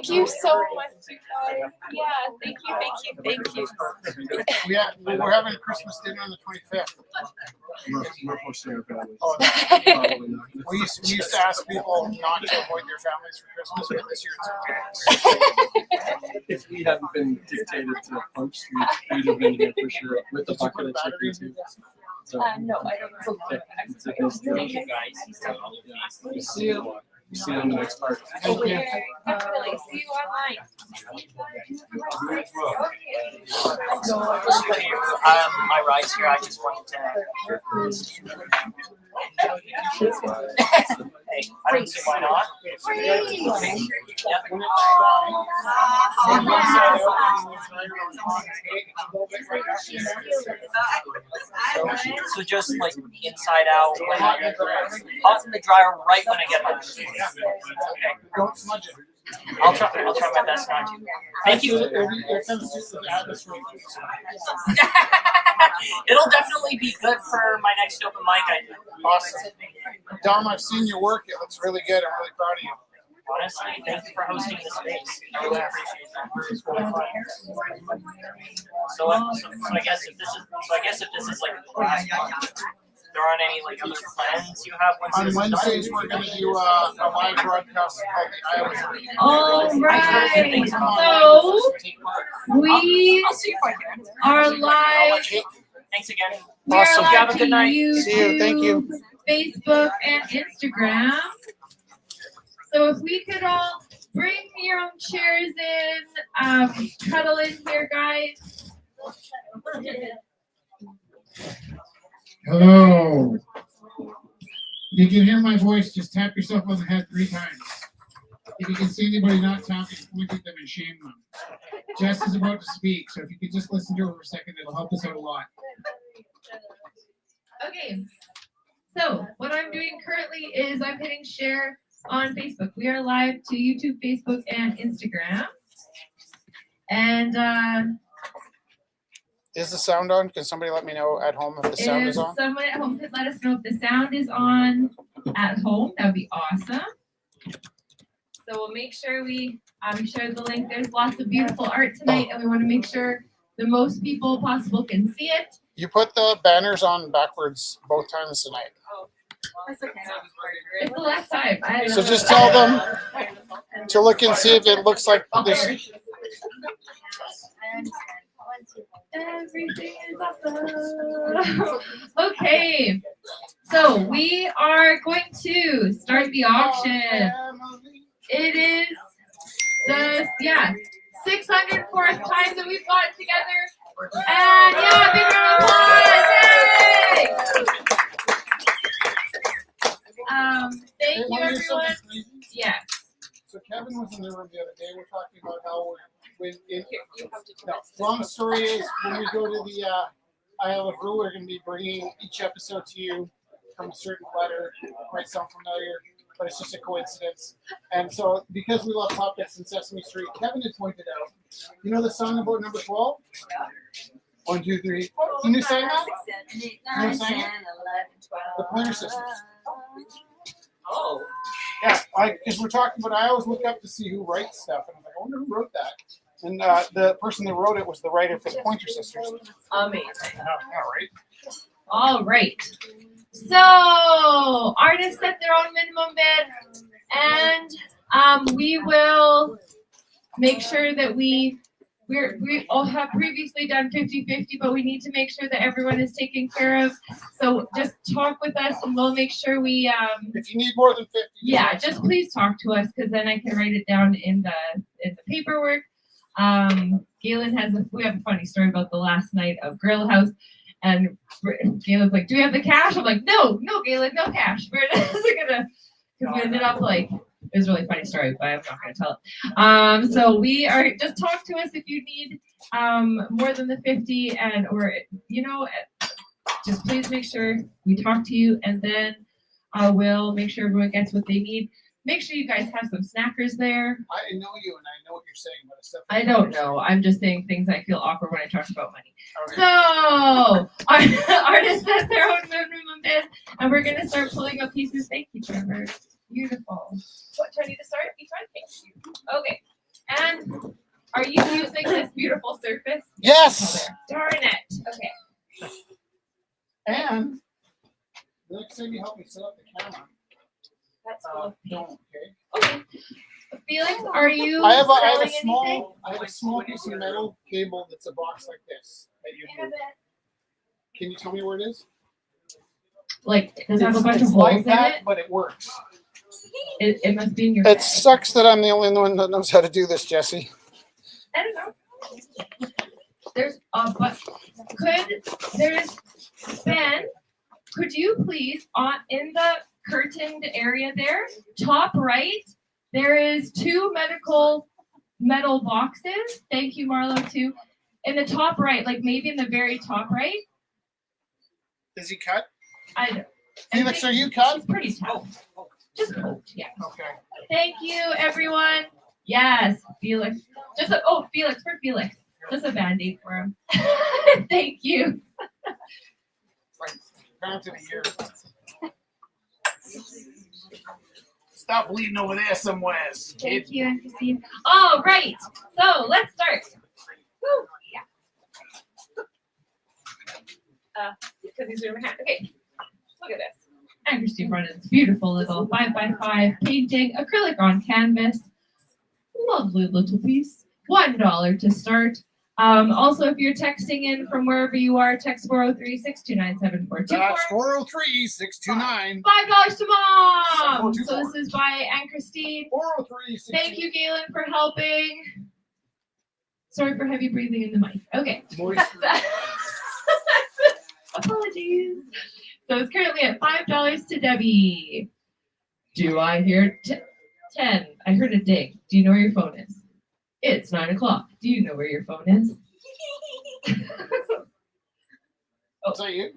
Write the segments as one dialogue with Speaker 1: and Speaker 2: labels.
Speaker 1: Thank you so much, you guys. Yeah, thank you.
Speaker 2: We're having a Christmas dinner on the 25th.
Speaker 3: We're posting our families.
Speaker 2: Oh,
Speaker 3: Probably not.
Speaker 2: we used to ask people not to avoid their families for Christmas, but this year it's okay.
Speaker 3: If we hadn't been dictated to Punk Street, we'd have been here for sure with the
Speaker 2: Did you
Speaker 3: bucket
Speaker 2: put
Speaker 3: of chicken
Speaker 2: batteries in
Speaker 3: too.
Speaker 2: this?
Speaker 3: So,
Speaker 1: No, I don't know.
Speaker 3: it's a nice deal.
Speaker 4: Thank you guys.
Speaker 3: See you on the next part.
Speaker 2: Thank you.
Speaker 1: Definitely. See you online.
Speaker 4: My ride's here. I just wanted to. Hey, I don't see why not. So just like inside out, hot in the dryer right when I get home. Okay.
Speaker 2: Don't smudge it.
Speaker 4: I'll try my best not to. Thank you. It'll definitely be good for my next open mic I do.
Speaker 2: Awesome. Dom, I've seen your work. It looks really good. I'm really proud of you.
Speaker 4: Honestly, thank you for hosting this space. I really appreciate that. It's really fun. So I guess if this is like the last one, there aren't any like other plans you have
Speaker 2: On
Speaker 4: this is done?
Speaker 2: Wednesdays, we're going to do a live broadcast called the Iowa Three.
Speaker 5: All right. So we
Speaker 4: I'll see you if I can.
Speaker 5: are
Speaker 4: I'll
Speaker 5: live.
Speaker 4: let you. Thanks again.
Speaker 5: We are
Speaker 2: Awesome.
Speaker 5: live
Speaker 4: You have a
Speaker 5: to
Speaker 4: good night.
Speaker 5: YouTube,
Speaker 2: See you. Thank you.
Speaker 5: Facebook, and Instagram. So if we could all bring your own chairs in, cuddle in here, guys.
Speaker 2: Hello. You can hear my voice. Just tap yourself on the head 3 times. If you can see anybody not tapping, point at them and shame them. Jess is about to speak, so if you could just listen to her for a second, it'll help us out a lot.
Speaker 5: Okay. So what I'm doing currently is I'm hitting share on Facebook. We are live to YouTube, Facebook, and Instagram. And
Speaker 2: Is the sound on? Can somebody let me know at home if the sound is
Speaker 5: if
Speaker 2: on?
Speaker 5: someone at home could let us know if the sound is on at home, that would be awesome. So we'll make sure we share the link. There's lots of beautiful art tonight, and we want to make sure the most people possible can see it.
Speaker 2: You put the banners on backwards both times tonight.
Speaker 5: It's the last time. I don't
Speaker 2: So
Speaker 5: know.
Speaker 2: just tell them to look and see if it looks like this.
Speaker 5: Everything is awesome. Okay, so we are going to start the auction. It is the 604th time that we've gotten together, and big round of applause! Yay! Thank you, everyone. Yeah.
Speaker 2: So Kevin was in the room the other day. We're talking about how long story is when we go to the Iowa Brew, we're going to be bringing each episode to you from a certain letter. It might sound familiar, but it's just a coincidence. And so because we love puppets and Sesame Street, Kevin had pointed out, you know the song about number 12? 1, 2, 3. Can you sing that? Can you sing it? The Pointer Sisters.
Speaker 4: Oh.
Speaker 2: Yeah, because we're talking about, I always look up to see who writes stuff, and I'm like, I wonder who wrote that. And the person that wrote it was the writer for the Pointer Sisters.
Speaker 5: Amazing.
Speaker 2: All right.
Speaker 5: All right. So artists set their own minimum bid, and we will make sure that we all have previously done 50-50, but we need to make sure that everyone is taken care of. So just talk with us, and we'll make sure we.
Speaker 2: If you need more than 50.
Speaker 5: Just please talk to us, because then I can write it down in the paperwork. Galen we have a funny story about the last night of Grill House, and Galen's like, "Do we have the cash?" I'm like, "No, Galen, no cash. We're just gonna," because we ended up like. It was a really funny story, but I'm not going to tell it. So we are, just talk to us if you need more than the 50, or just please make sure we talk to you, and then we'll make sure everyone gets what they need. Make sure you guys have some snackers there.
Speaker 2: I know you, and I know what you're saying, but it's
Speaker 5: I don't know. I'm just saying things I feel awkward when I talk about money.
Speaker 2: Okay.
Speaker 5: So artists set their own minimum bid, and we're going to start pulling up pieces. Thank you, Trevor. Beautiful. What, do I need to start each one? Thank you. Okay. Are you using this beautiful surface?
Speaker 2: Yes.
Speaker 5: Darn it. Okay.
Speaker 2: And the next time you help me set up the camera,
Speaker 5: That's cool.
Speaker 2: don't, okay?
Speaker 5: Okay. Felix, are you
Speaker 2: I have a
Speaker 5: selling anything?
Speaker 2: small piece of metal cable that's a box like this that you move. Can you tell me where it is?
Speaker 5: Like, does it have a bunch of
Speaker 2: It's
Speaker 5: holes
Speaker 2: like
Speaker 5: in
Speaker 2: that,
Speaker 5: it?
Speaker 2: but it works.
Speaker 5: It must be in your
Speaker 2: It
Speaker 5: bag.
Speaker 2: sucks that I'm the only one that knows how to do this, Jesse.
Speaker 5: I don't know. There's but Ben, could you please in the curtained area there, top right, there is 2 metal boxes. Thank you, Marlo, too. In the top right, like maybe in the very top right.
Speaker 2: Is he cut?
Speaker 5: I don't.
Speaker 2: Felix, are you cut?
Speaker 5: She's pretty tough. Just coat, yeah.
Speaker 2: Okay.
Speaker 5: Thank you, everyone. Yes, Felix. Felix, for Felix. Just a band-aid for him. Thank you.
Speaker 2: Down to the ear. Stop bleeding over there somewhere.
Speaker 5: Thank you, Aunt Christine. All right, so let's start. Woo, yeah. Because these are in my hand. Okay, look at this. Aunt Christine brought in this beautiful little 5x5 painting, acrylic on canvas. Lovely little piece. $1 to start. Also, if you're texting in from wherever you are, text 403-629-7424.
Speaker 2: That's 403-629.
Speaker 5: $5 to mom.
Speaker 2: 7424.
Speaker 5: So this is by Aunt Christine.
Speaker 2: 403-629.
Speaker 5: Thank you, Galen, for helping. Sorry for heavy breathing in the mic. Okay. Apologies. So it's currently at $5 to Debbie. Do I hear 10? I heard a ding. Do you know where your phone is? It's 9 o'clock. Do you know where your phone is?
Speaker 2: I'll tell you.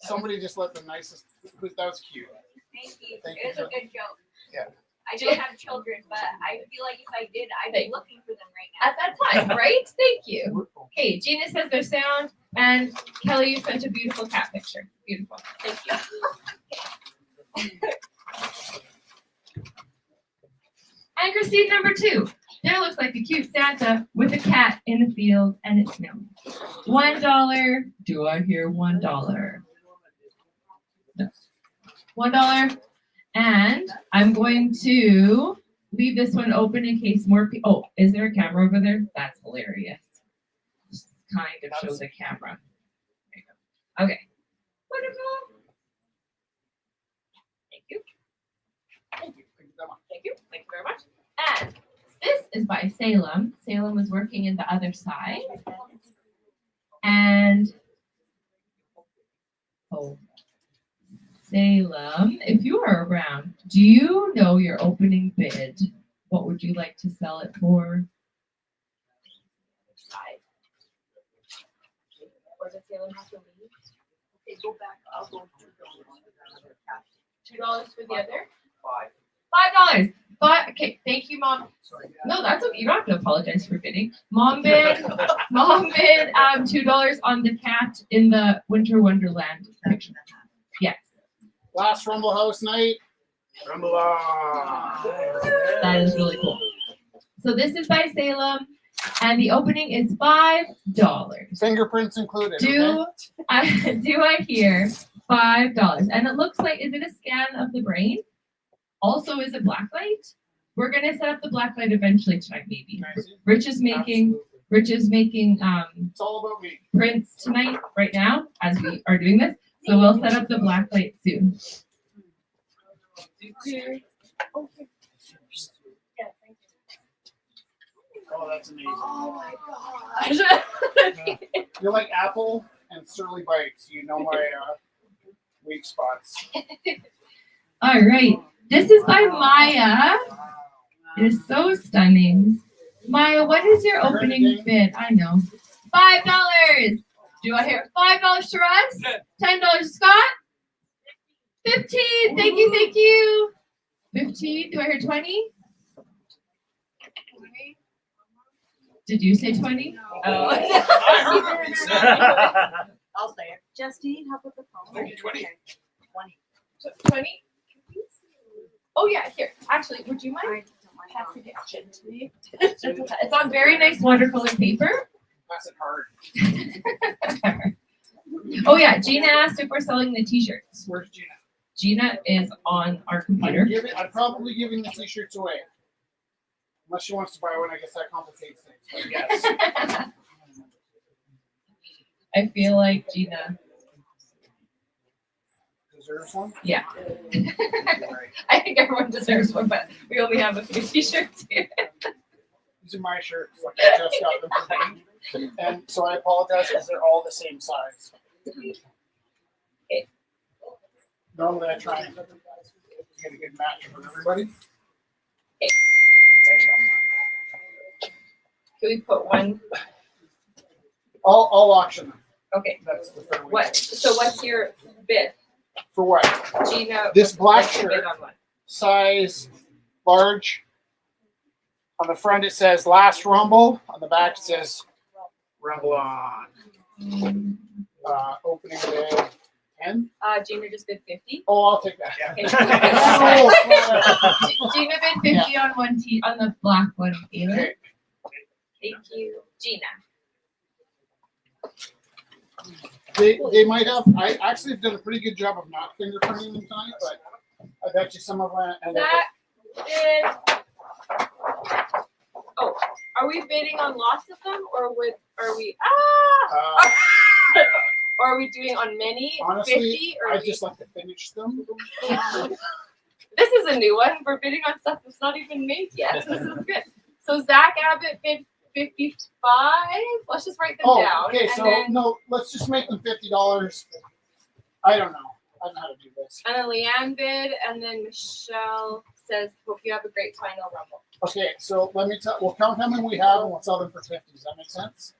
Speaker 2: Somebody just let the nicest. That was cute.
Speaker 1: Thank you.
Speaker 2: Thank
Speaker 1: It was
Speaker 2: you.
Speaker 1: a good joke.
Speaker 2: Yeah.
Speaker 1: I don't have children, but I feel like if I did, I'd be looking for them right now.
Speaker 5: At that time, right? Thank you. Okay, Gina says there's sound, and Kelly, you sent a beautiful cat picture. Beautiful. Thank you. And Christine, number 2. There looks like a cute Santa with a cat in the field, and it's snowing. $1. Do I hear $1? No. $1. And I'm going to leave this one open in case more people. Oh, is there a camera over there? That's hilarious. Just kind of show the camera. There you go. Okay. Wonderful. Thank you.
Speaker 2: Thank you. Thank you so much.
Speaker 5: Thank you. Thank you very much. And this is by Salem. Salem was working in the other side. And Salem, if you are around, do you know your opening bid? What would you like to sell it for? Or does Salem have to leave?
Speaker 1: Okay, go back. I'll go
Speaker 5: $2 for the other?
Speaker 3: $5.
Speaker 5: $5. But okay, thank you, Mom. No, that's okay. You don't have to apologize for bidding. Mom bid $2 on the cat in the Winter Wonderland picture. Yes,
Speaker 2: Last Rumble House night. Rumble on.
Speaker 5: that is really cool. So this is by Salem, and the opening is $5.
Speaker 2: Fingerprints included.
Speaker 5: Do
Speaker 2: okay?
Speaker 5: I hear $5? And it looks like, is it a scan of the brain? Also, is it blacklight? We're gonna set up the blacklight eventually tonight, maybe.
Speaker 2: Nice.
Speaker 5: Rich is making
Speaker 2: It's all about me.
Speaker 5: prints tonight, right now, as we are doing this. So we'll set up the blacklight soon.
Speaker 2: Oh, that's amazing.
Speaker 1: Oh my gosh.
Speaker 2: You're like Apple and Surly Bites. You know my weak spots.
Speaker 5: All right. This is by Maya. It is so stunning. Maya, what is your opening bid? I know. $5. Do I hear $5 to Russ? $10 to Scott? 15. Thank you, thank you. 15. Do I hear 20? Did you say 20?
Speaker 1: Oh.
Speaker 6: I'll say it. Justine, how about the phone?
Speaker 2: 20.
Speaker 6: 20.
Speaker 5: 20? Oh yeah, here. Actually, would you mind?
Speaker 6: I don't
Speaker 5: Pass it gently. It's on very nice watercolor paper.
Speaker 2: Pass it hard.
Speaker 5: Oh yeah, Gina asked if we're selling the t-shirts.
Speaker 2: Where's Gina?
Speaker 5: Gina is on our computer.
Speaker 2: I'm probably giving the t-shirts away. Unless she wants to buy one, I guess that complicates things. But yes.
Speaker 5: I feel like Gina.
Speaker 2: Deserves one?
Speaker 5: Yeah. I think everyone deserves one, but we only have a few t-shirts here.
Speaker 2: These are my shirts. Like I just got them today. And so I apologize because they're all the same size.
Speaker 5: Okay.
Speaker 2: Normally I try and get a good match for everybody.
Speaker 5: Can we put one?
Speaker 2: I'll auction them.
Speaker 5: Okay.
Speaker 2: That's the third way.
Speaker 5: What? So what's your bid,
Speaker 2: For what?
Speaker 5: Gina?
Speaker 2: This black
Speaker 5: what's your bid
Speaker 2: shirt.
Speaker 5: on one?
Speaker 2: Size large. On the front it says last rumble. On the back it says rumble on. Opening day 10.
Speaker 5: Gina just bid 50.
Speaker 2: Oh, I'll take that.
Speaker 5: Okay.
Speaker 2: Oh,
Speaker 5: Gina bid 50 on one on the black one. Gina.
Speaker 2: okay.
Speaker 5: Thank you, Gina.
Speaker 2: They might have. I actually have done a pretty good job of not fingerprinting them tonight, but I bet you some of them. And
Speaker 5: That is. Oh, are we bidding on lots of them, or are we? Or are we doing on many?
Speaker 2: honestly,
Speaker 5: 50 or
Speaker 2: I just like to finish them.
Speaker 5: This is a new one. We're bidding on stuff that's not even made yet. This is good. So Zach Abbott bid 55. Let's just write them down.
Speaker 2: Okay.
Speaker 5: and
Speaker 2: So
Speaker 5: then,
Speaker 2: no, let's just make them $50. I don't know. I don't know how to do this.
Speaker 5: and then Leanne bid, and then Michelle says, "Hope you have a great final rumble."
Speaker 2: Okay, so let me tell. We'll count how many we have, and we'll sell them for 50. Does that make sense?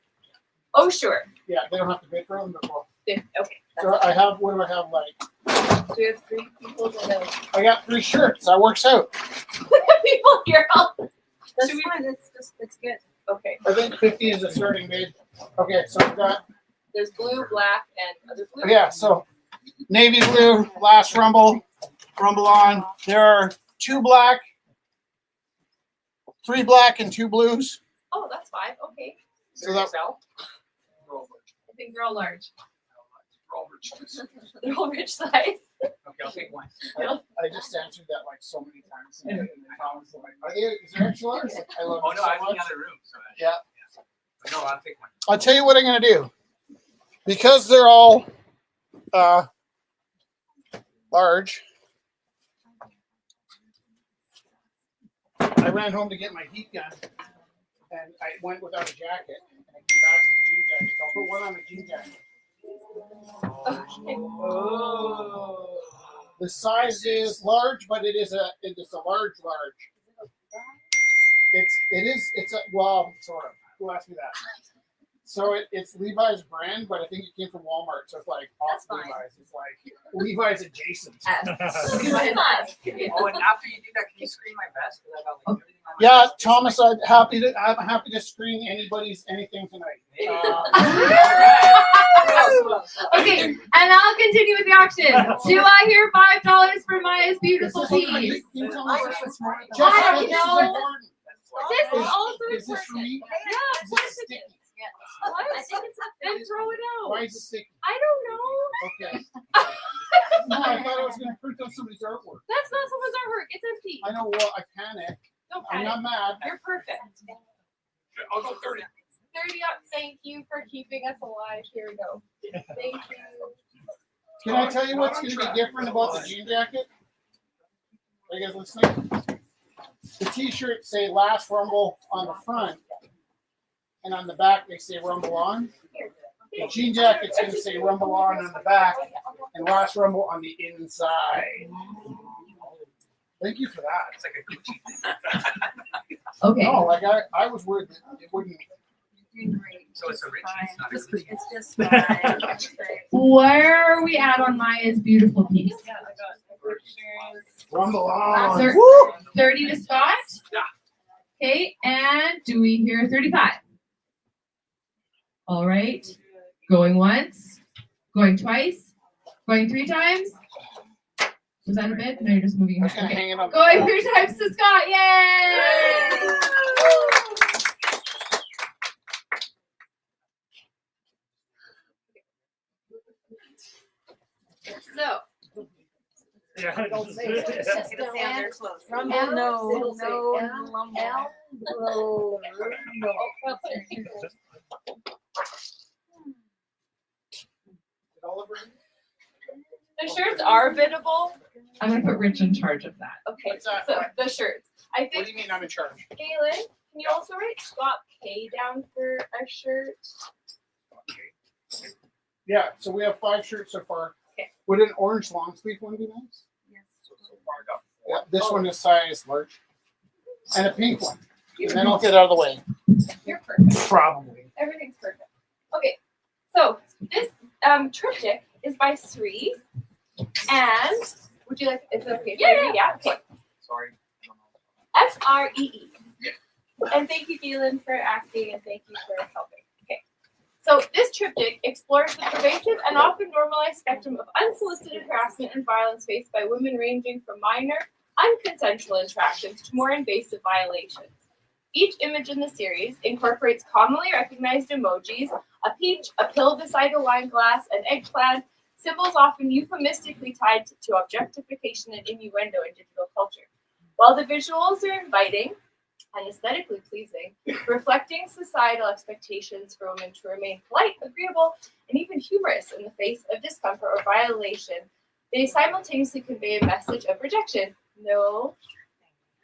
Speaker 5: Oh, sure.
Speaker 2: Yeah, they don't have to bid for them. But well,
Speaker 5: Okay.
Speaker 2: so I have. What do I have? Like,
Speaker 5: So we have 3 people that
Speaker 2: I got 3 shirts. That works out.
Speaker 5: people here.
Speaker 6: That's
Speaker 5: Should we-
Speaker 6: fine, it's good.
Speaker 5: Okay.
Speaker 2: I think 50 is a starting bid. Okay, so I've got.
Speaker 5: There's blue, black, and other blue.
Speaker 2: Yeah, so navy blue, last rumble on. There are 2 black, 3 black, and 2 blues.
Speaker 5: Oh, that's 5. Okay.
Speaker 2: So that,
Speaker 5: I think they're all large. They're all rich size.
Speaker 4: Okay, I'll take one.
Speaker 2: I just answered that like so many times. And the comments are like, are they, is there extra large? Like, I love
Speaker 4: Oh,
Speaker 2: it
Speaker 4: no,
Speaker 2: so
Speaker 4: I'm in
Speaker 2: much.
Speaker 4: the other room, so.
Speaker 2: Yeah.
Speaker 4: No, I'll take one.
Speaker 2: I'll tell you what I'm going to do. Because they're all large, I ran home to get my heat gun, and I went without a jacket, and I came back with a jean jacket. So I'll put one on the jean jacket.
Speaker 5: Okay. Oh.
Speaker 2: The size is large, but it's a large. It's a, well, sort of. Who asked me that? So it's Levi's brand, but I think it came from Walmart. So it's like off
Speaker 6: That's fine.
Speaker 2: Levi's. It's like Levi's adjacent.
Speaker 4: Oh, and after you do that, can you screen my vest? 'Cause I got like everything on my
Speaker 2: Yeah,
Speaker 4: vest.
Speaker 2: Thomas, I'm happy to screen anybody's anything tonight.
Speaker 5: Okay, and I'll continue with the auction. Do I hear $5 for Maya's beautiful
Speaker 2: This is-
Speaker 5: piece?
Speaker 2: can you tell me this is-
Speaker 5: I
Speaker 2: Jessica,
Speaker 5: don't
Speaker 2: this is
Speaker 5: know.
Speaker 2: important.
Speaker 5: This is
Speaker 2: Is-
Speaker 5: also
Speaker 2: Is this for
Speaker 5: important.
Speaker 2: me?
Speaker 5: Yeah, of
Speaker 2: Is
Speaker 5: course
Speaker 2: it
Speaker 5: it
Speaker 2: sticky?
Speaker 5: is. What?
Speaker 6: I think it's
Speaker 5: Then throw it
Speaker 2: Why
Speaker 5: out.
Speaker 2: is it sticky?
Speaker 5: I don't know.
Speaker 2: Okay. No, I thought I was going to print out somebody's artwork.
Speaker 5: That's not someone's artwork. It's empty.
Speaker 2: I know. Well, I panicked.
Speaker 5: Don't
Speaker 2: I'm
Speaker 5: panic.
Speaker 2: not mad.
Speaker 5: You're perfect.
Speaker 4: I'll go 30.
Speaker 5: 30 up. Thank you for keeping us alive. Here we go. Thank you.
Speaker 2: Can I tell you what's going to be different about the jean jacket? Are you guys listening? The t-shirts say last rumble on the front, and on the back they say rumble on. The jean jacket's going to say rumble on the back, and last rumble on the inside. Thank you for that.
Speaker 4: It's like a Gucci.
Speaker 5: Okay.
Speaker 2: No, like I was worried that it wouldn't.
Speaker 4: So it's a rich, it's not a
Speaker 6: It's
Speaker 4: Gucci.
Speaker 6: just fine.
Speaker 5: Where are we at on Maya's beautiful piece?
Speaker 2: Rumble on.
Speaker 5: Thir-
Speaker 2: Woo!
Speaker 5: 30 to Scott. Okay, and do we hear 35? All right. Going once, going twice, going 3 times. Was that a bid? No, you're just moving.
Speaker 2: I was gonna
Speaker 5: Okay.
Speaker 2: hang it on.
Speaker 5: Go ahead, your times to Scott. Yay!
Speaker 1: So,
Speaker 7: Yeah.
Speaker 6: Don't say it. It's just
Speaker 1: gonna say on their clothes.
Speaker 6: Rumble,
Speaker 1: L,
Speaker 6: no,
Speaker 1: it'll say
Speaker 6: no,
Speaker 1: L,
Speaker 6: lumber.
Speaker 1: L,
Speaker 6: No, no.
Speaker 1: I'll put it here.
Speaker 8: The shirts are biddable.
Speaker 5: I'm gonna put Rich in charge of that.
Speaker 8: Okay,
Speaker 2: What's that?
Speaker 8: so the shirts. I
Speaker 2: What do
Speaker 8: think,
Speaker 2: you mean I'm in charge?
Speaker 8: Galen, can you also write Scott K down for a shirt?
Speaker 2: Yeah, so we have 5 shirts so far.
Speaker 8: Okay.
Speaker 2: Would an orange long sleeve one be nice?
Speaker 3: So far, I got
Speaker 2: Yeah, this one is size large. And a pink one. And then I'll get out of the way.
Speaker 8: You're perfect.
Speaker 2: Probably.
Speaker 8: Everything's perfect. Okay, so this triptych is by Sri, and would you like? Is it okay? Yeah. Okay.
Speaker 3: Sorry.
Speaker 8: SREE. And thank you, Galen, for acting, and thank you for helping. Okay. So this triptych explores the pervasive and often normalized spectrum of unsolicited harassment and violence faced by women, ranging from minor, unconsensual interactions to more invasive violations. Each image in the series incorporates commonly recognized emojis: a peach, a pill beside a wine glass, an eggplant, symbols often euphemistically tied to objectification and innuendo in digital culture. While the visuals are inviting and aesthetically pleasing, reflecting societal expectations for women to remain polite, agreeable, and even humorous in the face of discomfort or violation, they simultaneously convey a message of rejection. No,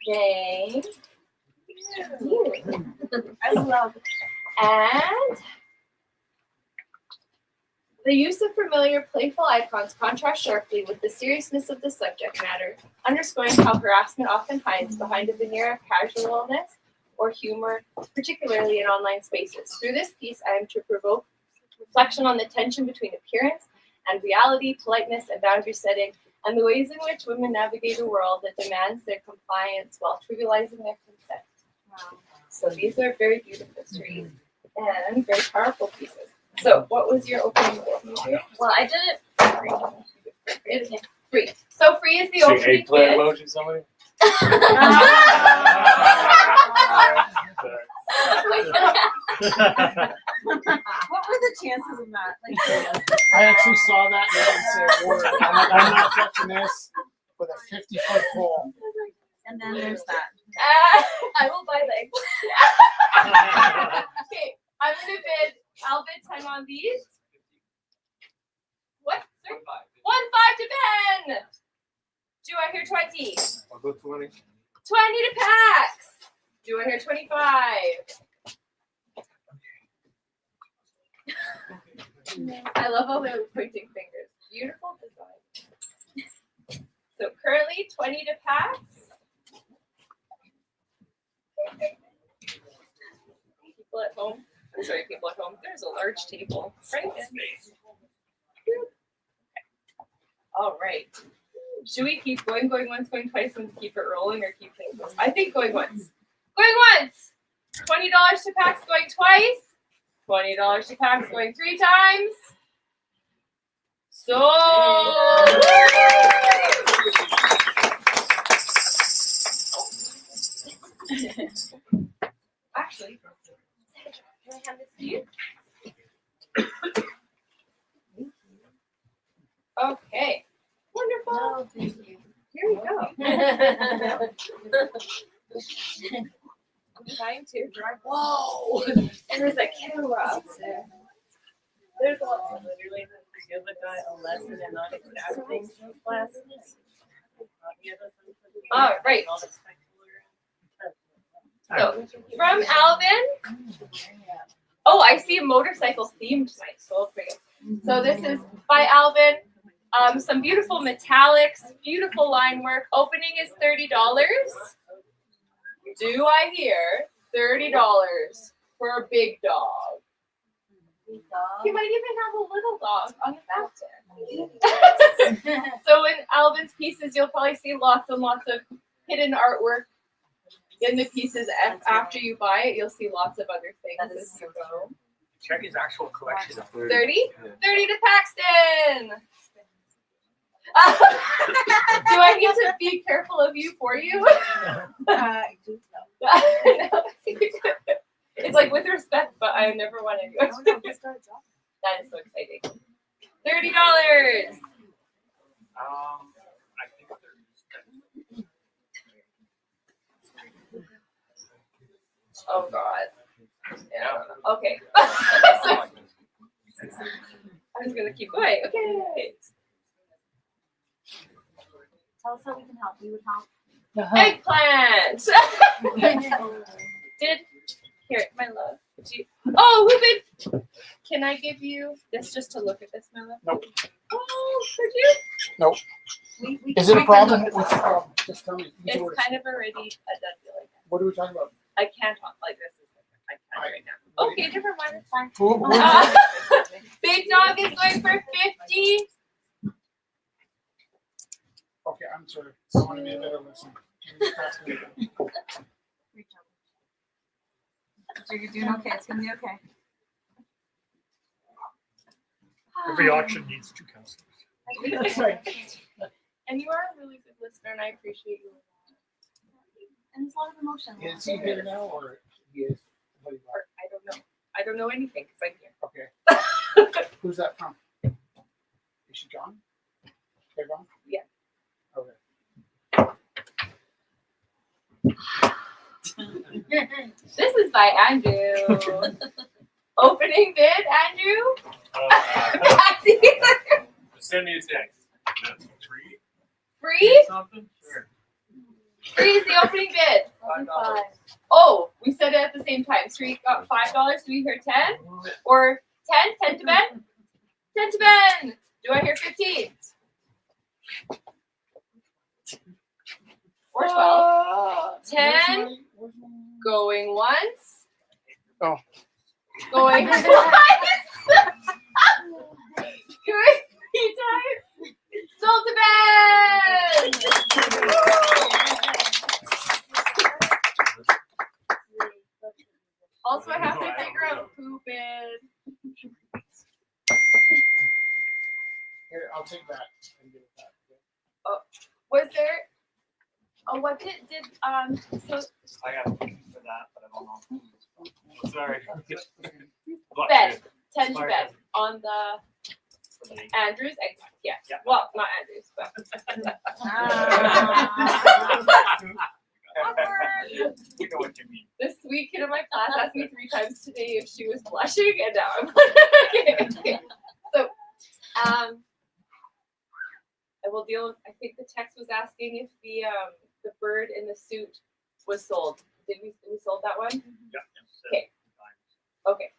Speaker 8: thank you.
Speaker 6: I love it.
Speaker 8: And the use of familiar, playful icons contrasts sharply with the seriousness of the subject matter, underscoring how harassment often hides behind a veneer of casualness or humor, particularly in online spaces. Through this piece, I am to provoke reflection on the tension between appearance and reality, politeness and boundary setting, and the ways in which women navigate a world that demands their compliance while trivializing their consent. So these are very beautiful stories and very powerful pieces. So what was your opening goal?
Speaker 6: Well, I did it.
Speaker 8: It's free. So free is the
Speaker 7: See
Speaker 8: opening
Speaker 7: eggplant
Speaker 8: bid.
Speaker 7: emoji, somebody?
Speaker 6: What were the chances of that? Like,
Speaker 2: I actually saw that and I didn't say a word. I'm like, I'm not touching this with a 50-foot pole.
Speaker 6: and then there's that.
Speaker 8: I will buy the eggplant. Okay, I'm gonna bid. I'll bid 10 on these. What? Sir? 1-5 to Ben. Do I hear 20?
Speaker 7: I'll go 20.
Speaker 8: 20 to Pax. Do I hear 25? I love all the pointing fingers. Beautiful design. So currently 20 to Pax. People at home. I'm sorry, people at home. There's a large table. Right? All right. Should we keep going once, going twice, and keep it rolling, or keep it going? I think going once. Going once. $20 to Pax going twice. $20 to Pax going 3 times. So actually, can I hand this to you? Okay. Wonderful.
Speaker 6: Oh, thank you.
Speaker 8: Here we go. I'm trying to drive. Whoa! And there's a camera up there. There's a lot.
Speaker 9: Literally give the guy a lesson and not exacting classes.
Speaker 8: All right. So from Alvin. Oh, I see a motorcycle themed tonight. So I'll bring it. So this is by Alvin. Some beautiful metallics, beautiful line work. Opening is $30. Do I hear $30 for a big dog? You might even have a little dog on the fountain. So in Alvin's pieces, you'll probably see lots and lots of hidden artwork. In the pieces, after you buy it, you'll see lots of other things
Speaker 6: That is
Speaker 8: as you go.
Speaker 3: Check his actual collection.
Speaker 8: 30? 30 to Paxton! Do I need to be careful of you for you? It's like with respect, but I never want to do it. That is so exciting. $30.
Speaker 4: I think
Speaker 8: Oh God. Yeah. Okay. I'm just gonna keep going. Okay.
Speaker 6: Tell us how we can help. You would help.
Speaker 8: Eggplant. Did here, my love. Oh, Ruben. Can I give you this just to look at this, my love?
Speaker 2: Nope.
Speaker 8: Oh, could you?
Speaker 2: Nope.
Speaker 6: We
Speaker 2: Is it a
Speaker 6: can
Speaker 2: problem?
Speaker 6: look at
Speaker 2: What's the problem? Just tell me. Use the
Speaker 8: It's
Speaker 2: words.
Speaker 8: kind of already a done deal. Like that.
Speaker 2: What are we talking about?
Speaker 8: I can't talk like this. I can't right now. Okay, never mind. It's fine.
Speaker 2: Who?
Speaker 8: Big dog is going for 50.
Speaker 2: Okay, I'm sorry. I want to be a better listener.
Speaker 6: You're doing okay. It's gonna be okay.
Speaker 7: Every auction needs two counselors.
Speaker 2: That's right.
Speaker 8: And you are a really good listener, and I appreciate you.
Speaker 6: And there's a lot of emotion.
Speaker 2: Is he here now or he is? What do you
Speaker 8: Or, I don't know. I don't know anything because I'm here.
Speaker 2: got? Okay. Who's that from? Is she gone? They're gone?
Speaker 8: Yeah.
Speaker 2: Okay.
Speaker 8: This is by Andrew. Opening bid, Andrew. Patsy.
Speaker 3: Send me a text. That's free.
Speaker 8: Free?
Speaker 3: Something? Sure.
Speaker 8: Free is the opening bid.
Speaker 3: $5.
Speaker 8: Oh, we said it at the same time. Street got $5. Do we hear 10? Or 10? 10 to Ben? 10 to Ben. Do I hear 15? Or 12? 10. Going once.
Speaker 2: Oh.
Speaker 8: Going twice. Going 3 times. Sold to Ben. Also, I have to figure out who bid.
Speaker 2: Here, I'll take that and give it back.
Speaker 8: Was there? Oh, what did so
Speaker 4: I got for that, but I don't know.
Speaker 3: Sorry.
Speaker 8: Ben, 10 to Ben on the Andrews eggplant. Yes.
Speaker 4: Yeah.
Speaker 8: Well, not Andrews, but
Speaker 4: You know what you mean.
Speaker 8: the sweet kid in my class asked me 3 times today if she was blushing, and now I'm okay. So, I will deal with. I think the text was asking if the bird in the suit was sold. Did we sold that one? Okay. Okay.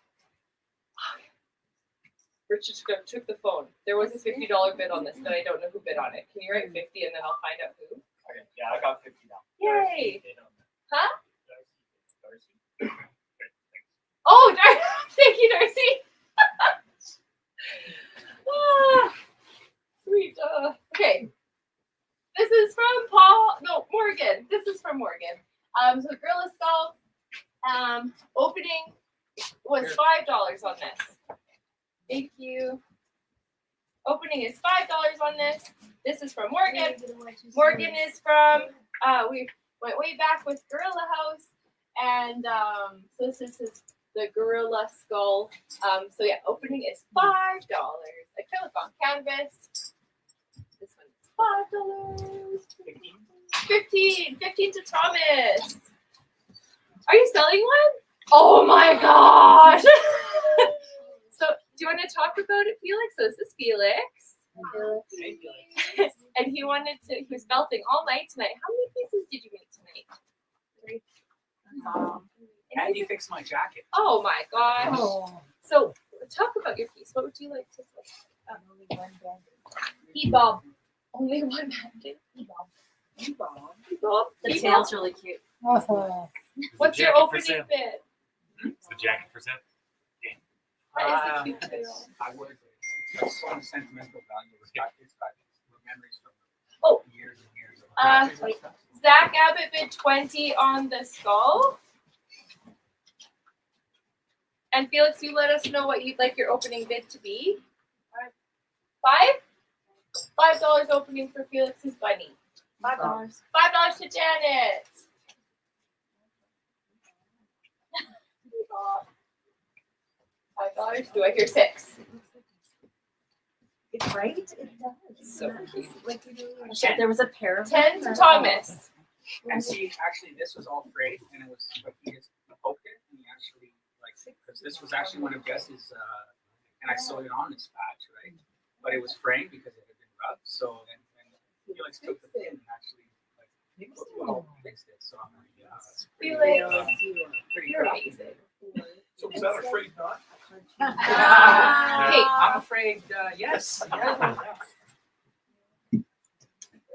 Speaker 8: Richard took the phone. There was a $50 bid on this, but I don't know who bid on it. Can you write 50 and then I'll find out who?
Speaker 4: Okay, yeah, I got 50 now.
Speaker 8: Yay! Huh?
Speaker 4: Darcy.
Speaker 8: Oh, thank you, Darcy. Sweet. Okay. This is from Morgan. This is from Morgan. So Gorilla Skull, opening was $5 on this. Thank you. Opening is $5 on this. This is from Morgan. Morgan is from, we went way back with Gorilla House. And so this is the Gorilla Skull. So yeah, opening is $5. Acrylic on canvas. This one is $5. 15 to Thomas. Are you selling one? Oh my gosh. So do you want to talk about it, Felix? So this is Felix. And he was belting all night tonight. How many pieces did you make tonight? 3.
Speaker 4: And you fixed my jacket.
Speaker 8: Oh my gosh. So talk about your piece. What would you like to say? He-bob. Only one bandit. He-bob.
Speaker 6: The tail's really cute.
Speaker 8: What's your opening bid?
Speaker 3: It's the jacket for sale.
Speaker 8: That is a cute tail.
Speaker 4: I would. It's some sentimental value. It's got memories from
Speaker 8: Oh.
Speaker 4: years and years of
Speaker 8: Zach Abbott bid 20 on the skull. And Felix, you let us know what you'd like your opening bid to be. 5? $5 opening for Felix's bunny.
Speaker 6: $5.
Speaker 8: $5 to Janet. $5. Do I hear 6?
Speaker 6: It's right. It does.
Speaker 8: So cute.
Speaker 6: Like there was a pair of
Speaker 8: 10 to
Speaker 6: them.
Speaker 8: Thomas.
Speaker 4: And see, actually, this was all frayed, and it was like he just poked it, and he actually like because this was actually one of Jess's, and I sewed it on this patch, right? But it was framed because it had been rubbed. So and Felix took the pin and actually like fixed it. So I'm like, yeah, that's pretty,
Speaker 8: Felix,
Speaker 4: pretty
Speaker 8: you're
Speaker 4: cool.
Speaker 8: amazing.
Speaker 7: So is that a frayed knot?
Speaker 8: Hey,
Speaker 4: I'm afraid, yes.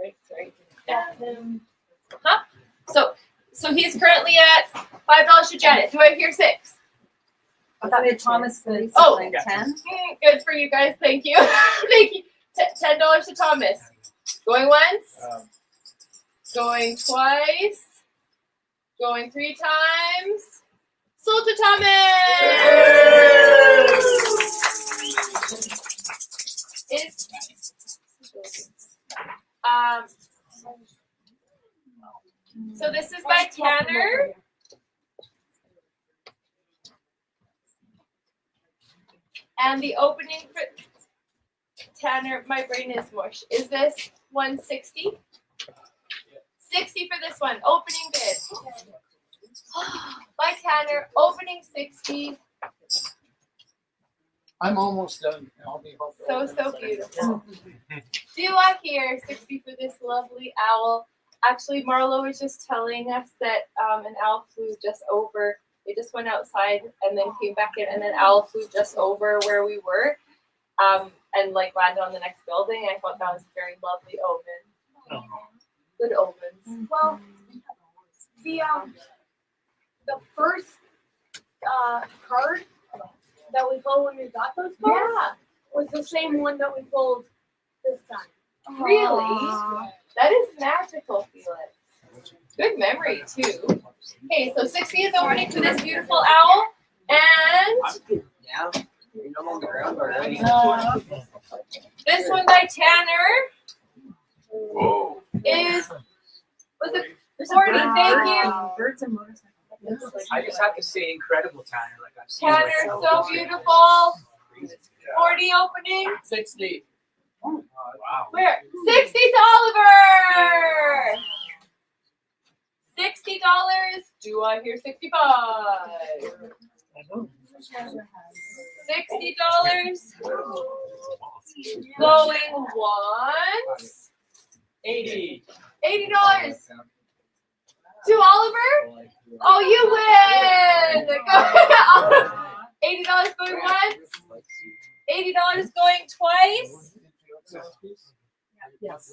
Speaker 8: Right. Huh? So he's currently at $5 to Janet. Do I hear 6?
Speaker 6: I thought it Thomas said
Speaker 8: Oh.
Speaker 6: like 10.
Speaker 8: Good for you guys. Thank you. Thank you. $10 to Thomas. Going once. Going twice. Going 3 times. Sold to So this is by Tanner. And the opening for Tanner, my brain is mush. Is this 160? 60 for this one. Opening bid. By Tanner, opening 60.
Speaker 2: I'm almost done. I'll be home.
Speaker 8: So beautiful. Dua here, 60 for this lovely owl. Actually, Marlo was just telling us that an owl flew just over. They just went outside and then came back in, and an owl flew just over where we were, and like landed on the next building. I thought that was a very lovely omen. Good omens.
Speaker 6: Well, the first card that we pulled when we got those cards was the same one that we pulled this time.
Speaker 8: Really? That is magical, Felix. Good memory too. Okay, so 60 is opening for this beautiful owl, and this one by Tanner was it 40? Thank you.
Speaker 6: Birds and motorcycles.
Speaker 4: I just have to say, incredible, Tanner. Like I've seen.
Speaker 8: Tanner, so beautiful. 40 opening.
Speaker 4: 60. Wow.
Speaker 8: Where? 60 to Oliver. $60. Do I hear 65? $60. Going once.
Speaker 4: 80.
Speaker 8: $80. To Oliver? Oh, you win! $80 going once. $80 going twice.
Speaker 6: Yes.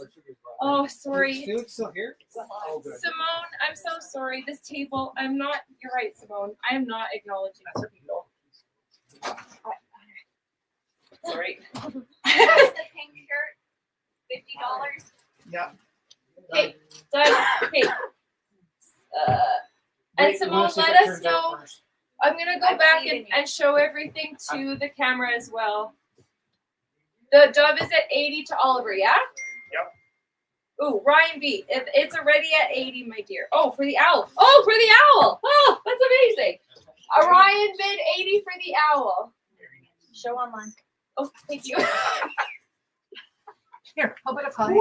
Speaker 8: Oh, sorry.
Speaker 2: Felix still here?
Speaker 8: Simone, I'm so sorry. This table, I'm not, you're right, Simone. I am not acknowledging other people. Sorry.
Speaker 1: That's the pink shirt. $50.
Speaker 2: Yeah.
Speaker 8: Okay, done. Okay. And
Speaker 2: Wait,
Speaker 8: Simone,
Speaker 2: we'll see if
Speaker 8: let
Speaker 2: it
Speaker 8: us
Speaker 2: turns out
Speaker 8: know.
Speaker 2: first.
Speaker 8: I'm gonna go back and show everything to the camera as well. The dove is at 80 to Oliver, yeah?
Speaker 7: Yep.
Speaker 8: Ooh, Ryan B. It's already at 80, my dear. Oh, for the owl. Oh, for the owl. Oh, that's amazing. Ryan bid 80 for the owl.
Speaker 6: Show online.
Speaker 8: Oh, thank you.
Speaker 10: Here, how about a pie?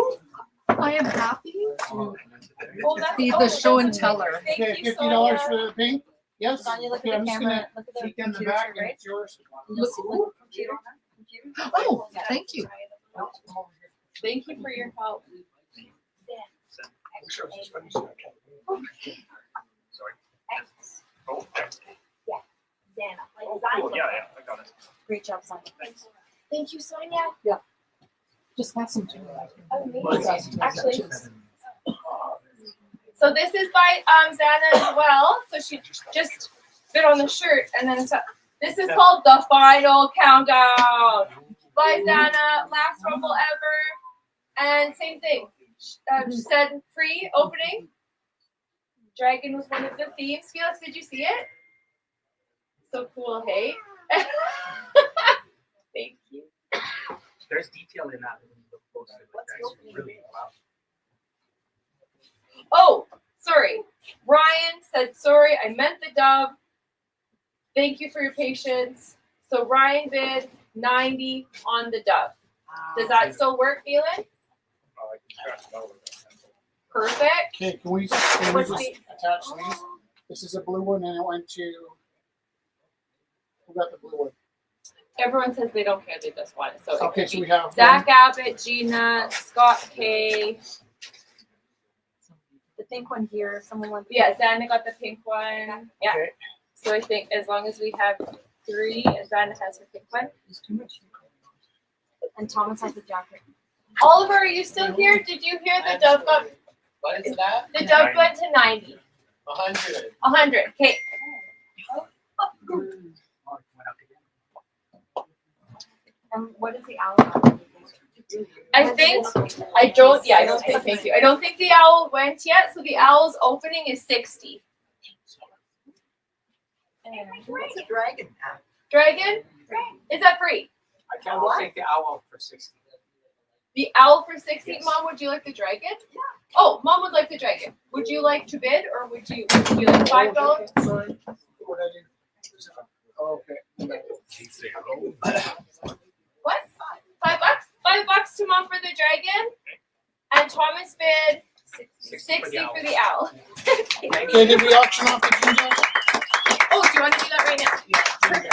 Speaker 10: I am happy
Speaker 8: Oh,
Speaker 10: to
Speaker 8: that's,
Speaker 10: be
Speaker 8: oh,
Speaker 10: the
Speaker 8: that's
Speaker 10: show and
Speaker 8: amazing.
Speaker 10: teller.
Speaker 8: Thank
Speaker 2: Okay,
Speaker 8: you,
Speaker 2: $50
Speaker 8: Sonia.
Speaker 2: for the pink? Yes?
Speaker 6: Sonia, look
Speaker 2: Okay,
Speaker 6: at
Speaker 2: I'm
Speaker 6: the
Speaker 2: just
Speaker 6: camera.
Speaker 2: gonna
Speaker 6: Look at the
Speaker 2: peek in the
Speaker 6: computer,
Speaker 2: back and
Speaker 6: right?
Speaker 2: it's yours.
Speaker 6: Computer.
Speaker 10: Oh, thank you.
Speaker 8: Thank you for your help.
Speaker 7: Sure, it's funny. Sorry. Oh, okay. Oh, cool. Yeah, I got it.
Speaker 6: Great job, Sonia.
Speaker 7: Thanks.
Speaker 8: Thank you, Sonia.
Speaker 10: Just have some.
Speaker 8: Amazing. Actually, so this is by Zana as well. So she just bid on the shirt, and then this is called The Final Countdown by Zana. Last rumble ever, and same thing. She said free opening. Dragon was one of the themes. Felix, did you see it? So cool, hey? Thank you.
Speaker 4: There's detail in that.
Speaker 8: Oh, sorry. Ryan said, sorry, I meant the dove. Thank you for your patience. So Ryan bid 90 on the dove. Does that still work, Galen? Perfect.
Speaker 2: Okay, can we just attach these? This is a blue one, and it went to. Who got the blue one?
Speaker 8: Everyone says they don't care, they just want it. So it
Speaker 2: Okay,
Speaker 8: could
Speaker 2: so
Speaker 8: be
Speaker 2: we have
Speaker 8: Zach Abbott, Gina, Scott K.
Speaker 1: The pink one here, someone wants.
Speaker 8: Yeah, Xana got the pink one. Yeah.
Speaker 2: Okay.
Speaker 8: So I think as long as we have 3 and Xana has her pink one.
Speaker 1: And Thomas has a jacket.
Speaker 8: Oliver, are you still here? Did you hear the dove got
Speaker 4: What is that?
Speaker 8: the dove went to 90?
Speaker 4: 100.
Speaker 8: 100. Okay.
Speaker 1: And what is the owl?
Speaker 8: I think I don't think thank you. I don't think the owl went yet, so the owl's opening is 60.
Speaker 9: What's a dragon?
Speaker 8: Dragon? Is that free?
Speaker 4: I will take the owl for 60.
Speaker 8: The owl for 60.
Speaker 4: Yes.
Speaker 8: Mom, would you like the dragon? Yeah. Oh, Mom would like the dragon. Would you like to bid or would you like $5?
Speaker 2: Sorry. What did I do? Oh, okay.
Speaker 8: What? $5? $5 to Mom for the dragon. And Thomas bid 60 for the owl.
Speaker 2: Okay, did we auction off the ginger?
Speaker 8: Oh, do you want to do that right now?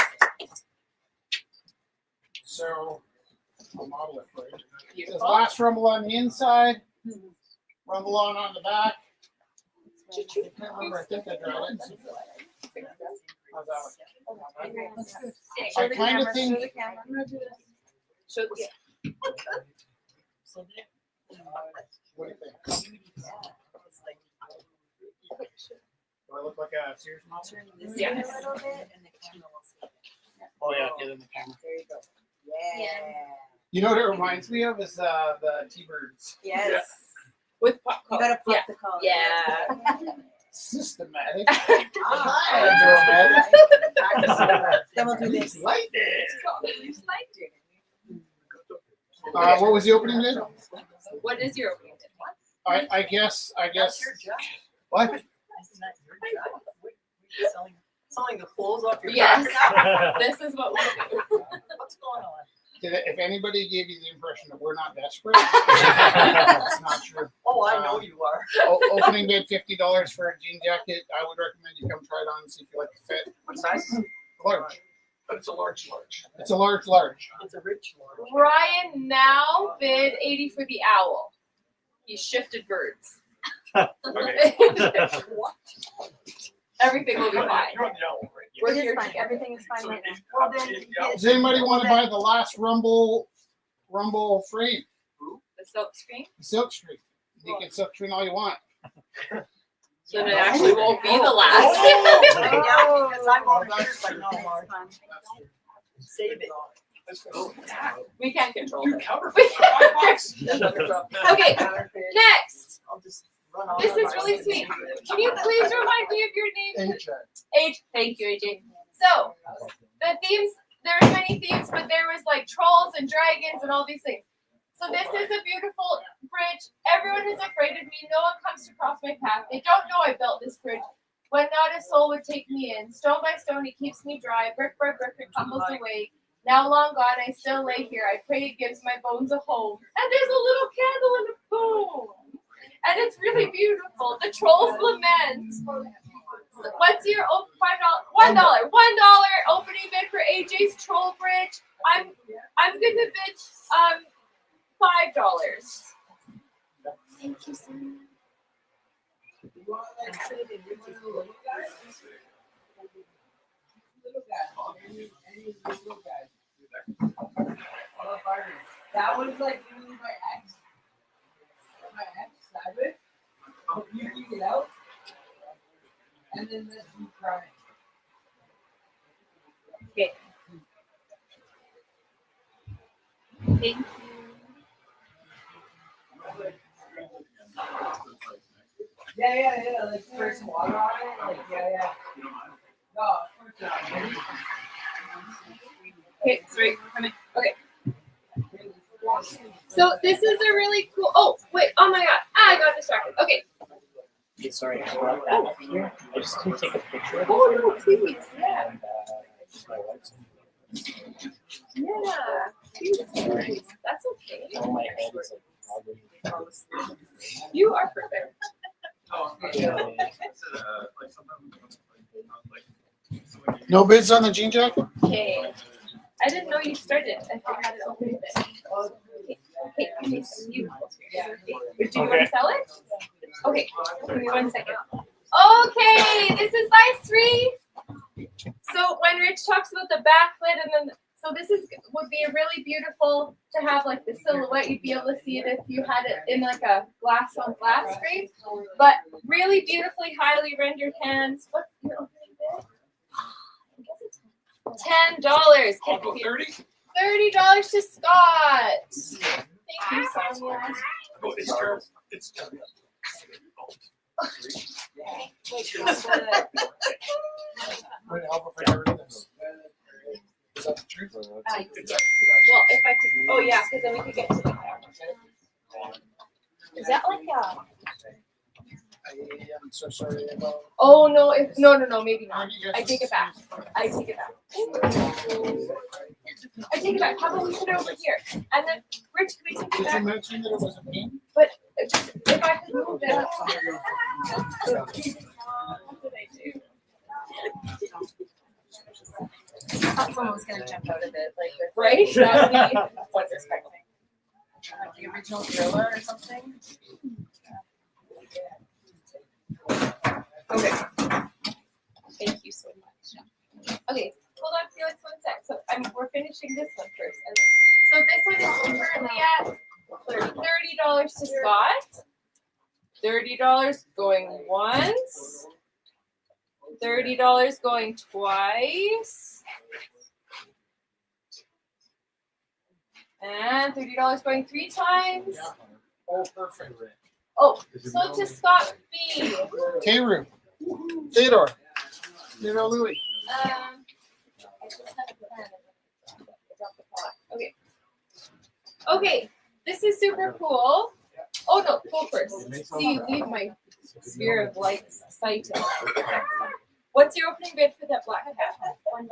Speaker 2: So, I'll model it for you. It says
Speaker 8: Beautiful.
Speaker 2: last rumble on the inside, rumble on the back. I can't remember, I think I dried it. How's that? I kind of think.
Speaker 8: Show the
Speaker 2: What do you think? Do I look like a Sears model?
Speaker 8: Yes.
Speaker 2: Oh yeah, get in the camera.
Speaker 9: There you go.
Speaker 1: Yeah.
Speaker 2: You know what it reminds me of is the T-Birds.
Speaker 9: Yes.
Speaker 8: With popcorn.
Speaker 9: You gotta pop
Speaker 8: Yeah.
Speaker 9: the color.
Speaker 8: Yeah.
Speaker 2: Systematic.
Speaker 9: Ah,
Speaker 2: Dramatic.
Speaker 9: Then we'll do this.
Speaker 2: Lightning. What was the opening bid?
Speaker 8: What is your opening bid?
Speaker 2: I guess.
Speaker 9: That's your job.
Speaker 2: What?
Speaker 9: Selling the clothes off your
Speaker 8: Yes.
Speaker 9: back.
Speaker 8: This is what we do.
Speaker 9: What's going on?
Speaker 2: If anybody gave you the impression that we're not desperate, it's not true.
Speaker 9: Oh, I know you are.
Speaker 2: Opening bid $50 for a jean jacket. I would recommend you come try it on and see if you like the fit.
Speaker 4: What size?
Speaker 2: Large.
Speaker 4: But it's a large.
Speaker 2: It's a large.
Speaker 9: It's a rich one.
Speaker 8: Ryan now bid 80 for the owl. He shifted birds.
Speaker 4: Okay.
Speaker 8: Everything will be fine.
Speaker 4: You're on the owl, right?
Speaker 8: We're
Speaker 1: It is
Speaker 8: here
Speaker 1: fine.
Speaker 8: together.
Speaker 1: Everything is fine
Speaker 4: So
Speaker 1: right now.
Speaker 4: it-
Speaker 9: Well, then,
Speaker 4: yeah.
Speaker 2: Does anybody want to buy the last rumble frame?
Speaker 8: The silk screen.
Speaker 2: Silk screen. You can silk screen all you want.
Speaker 8: So it actually won't be the last.
Speaker 9: Oh, because I'm over here, it's like, no, Mark. Save it.
Speaker 8: We can't control
Speaker 4: You
Speaker 8: it.
Speaker 4: counter for $5.
Speaker 8: Okay, next.
Speaker 9: I'll just run off.
Speaker 8: This is really sweet. Can you please remind me of your name? Thank you, AJ. So, the themes, there's many themes, but there was like trolls and dragons and all these things. So this is a beautiful bridge. Everyone is afraid of me. No one comes to cross my path. They don't know I built this bridge. When not a soul would take me in. Stone by stone, he keeps me dry. Brick by brick, it tumbles away. Now long gone, I still lay here. I pray it gives my bones a home. And there's a little candle in a boom. And it's really beautiful. The trolls lament. What's your $5? $1 opening bid for AJ's troll bridge. I'm gonna bid $5. Thank you so much.
Speaker 9: That was like my ex. My ex, Sabbath. You leave it out. And then let you cry.
Speaker 8: Okay. Thank you.
Speaker 9: Yeah. Like spray some water on it. Like, yeah. No, of course not.
Speaker 8: Okay, sorry. Come in. Okay. So this is a really cool. Oh wait! Oh my god! I got distracted. Okay.
Speaker 4: Yeah, sorry, I brought that up here. I just couldn't take a picture of it.
Speaker 8: Oh no, please. Yeah.
Speaker 4: And, my wife's-
Speaker 8: Yeah. Please. That's okay.
Speaker 4: Oh, my head is like probably.
Speaker 8: You are perfect.
Speaker 2: No bids on the jean jacket?
Speaker 8: Okay. I didn't know you started. I forgot it open it. Okay. Okay. You. Do you want to sell it? Okay. Give me 1 second. Okay. This is size 3. So when Rich talks about the backlit and then so this is would be really beautiful to have like the silhouette. You'd be able to see it if you had it in like a glass on glass frame. But really beautifully highly rendered hands. What's your opening bid? $10. $30 to Scott. Thank you, Sonia.
Speaker 7: It's terrible. It's terrible.
Speaker 2: Would it help if I got rid of this? Is that the truth?
Speaker 8: Well, if I could, oh yeah, because then we could get to the camera. Is that like a?
Speaker 2: I am so sorry about.
Speaker 8: Oh no! Maybe not. I take it back. I take it back. How about we put it over here? And then, Rich, can we take it
Speaker 2: Did you
Speaker 8: back?
Speaker 2: mention that it was a pain?
Speaker 8: But if I could move it. What did I do?
Speaker 1: I thought someone was gonna jump out of it, like with
Speaker 8: Right? That would be what's expecting.
Speaker 1: like the original Gorilla or something.
Speaker 8: Okay. Thank you so much. Okay, hold on, Felix, 1 sec. So we're finishing this one first. And so this one is currently at $30 to Scott. $30 going once. $30 going twice. And $30 going 3 times.
Speaker 2: Oh, perfect.
Speaker 8: Oh, so to Scott B.
Speaker 2: Teru. Theodore. Louis.
Speaker 8: Okay. Okay, this is super cool. Oh no, go first. See, you leave my sphere of light sight. What's your opening bid for that black hat? $1.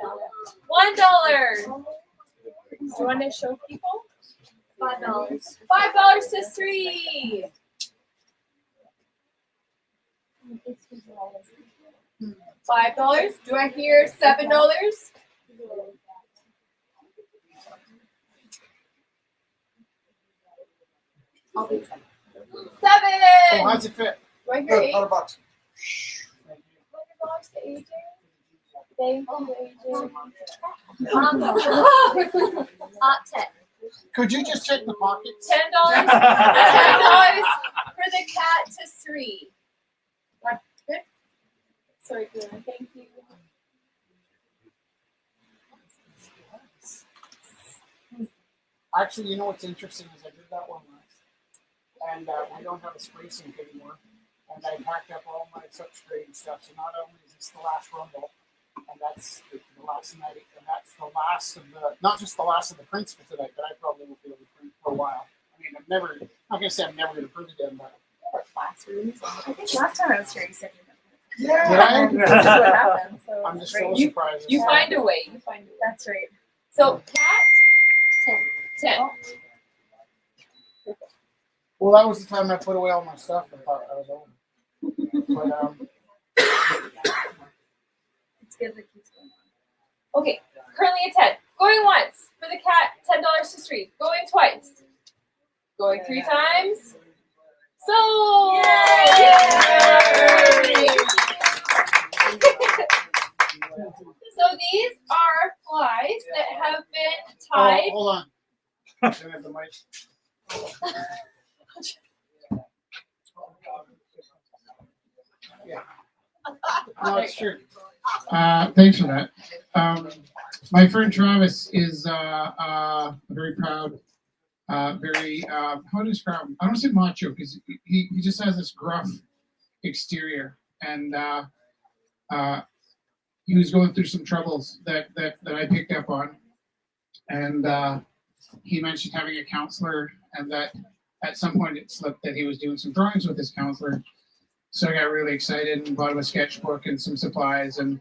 Speaker 8: $1. Do you want to show people? $5. $5 to 3. $5. Do I hear $7? I'll be $7.
Speaker 2: Oh, how's it fit?
Speaker 8: Do I hear $8?
Speaker 2: $100.
Speaker 8: $100 to AJ. Thank you, AJ. 10.
Speaker 2: Could you just check the pockets?
Speaker 8: $10. $10 for the cat to 3. Good. Sorry, Glenn. Thank you.
Speaker 2: Actually, you know what's interesting is I did that one last, and we don't have a spray sink anymore. And I packed up all my substrate and stuff. So not only is this the last rumble, and that's the last night, and that's the last of the, not just the last of the prints for tonight, but I probably won't be able to print for a while. I mean, I'm never gonna say I'm never gonna print again, but
Speaker 1: Classrooms. I think last time I was here, you said you
Speaker 2: did I?
Speaker 1: This is what happened. So
Speaker 2: I'm just
Speaker 1: great.
Speaker 2: so surprised.
Speaker 8: You find a way. You find a way.
Speaker 1: That's right.
Speaker 8: So cat 10.
Speaker 2: Well, that was the time I put away all my stuff and thought I was over. But
Speaker 1: It's good that keeps going on.
Speaker 8: Okay, currently a 10. Going once for the cat, $10 to 3. Going twice. Going 3 times. So so these are flies that have been tied.
Speaker 2: Oh, hold on. I don't have the mic. Yeah. No, it's true.
Speaker 11: Thanks for that. My friend Travis is very proud, very how to describe him? I don't say macho because he just has this gruff exterior, and he was going through some troubles that I picked up on, and he mentioned having a counselor and that at some point it slipped that he was doing some drawings with his counselor. So I got really excited and bought him a sketchbook and some supplies and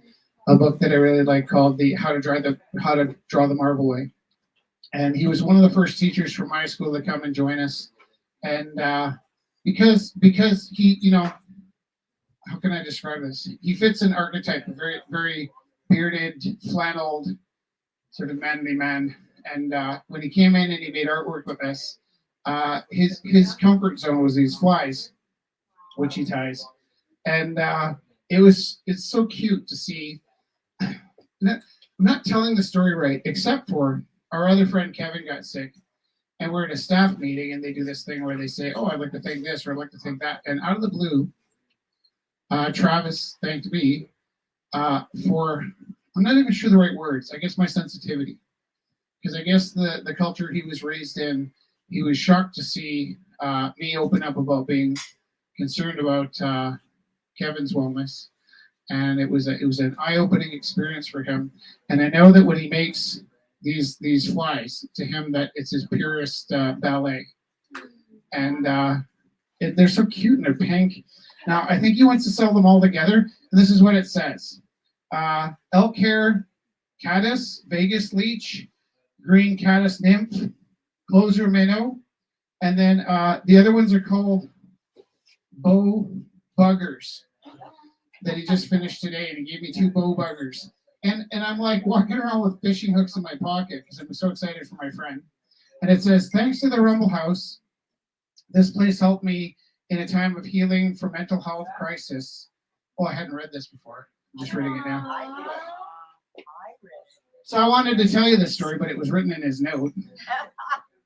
Speaker 11: a book that I really like called the How to Draw the Marble Way. And he was one of the first teachers from my school to come and join us. And because he, you know, how can I describe this? He fits an archetype, a very, very bearded, flanneled, sort of manly man. And when he came in and he made artwork with us, his comfort zone was these flies, which he ties. And it's so cute to see. I'm not telling the story right, except for our other friend Kevin got sick. And we're at a staff meeting and they do this thing where they say, oh, I'd like to thank this or I'd like to thank that. And out of the blue, Travis thanked me for, I'm not even sure the right words, I guess my sensitivity. Because I guess the culture he was raised in, he was shocked to see me open up about being concerned about Kevin's wellness. And it was an eye-opening experience for him. And I know that when he makes these flies, to him that it's his purest ballet. And they're so cute and they're pink. Now, I think he wants to sell them all together. And this is what it says. Elk hair, caddis, Vegas leech, green caddis nymph, closer minnow. And then the other ones are called bow buggers that he just finished today. And he gave me 2 bow buggers. And I'm like walking around with fishing hooks in my pocket because I'm so excited for my friend. And it says, thanks to the Rumble House, this place helped me in a time of healing for mental health crisis. Oh, I hadn't read this before. I'm just reading it now. So I wanted to tell you this story, but it was written in his note.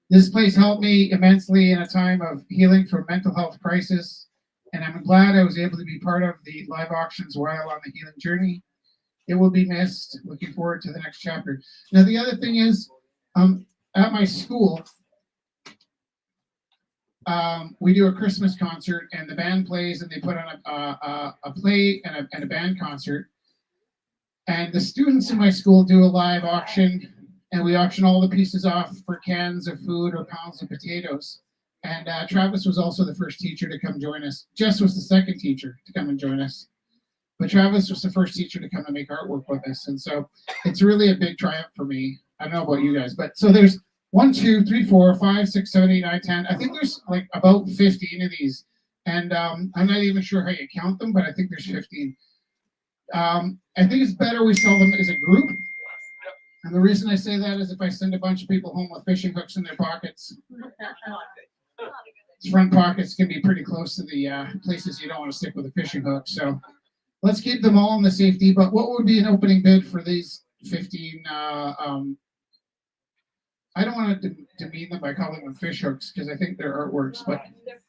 Speaker 11: This place helped me immensely in a time of healing for mental health crisis. And I'm glad I was able to be part of the live auctions while on the healing journey. It will be missed. Looking forward to the next chapter. Now, the other thing is, at my school, we do a Christmas concert, and the band plays, and they put on a play and a band concert. And the students in my school do a live auction, and we auction all the pieces off for cans of food or pounds of potatoes. And Travis was also the first teacher to come join us. Jess was the second teacher to come and join us. But Travis was the first teacher to come and make artwork with us. And so it's really a big triumph for me. I don't know about you guys, but so there's 1, 2, 3, 4, 5, 6, 7, 8, 9, 10. I think there's like about 15 of these. And I'm not even sure how you count them, but I think there's 15. I think it's better we sell them as a group. And the reason I say that is if I send a bunch of people home with fishing hooks in their pockets, front pockets can be pretty close to the places you don't want to stick with a fishing hook. So let's keep them all in the safety. But what would be an opening bid for these 15? I don't want to demean them by calling them fish hooks because I think they're artworks, but
Speaker 8: They're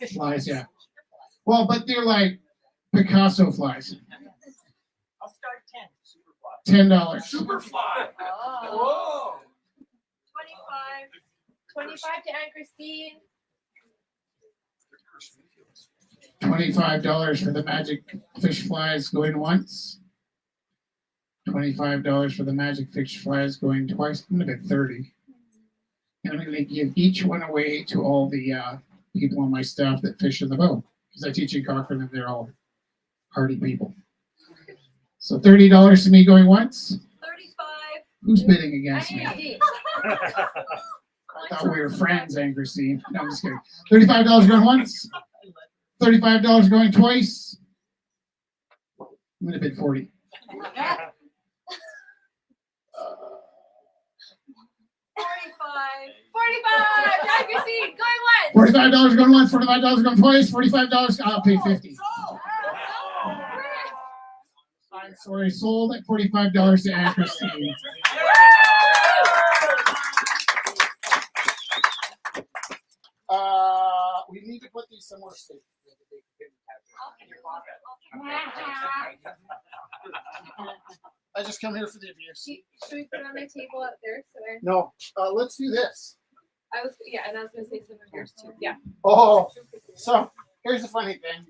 Speaker 8: flies.
Speaker 11: flies, yeah. Well, but they're like Picasso flies.
Speaker 7: I'll start 10.
Speaker 11: $10.
Speaker 7: Superfly.
Speaker 8: Oh.
Speaker 7: Whoa.
Speaker 8: 25 to Anne Christine.
Speaker 11: $25 for the magic fish flies going once. $25 for the magic fish flies going twice. I'm gonna get 30. And I'm gonna give each one away to all the people on my staff that fish in the boat. Because I teach in Cochrane and they're all hardy people. So $30 to me going once.
Speaker 1: 35.
Speaker 11: Who's bidding against me?
Speaker 8: Anne
Speaker 11: I thought we were friends, Anne Christine. No, I'm just kidding. $35 going once. $35 going twice. I'm gonna bid 40.
Speaker 8: 45 to Anne Christine. Going once.
Speaker 11: $45 going once. $45 going twice. $45. I'll pay 50. I'm sorry, sold at $45 to Anne Christine. We need to put these somewhere safe. I just come here for the abuse.
Speaker 8: Should we put it on my table out there? So
Speaker 11: No, let's do this.
Speaker 8: I was gonna say some of yours too. Yeah.
Speaker 11: Oh, so here's the funny thing.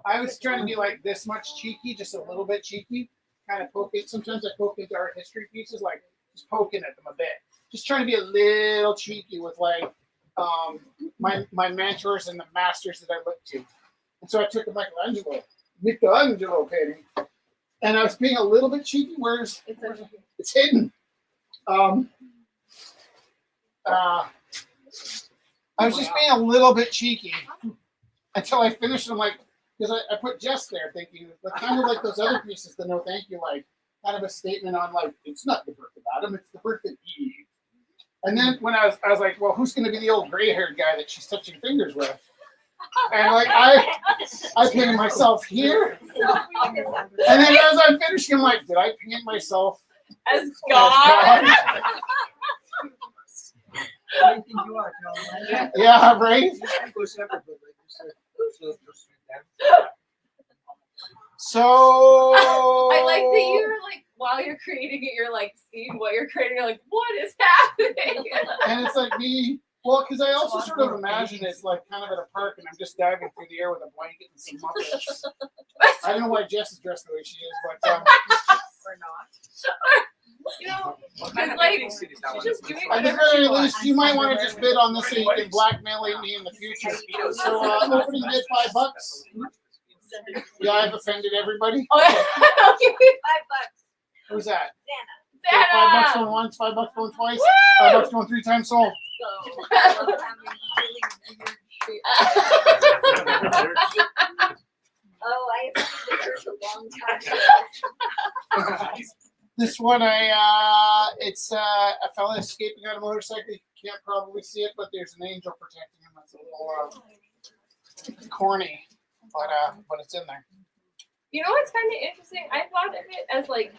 Speaker 11: I was trying to be like this much cheeky, just a little bit cheeky, kind of poking. Sometimes I poke into art history pieces, like just poking at them a bit. Just trying to be a little cheeky with like
Speaker 2: my mentors and the masters that I looked to. And so I took a Michelangelo painting, and I was being a little bit cheeky. Where's it's hidden? I was just being a little bit cheeky until I finished. I'm like, because I put Jess there, thinking, like, kind of like those other pieces, the no thank you, like kind of a statement on like, it's not the birth of Adam, it's the birth of Eve. And then when I was like, well, who's going to be the old gray-haired guy that she's touching fingers with? And like I painted myself here, and then as I'm finishing, I'm like, did I paint myself
Speaker 8: As God.
Speaker 9: I think you are, John.
Speaker 2: Yeah, right.
Speaker 9: Go separate, but like you said, just them.
Speaker 2: So
Speaker 8: I like that you're like, while you're creating it, you're like seeing what you're creating. You're like, what is happening?
Speaker 2: And it's like me, well, because I also sort of imagine it's like kind of at a park, and I'm just diving through the air with a blanket and some muppets. I don't know why Jess is dressed the way she is, but
Speaker 8: Or not. You know, it's like she's just doing
Speaker 2: at the
Speaker 8: whatever she
Speaker 2: very
Speaker 8: wants.
Speaker 2: least, you might want to just bid on this so you can blackmail me in the future. So opening bid $5. Yeah, I've offended everybody.
Speaker 8: Okay.
Speaker 1: $5.
Speaker 2: Who's that?
Speaker 1: Santa.
Speaker 2: So $5 going once, $5 going twice, $5 going 3 times sold.
Speaker 1: So I love having really weird shit. Oh, I have seen the church a long time.
Speaker 2: This one, it's a fella escaping on a motorcycle. You can't probably see it, but there's an angel protecting him. That's a little corny, but it's in there.
Speaker 8: You know what's kind of interesting? I thought of it as like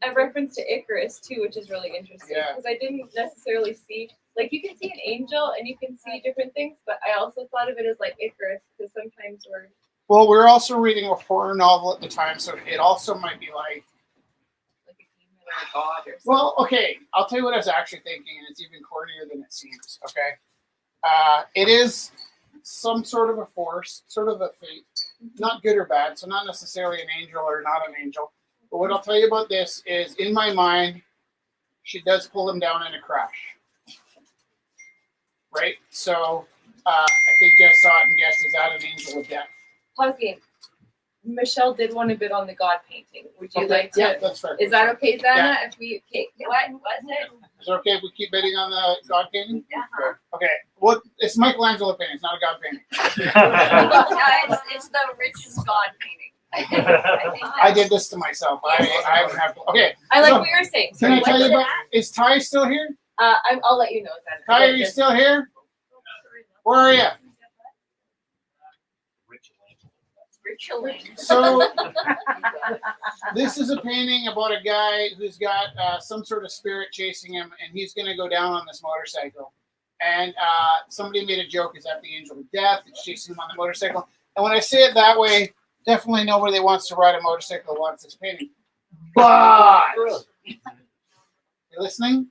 Speaker 8: a reference to Icarus too, which is really interesting
Speaker 2: Yeah.
Speaker 8: because I didn't necessarily see, like, you can see an angel and you can see different things, but I also thought of it as like Icarus because sometimes we're
Speaker 2: Well, we're also reading a horror novel at the time, so it also might be like,
Speaker 8: like a demon or a god or something.
Speaker 2: well, okay, I'll tell you what I was actually thinking, and it's even cornier than it seems, okay? It is some sort of a force, sort of a fate, not good or bad, so not necessarily an angel or not an angel. But what I'll tell you about this is, in my mind, she does pull him down in a crash. Right? So, I think Jess saw it and guessed, is that an angel of death?
Speaker 8: Pause game. Michelle did want to bid on the god painting. Would you
Speaker 2: Okay,
Speaker 8: like to?
Speaker 2: yeah, that's fair.
Speaker 8: Is that okay, Zana?
Speaker 2: Yeah.
Speaker 8: If we okay, what was it?
Speaker 2: Is it okay if we keep bidding on the God painting?
Speaker 1: Yeah.
Speaker 2: Okay. Well, it's Michelangelo painting. It's not a God painting.
Speaker 1: No, it's the richest God painting. I think
Speaker 2: I did this to myself. I would have to. Okay.
Speaker 8: I like
Speaker 2: So,
Speaker 8: what you're saying.
Speaker 2: Can I
Speaker 8: Sorry,
Speaker 2: tell you
Speaker 8: what's
Speaker 2: about?
Speaker 8: that?
Speaker 2: Is Ty still here?
Speaker 8: I'll let you know, Zana.
Speaker 2: Ty, are you still here? Where are you?
Speaker 1: Ritually.
Speaker 2: So this is a painting about a guy who's got some sort of spirit chasing him, and he's going to go down on this motorcycle. And somebody made a joke: "Is that the angel of death? It's chasing him on the motorcycle." And when I say it that way, definitely nobody that wants to ride a motorcycle wants this painting. But you listening?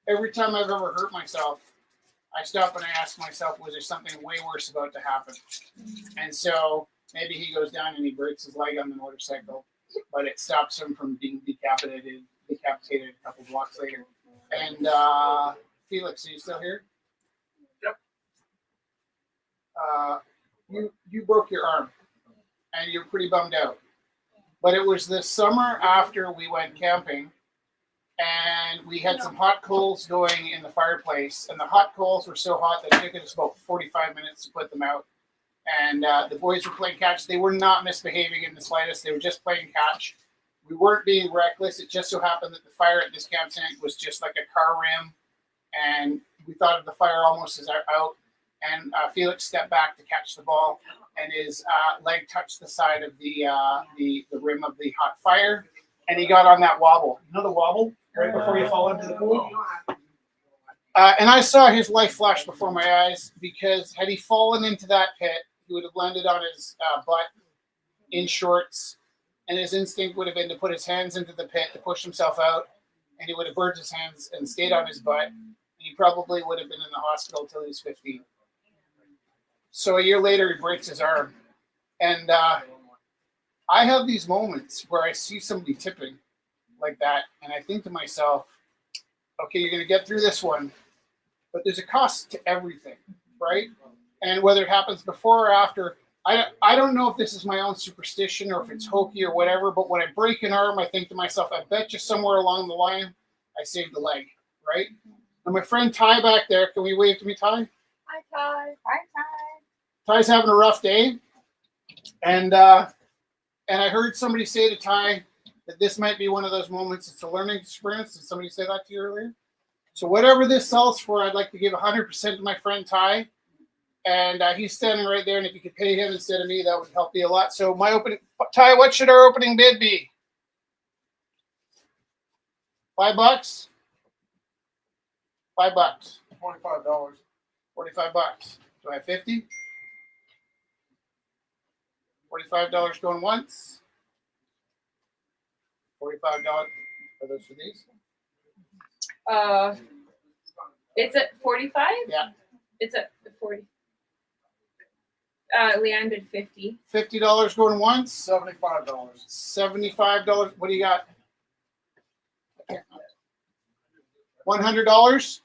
Speaker 2: Every time I've ever hurt myself, I stop and I ask myself, was there something way worse about to happen? And so maybe he goes down and he breaks his leg on the motorcycle, but it stops him from being decapitated a couple blocks later. And Felix, are you still here? Yep. You broke your arm, and you're pretty bummed out. But it was this summer after we went camping, and we had some hot coals going in the fireplace, and the hot coals were so hot that it took us about 45 minutes to put them out. And the boys were playing catch. They were not misbehaving in the slightest. They were just playing catch. We weren't being reckless. It just so happened that the fire at this campsite was just like a car rim, and we thought of the fire almost as out. And Felix stepped back to catch the ball, and his leg touched the side of the rim of the hot fire, and he got on that wobble. You know the wobble? Right before you fall into the pool? And I saw his life flash before my eyes, because had he fallen into that pit, he would have landed on his butt in shorts, and his instinct would have been to put his hands into the pit to push himself out, and he would have burned his hands and stayed on his butt, and he probably would have been in the hospital until he was 15. So a year later, he breaks his arm. And I have these moments where I see somebody tipping like that, and I think to myself, Okay, you're going to get through this one. But there's a cost to everything, right? And whether it happens before or after, I don't know if this is my own superstition or if it's hokey or whatever, but when I break an arm, I think to myself, I bet you somewhere along the line, I saved a leg, right? And my friend Ty back there, can we wave to me, Ty?
Speaker 8: Hi, Ty. Hi, Ty.
Speaker 2: Ty's having a rough day. And I heard somebody say to Ty that this might be one of those moments. It's a learning experience. Did somebody say that to you earlier? So whatever this sells for, I'd like to give 100% to my friend Ty. And he's standing right there. And if you could pay him instead of me, that would help me a lot. So my opening, Ty, what should our opening bid be? $5? $5.
Speaker 3: $45.
Speaker 2: $45. Do I have 50? $45 going once. $45. Are those for these?
Speaker 8: It's at 45?
Speaker 2: Yeah.
Speaker 8: It's at 40. Leanne did 50.
Speaker 2: $50 going once.
Speaker 3: $75.
Speaker 2: $75. What do you got? $100.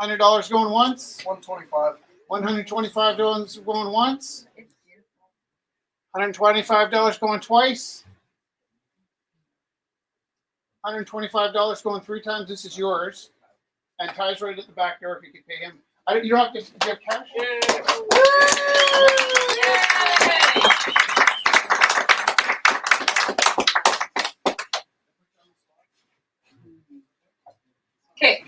Speaker 2: $100 going once.
Speaker 3: $125.
Speaker 2: $125 going once. $125 going twice. $125 going 3 times. This is yours. And Ty's right at the back door if you could pay him. You don't have to give cash.
Speaker 8: Okay.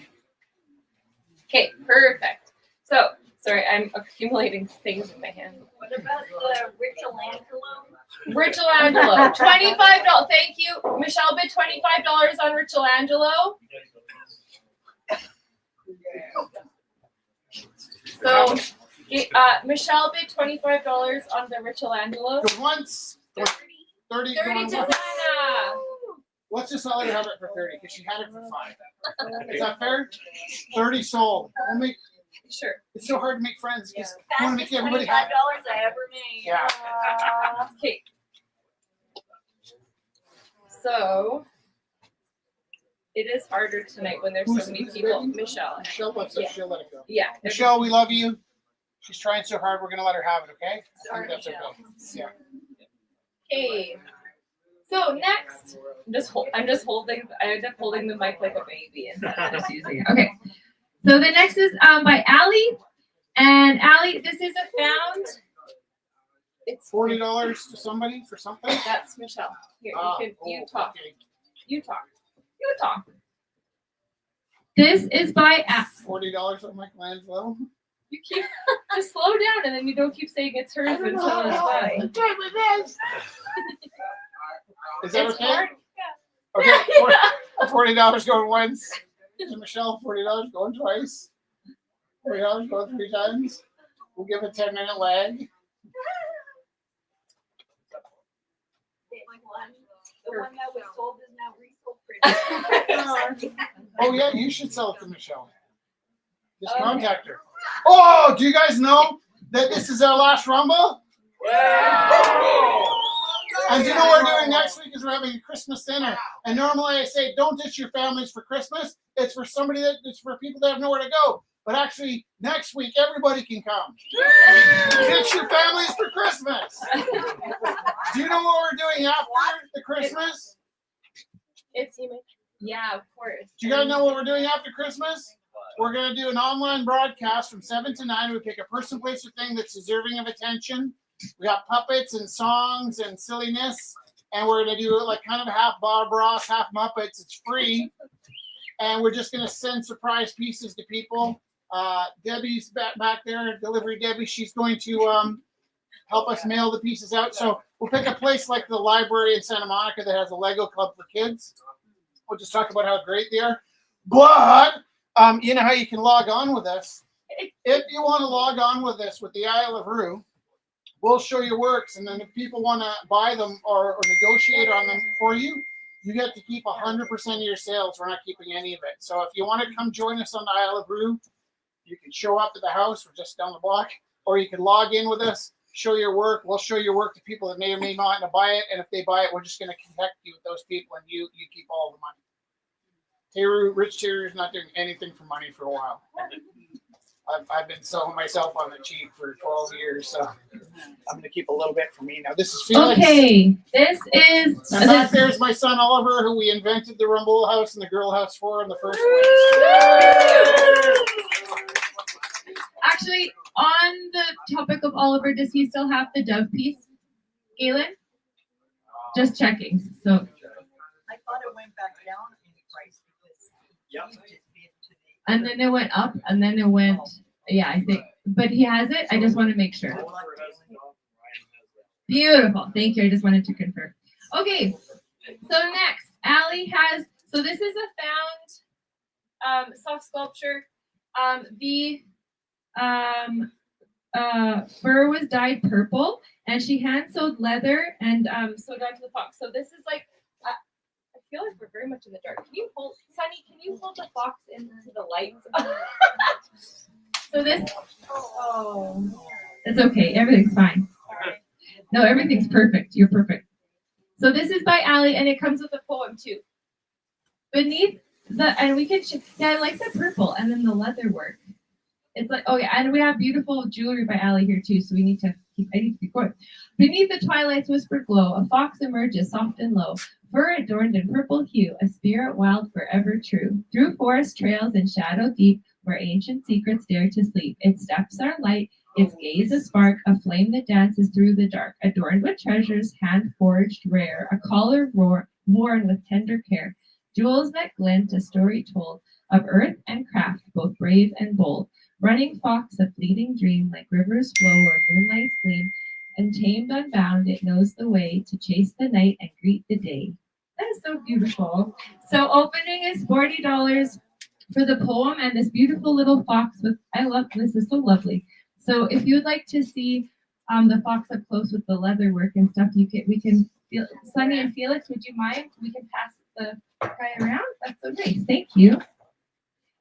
Speaker 8: Okay, perfect. So, sorry, I'm accumulating things in my hand.
Speaker 1: What about the Richelangelo?
Speaker 8: Richelangelo, $25. Thank you. Michelle bid $25 on Richelangelo. So, Michelle bid $25 on the Richelangelo.
Speaker 2: Go once. 30
Speaker 8: 30
Speaker 2: going
Speaker 8: to
Speaker 2: once.
Speaker 8: Zana.
Speaker 2: Let's just let her have it for 30 because she had it for 5. Is that fair? 30 sold. We'll make,
Speaker 8: Sure.
Speaker 2: it's so hard to make friends because I want to
Speaker 1: Fastest
Speaker 2: make everybody
Speaker 1: $25
Speaker 2: happy.
Speaker 1: I ever made.
Speaker 2: Yeah.
Speaker 8: Okay. So, it is harder tonight when there's so many people.
Speaker 2: bidding?
Speaker 8: Michelle.
Speaker 2: Michelle lets us, she'll let it go.
Speaker 8: Yeah.
Speaker 2: Michelle, we love you. She's trying so hard. We're going to let her have it, okay? I think that's okay. Yeah.
Speaker 8: Okay. So next, I'm just holding. I end up holding the mic like a baby and just using it.
Speaker 5: Okay. So the next is by Allie. And Allie, this is a found.
Speaker 2: It's $40 to somebody for something?
Speaker 8: That's Michelle. Here, you talk.
Speaker 2: Okay.
Speaker 8: You talk. You talk.
Speaker 5: This is by
Speaker 2: $40 on Michelangelo.
Speaker 8: You keep just slow down and then you don't keep saying it's hers until it's mine.
Speaker 2: Is that
Speaker 8: It's
Speaker 2: okay?
Speaker 8: hard.
Speaker 2: Okay, $40 going once. To Michelle, $40 going twice. $40 going 3 times. We'll give a 10-minute lag.
Speaker 1: The one that was sold is now resold pretty.
Speaker 2: Oh yeah, you should sell it to Michelle. Just contact her. Oh, do you guys know that this is our last Rumble? And do you know what we're doing next week is we're having a Christmas dinner. And normally I say, don't ditch your families for Christmas. It's for it's for people that have nowhere to go. But actually, next week, everybody can come. Ditch your families for Christmas. Do you know what we're doing after the Christmas?
Speaker 8: It's yeah, of course.
Speaker 2: Do you guys know what we're doing after Christmas? We're going to do an online broadcast from 7 to 9. We pick a person, place, or thing that's deserving of attention. We got puppets and songs and silliness. And we're going to do it like kind of half Bob Ross, half Muppets. It's free. And we're just going to send surprise pieces to people. Debbie's back there, Delivery Debbie. She's going to help us mail the pieces out. So we'll pick a place like the library in Santa Monica that has a Lego club for kids. We'll just talk about how great they are. But you know how you can log on with us. If you want to log on with us with the Isle of Rue, we'll show you works. And then if people want to buy them or negotiate on them for you, you get to keep 100% of your sales. We're not keeping any of it. So if you want to come join us on the Isle of Rue, you can show up at the house. We're just down the block. Or you can log in with us. show your work. We'll show your work to people that may or may not want to buy it. And if they buy it, we're just going to connect you with those people, and you keep all the money. Rich Terrier's not doing anything for money for a while. I've been selling myself on the cheap for 12 years, so I'm going to keep a little bit for me. Now, this is Felix.
Speaker 5: Okay, this is.
Speaker 2: And back there's my son Oliver, who we invented the Rumble House and the Girl House for in the first place.
Speaker 5: Actually, on the topic of Oliver, does he still have the dove piece, Galen? Just checking. So.
Speaker 9: I thought it went back down in price because
Speaker 5: And then it went up, and then it went. Yeah, I think. But he has it. I just want to make sure. Beautiful. Thank you. I just wanted to confirm. Okay. So next, Allie has. So this is a found soft sculpture. The fur was dyed purple, and she hand sewed leather and sewed onto the fox. So this is like. I feel like we're very much in the dark. Can you hold, Sunny? Can you hold the fox into the light? So this. Oh, it's okay. Everything's fine. No, everything's perfect. You're perfect. So this is by Allie, and it comes with a poem too. Beneath the, and we can. Yeah, I like the purple, and then the leather work. It's like, oh yeah, and we have beautiful jewelry by Allie here too. So we need to keep. I need to be quick. Beneath the twilight's whispered glow, a fox emerges soft and low. Fur adorned in purple hue, a spirit wild forever true. Through forest trails and shadow deep, where ancient secrets dare to sleep. Its steps are light, its gaze a spark, a flame that dances through the dark. Adorned with treasures, hand forged rare, a collar worn with tender care. Jewels that glint, a story told of earth and craft, both brave and bold. Running fox, a fleeting dream, like rivers flow where moonlights gleam. Untamed, unbound, it knows the way to chase the night and greet the day. That is so beautiful. So opening is $40 for the poem and this beautiful little fox with, I love, this is so lovely. So if you would like to see the fox up close with the leather work and stuff, we can, Sunny and Felix, would you mind? We can pass the guy around. That's so nice. Thank you.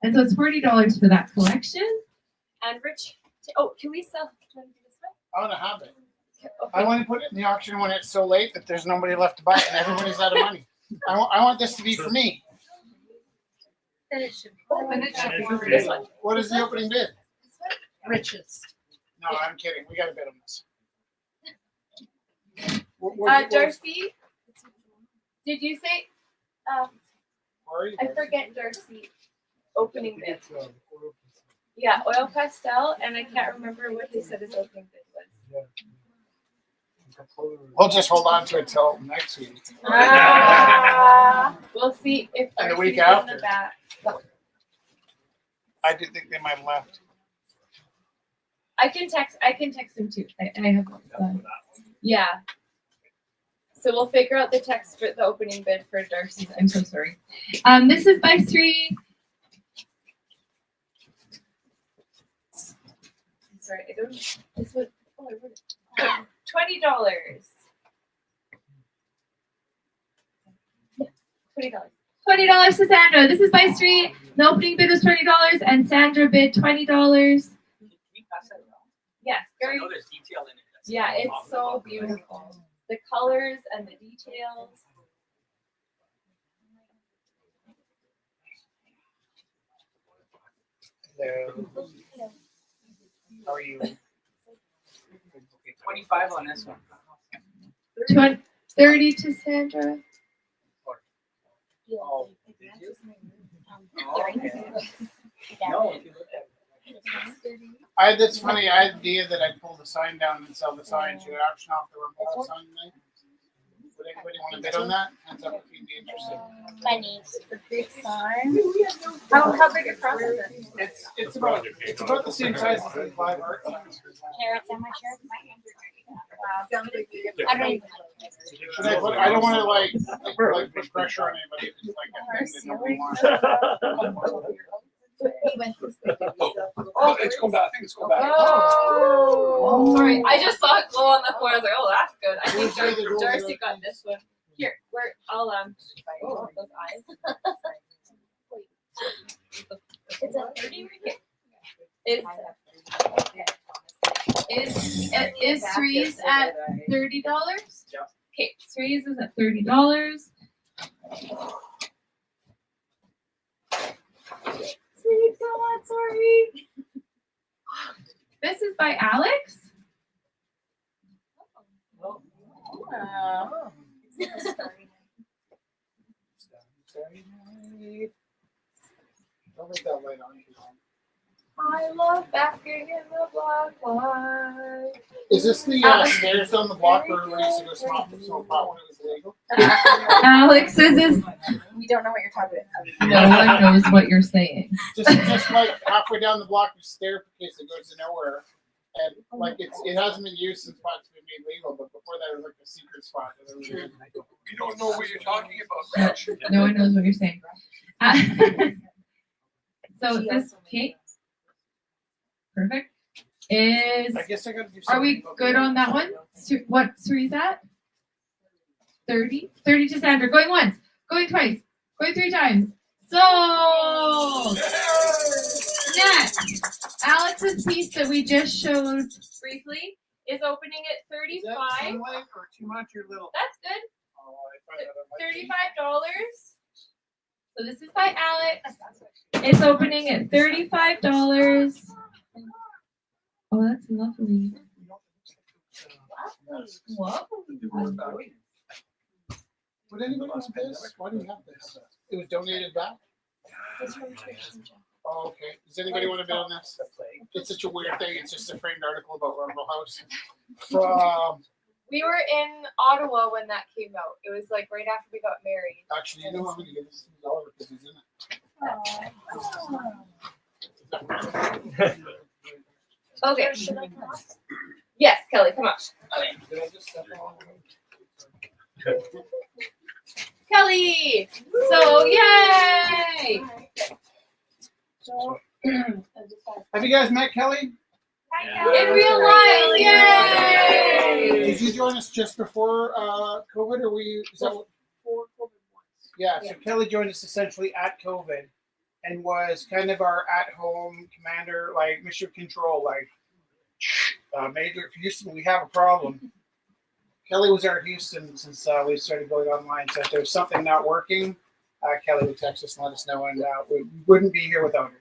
Speaker 5: And so it's $40 for that collection. And Rich, oh, can we sell? Can we do this way?
Speaker 2: I want to have it.
Speaker 5: Okay.
Speaker 2: I want to put it in the auction when it's so late that there's nobody left to buy it and everybody's out of money. I want this to be for me.
Speaker 10: Then it should be.
Speaker 8: Open it should be for
Speaker 4: This one.
Speaker 2: What is the opening bid?
Speaker 10: Riches.
Speaker 2: No, I'm kidding. We got to bid on this. What-
Speaker 8: Darcy, did you say?
Speaker 2: where are you
Speaker 8: I
Speaker 2: guys?
Speaker 8: forget Darcy. Opening bid. Yeah, oil pastel, and I can't remember what he said his opening bid was.
Speaker 2: We'll just hold on to it till next week.
Speaker 8: We'll see if
Speaker 2: And the
Speaker 8: Darcy's
Speaker 2: week
Speaker 8: in
Speaker 2: after.
Speaker 8: the back.
Speaker 2: I did think they might have left.
Speaker 8: I can text him too. I have yeah. So we'll figure out the text for the opening bid for Darcy's.
Speaker 5: I'm so sorry. This is by Sri.
Speaker 8: Sorry, I don't. This was $20.
Speaker 5: $20 to Sandra. This is by Sri. The opening bid was $20, and Sandra bid $20.
Speaker 4: Can you pass that around?
Speaker 8: Yes,
Speaker 4: I
Speaker 8: very.
Speaker 4: know there's detail in it. That's
Speaker 8: Yeah, it's
Speaker 4: awesome.
Speaker 8: so beautiful. The colors and the details.
Speaker 2: Hello. How are you?
Speaker 4: Okay, 25 on this one.
Speaker 5: 30 to Sandra.
Speaker 4: Oh, did you? Oh, okay. No, if you look at
Speaker 2: That's funny. I had the idea that I'd pull the sign down and sell the sign to auction off the Rumble sign tonight. Would anybody want to bid on that? Hands up if you'd be interested.
Speaker 1: My niece, the big sign.
Speaker 8: How big a process is it?
Speaker 2: It's about the same size as the live art.
Speaker 1: Carrots on my shirt. I don't even.
Speaker 2: Should I don't want to like put pressure on anybody. If it's like a thing that nobody wants.
Speaker 3: Oh, it's going back. I think it's going back.
Speaker 8: Oh, sorry. I just saw it glow on the floor. I was like, oh, that's good. I think
Speaker 2: Where's the other
Speaker 8: Darcy
Speaker 2: door?
Speaker 8: got this one. Here, where I'll oh, those eyes.
Speaker 1: It's a 30 ringgit.
Speaker 8: It's
Speaker 5: Is Cerise at $30?
Speaker 4: Yeah.
Speaker 5: Okay, Cerise is at $30. Sweet God, sorry. This is by Alex.
Speaker 2: Don't make that light on.
Speaker 8: I love basking in the black light.
Speaker 2: Is this the stairs on the block where we used to go smoke pot when it was legal?
Speaker 5: Alex says this.
Speaker 10: We don't know what you're talking about.
Speaker 5: No one knows what you're saying.
Speaker 2: Just like halfway down the block, we staircase that goes to nowhere. And like it hasn't been used since pot's been made legal, but before that it was like a secret spot.
Speaker 3: We don't know what you're talking about, Rich.
Speaker 5: No one knows what you're saying. So this cake, perfect, is,
Speaker 2: I guess I gotta do
Speaker 5: are we
Speaker 2: something about
Speaker 5: good
Speaker 2: the
Speaker 5: on that one? What Cerise at? 30? 30 to Sandra. Going once, going twice, going 3 times. Sold! Next, Alex's piece that we just showed
Speaker 8: Briefly is opening at
Speaker 2: Is that
Speaker 8: $35.
Speaker 2: too light or too much or little?
Speaker 8: That's good.
Speaker 2: Oh, I find that on my
Speaker 8: $35.
Speaker 5: So this is by Alex. It's opening at $35. Oh, that's lovely. Whoa.
Speaker 2: Would anybody want this? Why do you have this? It was donated back? Oh, okay. Does anybody want to bid on this? It's such a weird thing. It's just a framed article about Rumble House. From,
Speaker 8: We were in Ottawa when that came out. It was like right after we got married.
Speaker 2: actually, you know I'm going to give this to Oliver because he's in it.
Speaker 8: Okay. Yes, Kelly, come on.
Speaker 2: Did I just step on?
Speaker 8: Kelly! So, yay!
Speaker 6: So,
Speaker 2: Have you guys met Kelly?
Speaker 8: In real life, yay!
Speaker 2: Did you join us just before COVID, or were you? Is that what, yeah. So Kelly joined us essentially at COVID, and was kind of our at-home commander, like mission control, like Major Houston, we have a problem. Kelly was our Houston since we started going online. So if there was something not working, Kelly would text us and let us know, and we wouldn't be here without her.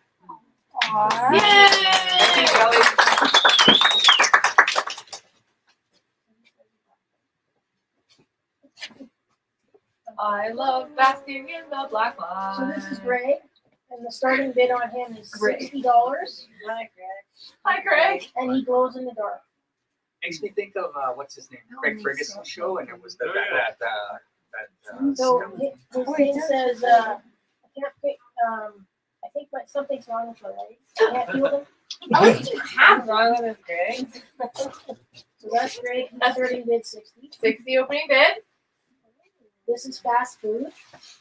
Speaker 8: Yay! I love basking in the black light.
Speaker 6: So this is Greg, and the starting bid on him is
Speaker 8: Greg.
Speaker 6: $60.
Speaker 8: Hi, Greg.
Speaker 6: And he glows in the dark.
Speaker 12: Makes me think of what's his name, Craig Ferguson show, and it was that
Speaker 6: So his thing says, I can't pick, I think something's wrong with my legs. I can't feel them.
Speaker 8: What do you have wrong with this, Greg?
Speaker 6: So that's great. He's starting bid 60.
Speaker 8: 60 opening bid.
Speaker 6: This is fast food,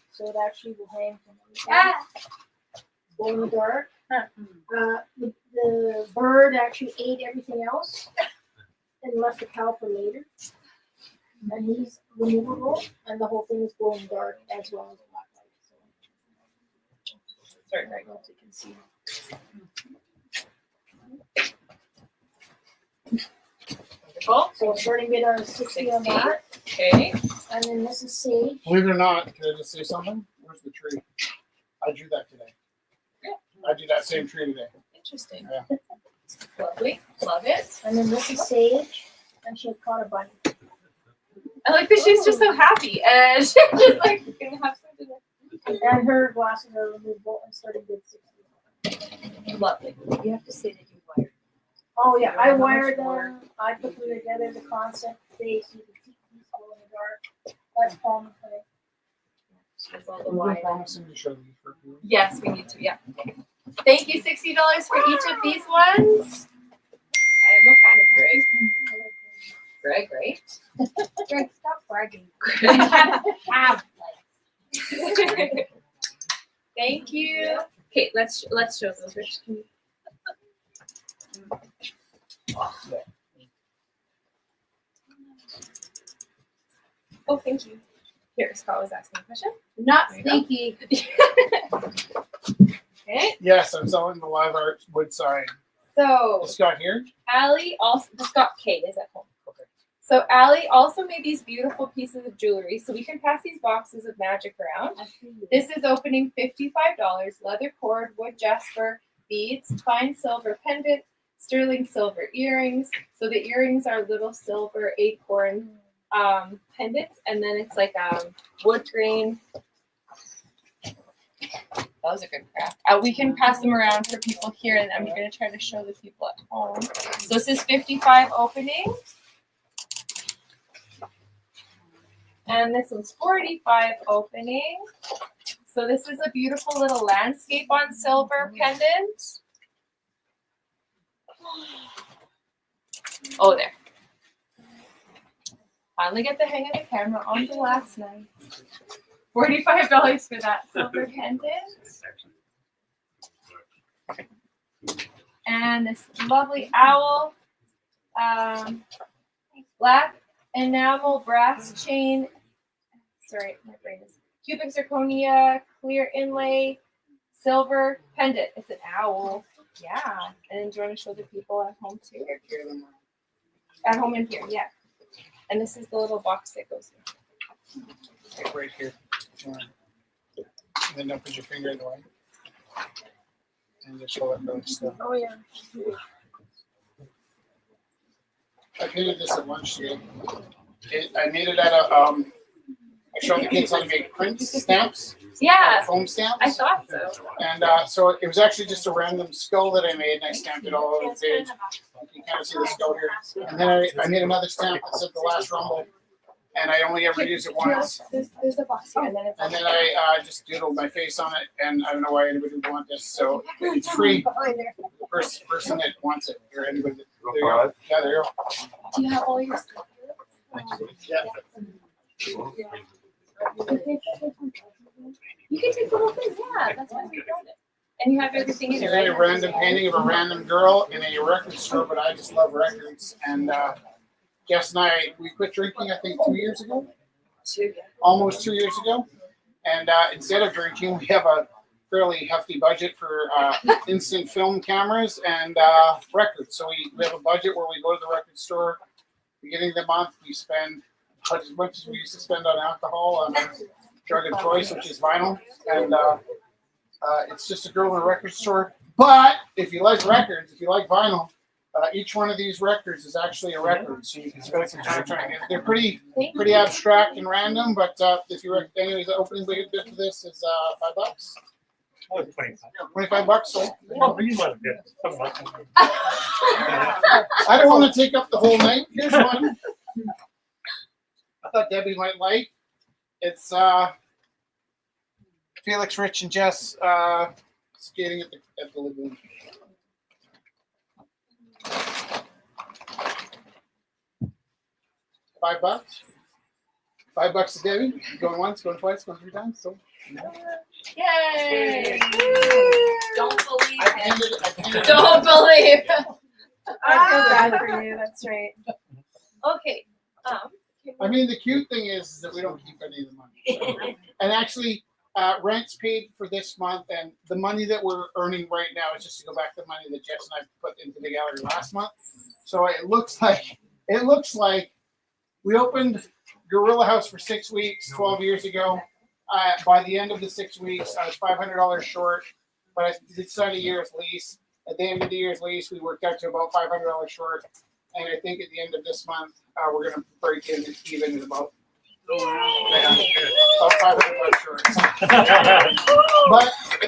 Speaker 6: so it actually will hang from everything.
Speaker 8: Ah.
Speaker 6: Glow in the dark. The bird actually ate everything else and left the cow for later. And he's removable, and the whole thing is glow in the dark as well as black light.
Speaker 8: Sorry, Greg.
Speaker 6: So you can see.
Speaker 8: Wonderful.
Speaker 6: So starting bid on 60 on that.
Speaker 8: Okay.
Speaker 6: And then this is sage.
Speaker 2: Believe it or not, can I just say something? Where's the tree? I drew that today. I drew that same tree today.
Speaker 8: Interesting.
Speaker 2: Yeah.
Speaker 8: Lovely. Love it.
Speaker 6: And then this is sage. And she caught a bunny.
Speaker 8: I like that she's just so happy and she's just like gonna have some dinner.
Speaker 6: And her glasses are removable and starting bid 60.
Speaker 8: Lovely.
Speaker 10: You have to say that you wired.
Speaker 6: Oh yeah, I wired them. I put them together. The concept base. You can see these glow in the dark. That's Palm Clay.
Speaker 8: She has all the
Speaker 2: We're
Speaker 8: wine.
Speaker 2: promising to show these for you.
Speaker 8: Yes, we need to. Yeah. Okay. Thank you. $60 for each of these ones. I am a fan of Greg. Greg, great.
Speaker 10: Greg, stop bragging.
Speaker 8: Have Thank you. Okay, let's show those. Rich, can you? Oh, thank you. Here, Scott was asking a question.
Speaker 10: Not
Speaker 8: There you go.
Speaker 10: sneaky.
Speaker 8: Okay,
Speaker 2: Yes, I'm selling the live art wood sign.
Speaker 8: So
Speaker 2: Scott here.
Speaker 8: Allie also, Scott K is at home. So Allie also made these beautiful pieces of jewelry. So we can pass these boxes of magic around. This is opening $55. Leather cord, wood jasper, beads, fine silver pendant, sterling silver earrings. So the earrings are little silver acorn pendants, and then it's like wood grain. That was a good craft. We can pass them around for people here, and I'm going to try to show the people at home. So this is 55 opening. And this one's 45 opening. So this is a beautiful little landscape on silver pendant. Oh, there. Finally get the hang of the camera on to last night. $45 for that silver pendant. And this lovely owl. Black enamel brass chain. Sorry, my brain is. Cubic zirconia, clear inlay, silver pendant. It's an owl. Yeah. And then do you want to show the people at home too? At home in here, yeah. And this is the little box that goes in.
Speaker 2: Right here. And then don't put your finger in the way. And just show it really still.
Speaker 6: Oh, yeah.
Speaker 2: I painted this at lunch today. I made it out of, I showed the kids how to make print stamps.
Speaker 8: Yeah.
Speaker 2: Foam stamps.
Speaker 8: I thought so.
Speaker 2: And so it was actually just a random skull that I made, and I stamped it all over the page. You can kind of see the skull here. And then I made another stamp that said The Last Rumble, and I only ever used it once.
Speaker 8: There's a box here, and then it's.
Speaker 2: And then I just doodled my face on it, and I don't know why anybody would want this. So it's free. The person that wants it, or anybody. There you go. Yeah, there you go.
Speaker 8: Do you have all your stuff?
Speaker 2: Yeah.
Speaker 8: You can take the whole thing, yeah, that's why we found it. And you have everything in
Speaker 2: This
Speaker 8: it,
Speaker 2: is
Speaker 8: right?
Speaker 2: a random painting of a random girl in a record store, but I just love records. And Jess and I, we quit drinking, I think, 2 years ago. Almost 2 years ago. And instead of drinking, we have a fairly hefty budget for instant film cameras and records. So we have a budget where we go to the record store. Beginning of the month, we spend as much as we used to spend on alcohol, on a drug of choice, which is vinyl. And it's just a girl in a record store. But if you like records, if you like vinyl, each one of these records is actually a record. So you can spend some time trying to. They're pretty abstract and random, but if you anyways, the opening bid for this is $5.
Speaker 7: Oh, 25.
Speaker 2: $25. So
Speaker 7: Oh, you might have been. Something like that.
Speaker 2: I don't want to take up the whole night. Here's one. I thought Debbie might like. It's Felix, Rich, and Jess skating at the lagoon. $5. $5 to Debbie. Going once, going twice, going three times. So.
Speaker 8: Yay!
Speaker 1: Don't believe
Speaker 2: I
Speaker 1: it.
Speaker 2: painted it.
Speaker 8: Don't believe.
Speaker 6: I feel bad for you, that's right.
Speaker 8: Okay.
Speaker 2: I mean, the cute thing is that we don't keep any of the money. And actually, rent's paid for this month, and the money that we're earning right now is just to go back to the money that Jess and I put into the gallery last month. So it looks like we opened Gorilla House for 6 weeks 12 years ago. By the end of the 6 weeks, I was $500 short, but I did sign a year's lease. At the end of the year's lease, we worked out to about $500 short. And I think at the end of this month, we're going to break even at about $500 short.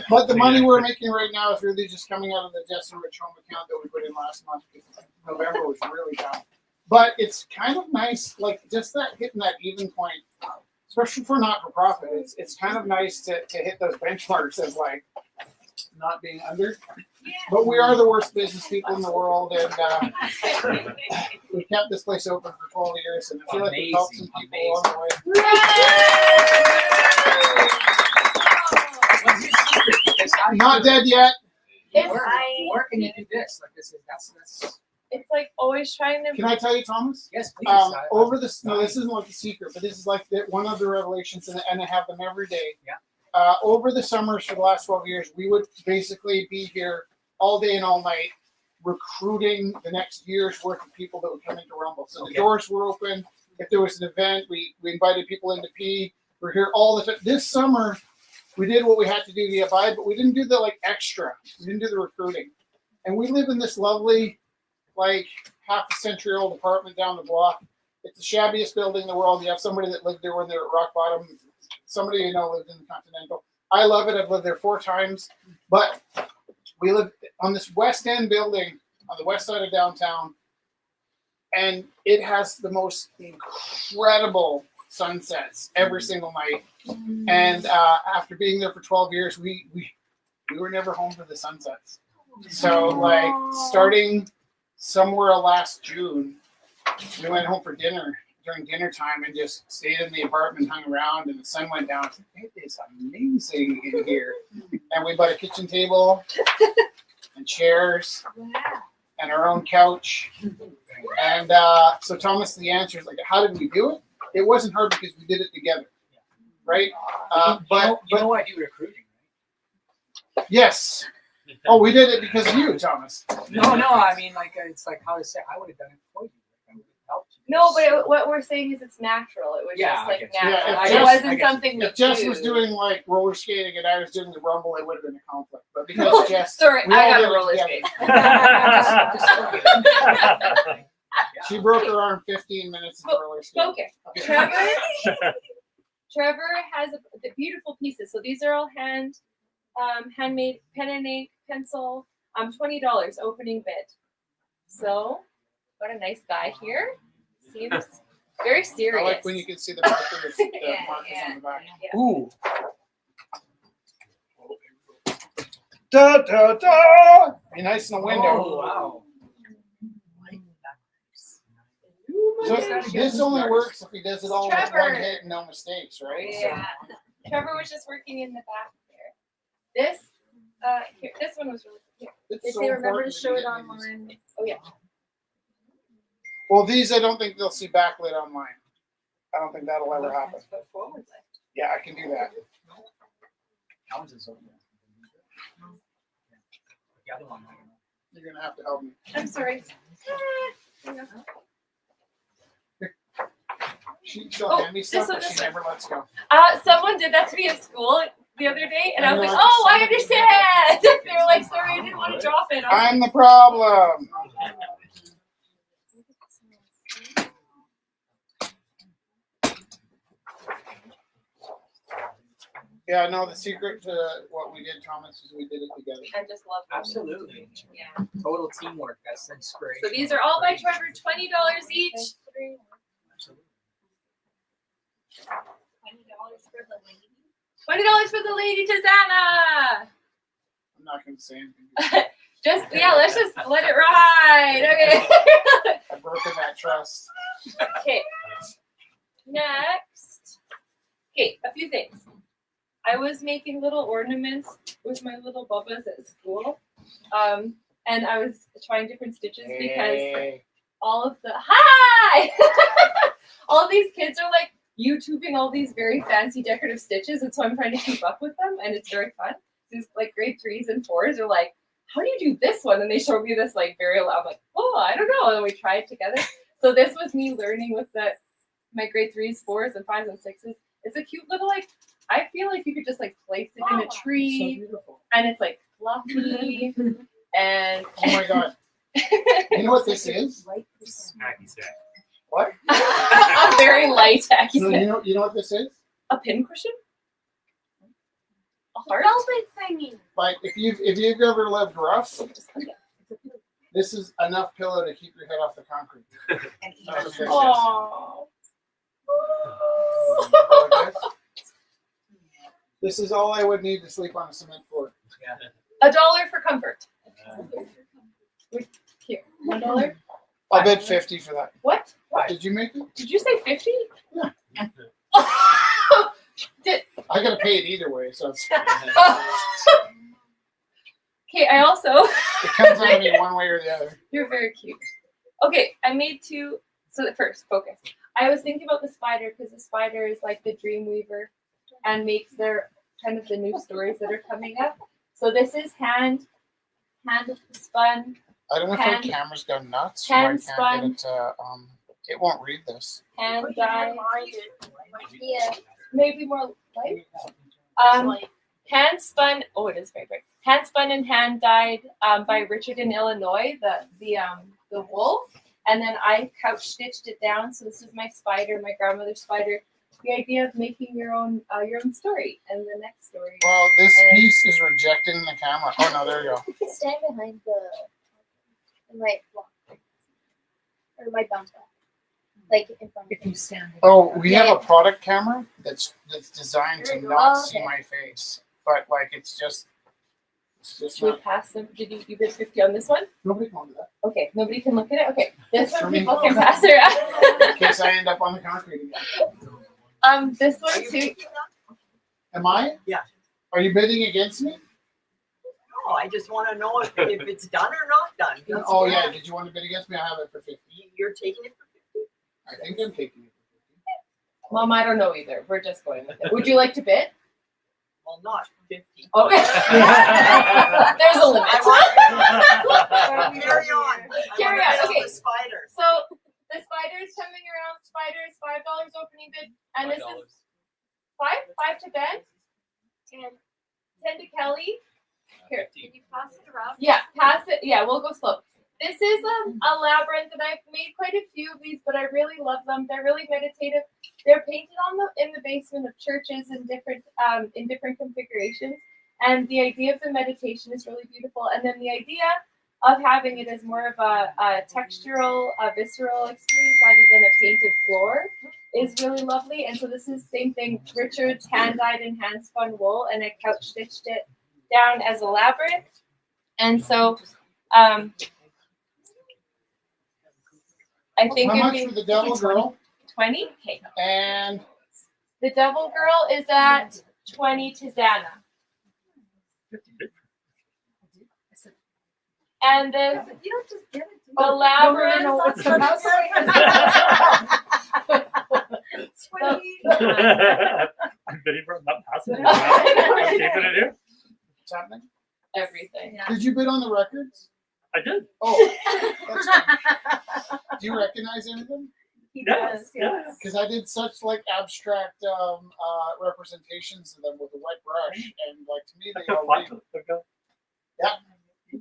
Speaker 2: But the money we're making right now is really just coming out of the Jess and Rich home account that we put in last month, because November was really down. But it's kind of nice, like just that hitting that even point, especially for not-for-profit. It's kind of nice to hit those benchmarks of like not being under. But we are the worst business people in the world, and we've kept this place open for 12 years, and I feel like we've helped some people along the way. Not dead yet.
Speaker 12: Work and you do this. Like this is that's
Speaker 8: It's like always trying to.
Speaker 2: Can I tell you, Thomas?
Speaker 12: yes, please.
Speaker 2: Over this, no, this isn't like a secret, but this is like one of the revelations, and I have them every day.
Speaker 12: Yeah.
Speaker 2: Over the summers for the last 12 years, we would basically be here all day and all night, recruiting the next year's worth of people that would come into Rumble. So the
Speaker 12: Okay.
Speaker 2: doors were open. If there was an event, we invited people in to pee. We're here all the time. This summer, we did what we had to do to get by, but we didn't do the like extra. We didn't do the recruiting. And we live in this lovely, like half a century old apartment down the block. It's the shabbiest building in the world. You have somebody that lived there when they were at rock bottom. Somebody you know lived in the Continental. I love it. I've lived there 4 times. But we live on this West End building on the west side of downtown. And it has the most incredible sunsets every single night. And after being there for 12 years, we were never home for the sunsets. So like starting somewhere last June, we went home for dinner during dinner time and just stayed in the apartment, hung around, and the sun went down. I said, it is amazing in here. And we bought a kitchen table and chairs and our own couch. And so Thomas, the answer is like, how did we do it? It wasn't hard because we did it together, right? But
Speaker 12: you know I do recruiting.
Speaker 2: yes. Oh, we did it because of you, Thomas.
Speaker 12: No, I mean like it's like how to say I would have done it for you. I would have helped you.
Speaker 8: No, but what we're saying is it's natural. It was
Speaker 12: Yeah,
Speaker 8: just
Speaker 12: I
Speaker 8: like
Speaker 12: get you.
Speaker 8: natural.
Speaker 2: Yeah, if
Speaker 8: it
Speaker 2: Jess-
Speaker 12: I
Speaker 8: wasn't
Speaker 12: get you.
Speaker 8: something
Speaker 2: If
Speaker 8: to
Speaker 2: Jess
Speaker 8: do.
Speaker 2: was doing like roller skating and I was doing the rumble, it would have been a conflict. But because Jess,
Speaker 8: Sorry,
Speaker 2: we
Speaker 8: I
Speaker 2: all
Speaker 8: got
Speaker 2: did
Speaker 8: a
Speaker 2: it
Speaker 8: roller
Speaker 2: together.
Speaker 8: skate.
Speaker 2: She broke her arm 15 minutes in roller skating.
Speaker 8: Okay. Trevor has the beautiful pieces. So these are all handmade pen and ink pencil. $20 opening bid. So what a nice guy here. Seems very
Speaker 2: I
Speaker 8: serious.
Speaker 2: like when you can see the markers, the
Speaker 8: Yeah,
Speaker 2: markers on the back.
Speaker 8: yeah.
Speaker 2: Ooh. Da da da. Be nice in the window.
Speaker 12: Oh wow.
Speaker 2: So this only works if he does it all with
Speaker 8: Trevor.
Speaker 2: one hit and no mistakes, right?
Speaker 8: Yeah. Trevor was just working in the back there. This here, this one was really here.
Speaker 2: It's
Speaker 6: If
Speaker 2: so
Speaker 6: they remember to
Speaker 2: important
Speaker 6: show
Speaker 2: you
Speaker 6: it
Speaker 2: get these.
Speaker 6: online.
Speaker 8: Oh yeah.
Speaker 2: Well, these I don't think they'll see backlit online. I don't think that'll ever happen.
Speaker 8: Foot forward lift.
Speaker 2: Yeah, I can do that.
Speaker 12: Ours is over. The other one. I don't know.
Speaker 2: You're gonna have to help me.
Speaker 8: I'm sorry.
Speaker 2: She'll
Speaker 8: Oh,
Speaker 2: hand me
Speaker 8: this
Speaker 2: stuff,
Speaker 8: one,
Speaker 2: but she
Speaker 8: this one.
Speaker 2: never lets go.
Speaker 8: Someone did that to me at school the other day, and I was
Speaker 2: I
Speaker 8: like,
Speaker 2: know,
Speaker 8: "Oh, I
Speaker 2: I
Speaker 8: understand." They were like, "Sorry, I didn't want to drop it." I was
Speaker 2: I'm the problem. Yeah, no, the secret to what we did, Thomas, is we did it together.
Speaker 8: I just love them.
Speaker 12: Absolutely.
Speaker 8: Yeah.
Speaker 12: Total teamwork. That's inspiration.
Speaker 8: So these are all by Trevor, $20 each.
Speaker 12: Absolutely.
Speaker 8: $20 for the lady Tizana.
Speaker 2: I'm not gonna say anything.
Speaker 8: Let's just let it ride. Okay.
Speaker 2: I've broken that trust.
Speaker 8: Okay. Next. Okay, a few things. I was making little ornaments with my little bubbas at school. And I was trying different stitches because
Speaker 2: Hey.
Speaker 8: all of the hi all of these kids are like YouTubing all these very fancy decorative stitches, and so I'm trying to keep up with them, and it's very fun. These like grade 3s and 4s are like, how do you do this one? And they showed me this like very loud, I'm like, oh, I don't know. And we tried together. So this was me learning with my grade 3s, 4s, and 5s and 6s. It's a cute little like, I feel like you could just like place it in a tree, and it's like fluffy and
Speaker 2: Oh my god. You know what this is?
Speaker 7: Hacky sack.
Speaker 2: What?
Speaker 8: I'm very light, Aki
Speaker 2: No,
Speaker 8: said.
Speaker 2: you know what this is?
Speaker 8: A pin cushion? A heart?
Speaker 6: Velvet thingy.
Speaker 2: Like if you've ever lived rough, this is enough pillow to keep your head off the concrete. That's what this is.
Speaker 8: Oh.
Speaker 2: This is all I would need to sleep on a cement floor.
Speaker 8: $1 for comfort. Here, $1.
Speaker 2: I'll bet 50 for that.
Speaker 8: What?
Speaker 2: Did you make it?
Speaker 8: Did you say 50?
Speaker 2: Yeah.
Speaker 8: Did
Speaker 2: I gotta pay it either way, so it's,
Speaker 8: okay, I also
Speaker 2: it comes out of me one way or the other.
Speaker 8: you're very cute. Okay, I made two. So the first, focus. I was thinking about the spider because the spider is like the dream weaver and makes their kind of the new stories that are coming up. So this is hand spun
Speaker 2: I don't know if
Speaker 8: Hand-
Speaker 2: our camera's gone nuts. or I
Speaker 8: hand
Speaker 2: can't
Speaker 8: spun.
Speaker 2: get it to, it won't read this.
Speaker 8: Hand dyed.
Speaker 6: Yeah.
Speaker 8: Maybe more light. Hand spun. Oh, it is very bright. Hand spun and hand dyed by Richard in Illinois. The wool, and then I couch stitched it down. So this is my spider, my grandmother's spider. The idea of making your own story, and the next story.
Speaker 2: Well, this piece is rejecting the camera. Oh no, there you go.
Speaker 6: Stand behind the right block. Or my bumper. Like in front of
Speaker 10: If you stand.
Speaker 2: Oh, we
Speaker 6: Yeah.
Speaker 2: have a product camera that's designed to not
Speaker 6: Oh,
Speaker 2: see
Speaker 6: okay.
Speaker 2: my face, but like it's just
Speaker 8: Should we
Speaker 2: not.
Speaker 8: pass them? Did you bid 50 on this one?
Speaker 2: Nobody can do that.
Speaker 8: Okay, nobody can look at it. Okay, this
Speaker 2: For
Speaker 8: one
Speaker 2: me.
Speaker 8: people can pass around.
Speaker 2: In case I end up on the concrete again.
Speaker 8: This one too.
Speaker 2: Am I?
Speaker 9: Yeah.
Speaker 2: Are you bidding against me?
Speaker 9: No, I just wanna know if it's done or not done. That's
Speaker 2: Oh
Speaker 9: all.
Speaker 2: yeah. Did you want to bid against me? I have it for 50.
Speaker 9: You're taking it for 50?
Speaker 2: I think I'm taking it for
Speaker 8: Mom, I don't know either. We're just going with it. Would you like to bid?
Speaker 9: Well, not 50.
Speaker 8: Okay. There's a limit.
Speaker 9: Carry on.
Speaker 8: Carry
Speaker 9: I wanna
Speaker 8: on,
Speaker 9: sell
Speaker 8: okay.
Speaker 9: the spiders.
Speaker 8: So the spiders coming around. Spiders, $5 opening bid, and this is five to Ben, and 10 to Kelly. Here,
Speaker 1: Can you pass it around?
Speaker 8: yeah, pass it. Yeah, we'll go slow. This is a labyrinth, and I've made quite a few of these, but I really love them. They're really meditative. They're painted in the basement of churches in different configurations, and the idea of the meditation is really beautiful. And then the idea of having it as more of a textural, visceral experience rather than a painted floor is really lovely. And so this is the same thing. Richard's hand dyed and hand spun wool, and I couch stitched it down as a labyrinth. And so I think
Speaker 2: How
Speaker 8: it'd
Speaker 2: much
Speaker 8: be
Speaker 2: for the Devil Girl?
Speaker 8: 20. Okay.
Speaker 2: And
Speaker 8: The Devil Girl is at 20 to Xana. And then
Speaker 1: You don't just get it.
Speaker 8: the labyrinth.
Speaker 10: no, it's the mouse.
Speaker 7: I'm bidding for not passing it. I'm keeping it here.
Speaker 2: what's happening?
Speaker 8: Everything.
Speaker 2: Did you bid on the records?
Speaker 7: I did.
Speaker 2: Oh, that's good. Do you recognize any of them?
Speaker 7: Yes. Yes.
Speaker 2: Because I did such like abstract representations of them with a wet brush, and like to me they all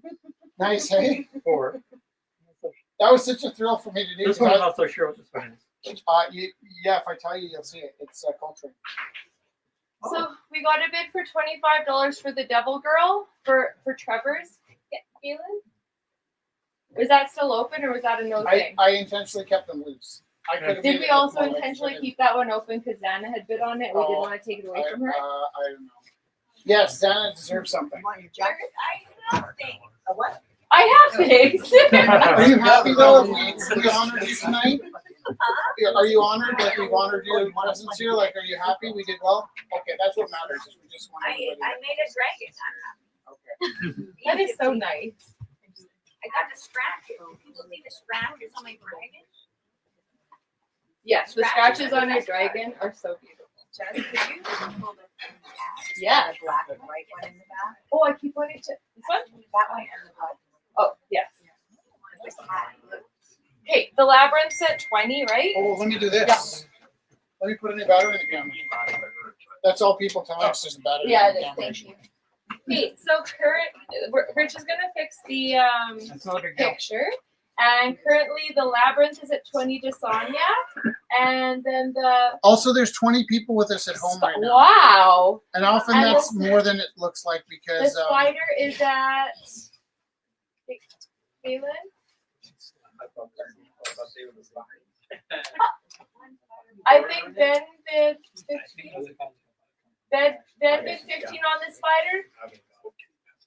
Speaker 2: read. Nice, hey?
Speaker 7: Four.
Speaker 2: That was such a thrill for me to do.
Speaker 7: This
Speaker 2: 'cause
Speaker 7: one I'm
Speaker 2: I-
Speaker 7: not so sure what this one is.
Speaker 2: yeah, if I tell you, you'll see it. It's Coltrane.
Speaker 8: So we got a bid for $25 for the Devil Girl for Trevor's. Yeah, Galen? Was that still open, or was that a no thing?
Speaker 2: I intentionally kept them loose. I could have
Speaker 8: Did
Speaker 2: made
Speaker 8: we
Speaker 2: it
Speaker 8: also
Speaker 2: look more
Speaker 8: intentionally
Speaker 2: like
Speaker 8: keep that one open because Xana had bid on it? We didn't
Speaker 2: Oh,
Speaker 8: want to take it away from her.
Speaker 2: I don't know. Yes, Dana deserves something.
Speaker 9: You want your jacket? A what?
Speaker 8: I have things.
Speaker 2: Are you happy though? If we honored you tonight. Yeah, are you honored that we've honored your presence here? Like, are you happy we did well? Okay, that's what matters. Is we just want everybody to-
Speaker 1: made a dragon.
Speaker 2: Okay.
Speaker 8: That is so nice.
Speaker 1: I got the scratches. People see the scratches on my dragon.
Speaker 8: Yes, the scratches on your dragon are so beautiful. Yeah.
Speaker 10: Black and white one in the back.
Speaker 8: Oh, I keep wanting to. This one?
Speaker 10: That one and the black.
Speaker 8: Oh, yes. Okay, the labyrinth's at 20, right?
Speaker 2: Oh, let me do this. Let me put a new battery in the camera. That's all people tell us is a battery
Speaker 8: Yeah,
Speaker 2: in
Speaker 8: it
Speaker 2: the
Speaker 8: is.
Speaker 2: camera.
Speaker 8: Thank you. Okay, so Rich is gonna fix the
Speaker 2: That's not a big deal.
Speaker 8: picture, and currently the labyrinth is at 20 to Sonia, and then the
Speaker 2: Also, there's 20 people with us at home right now.
Speaker 8: wow,
Speaker 2: And often
Speaker 8: And
Speaker 2: that's
Speaker 8: the-
Speaker 2: more than it looks like
Speaker 8: the
Speaker 2: because
Speaker 8: spider is at Galen. I think Ben bid 15. Ben bid 15 on the spider,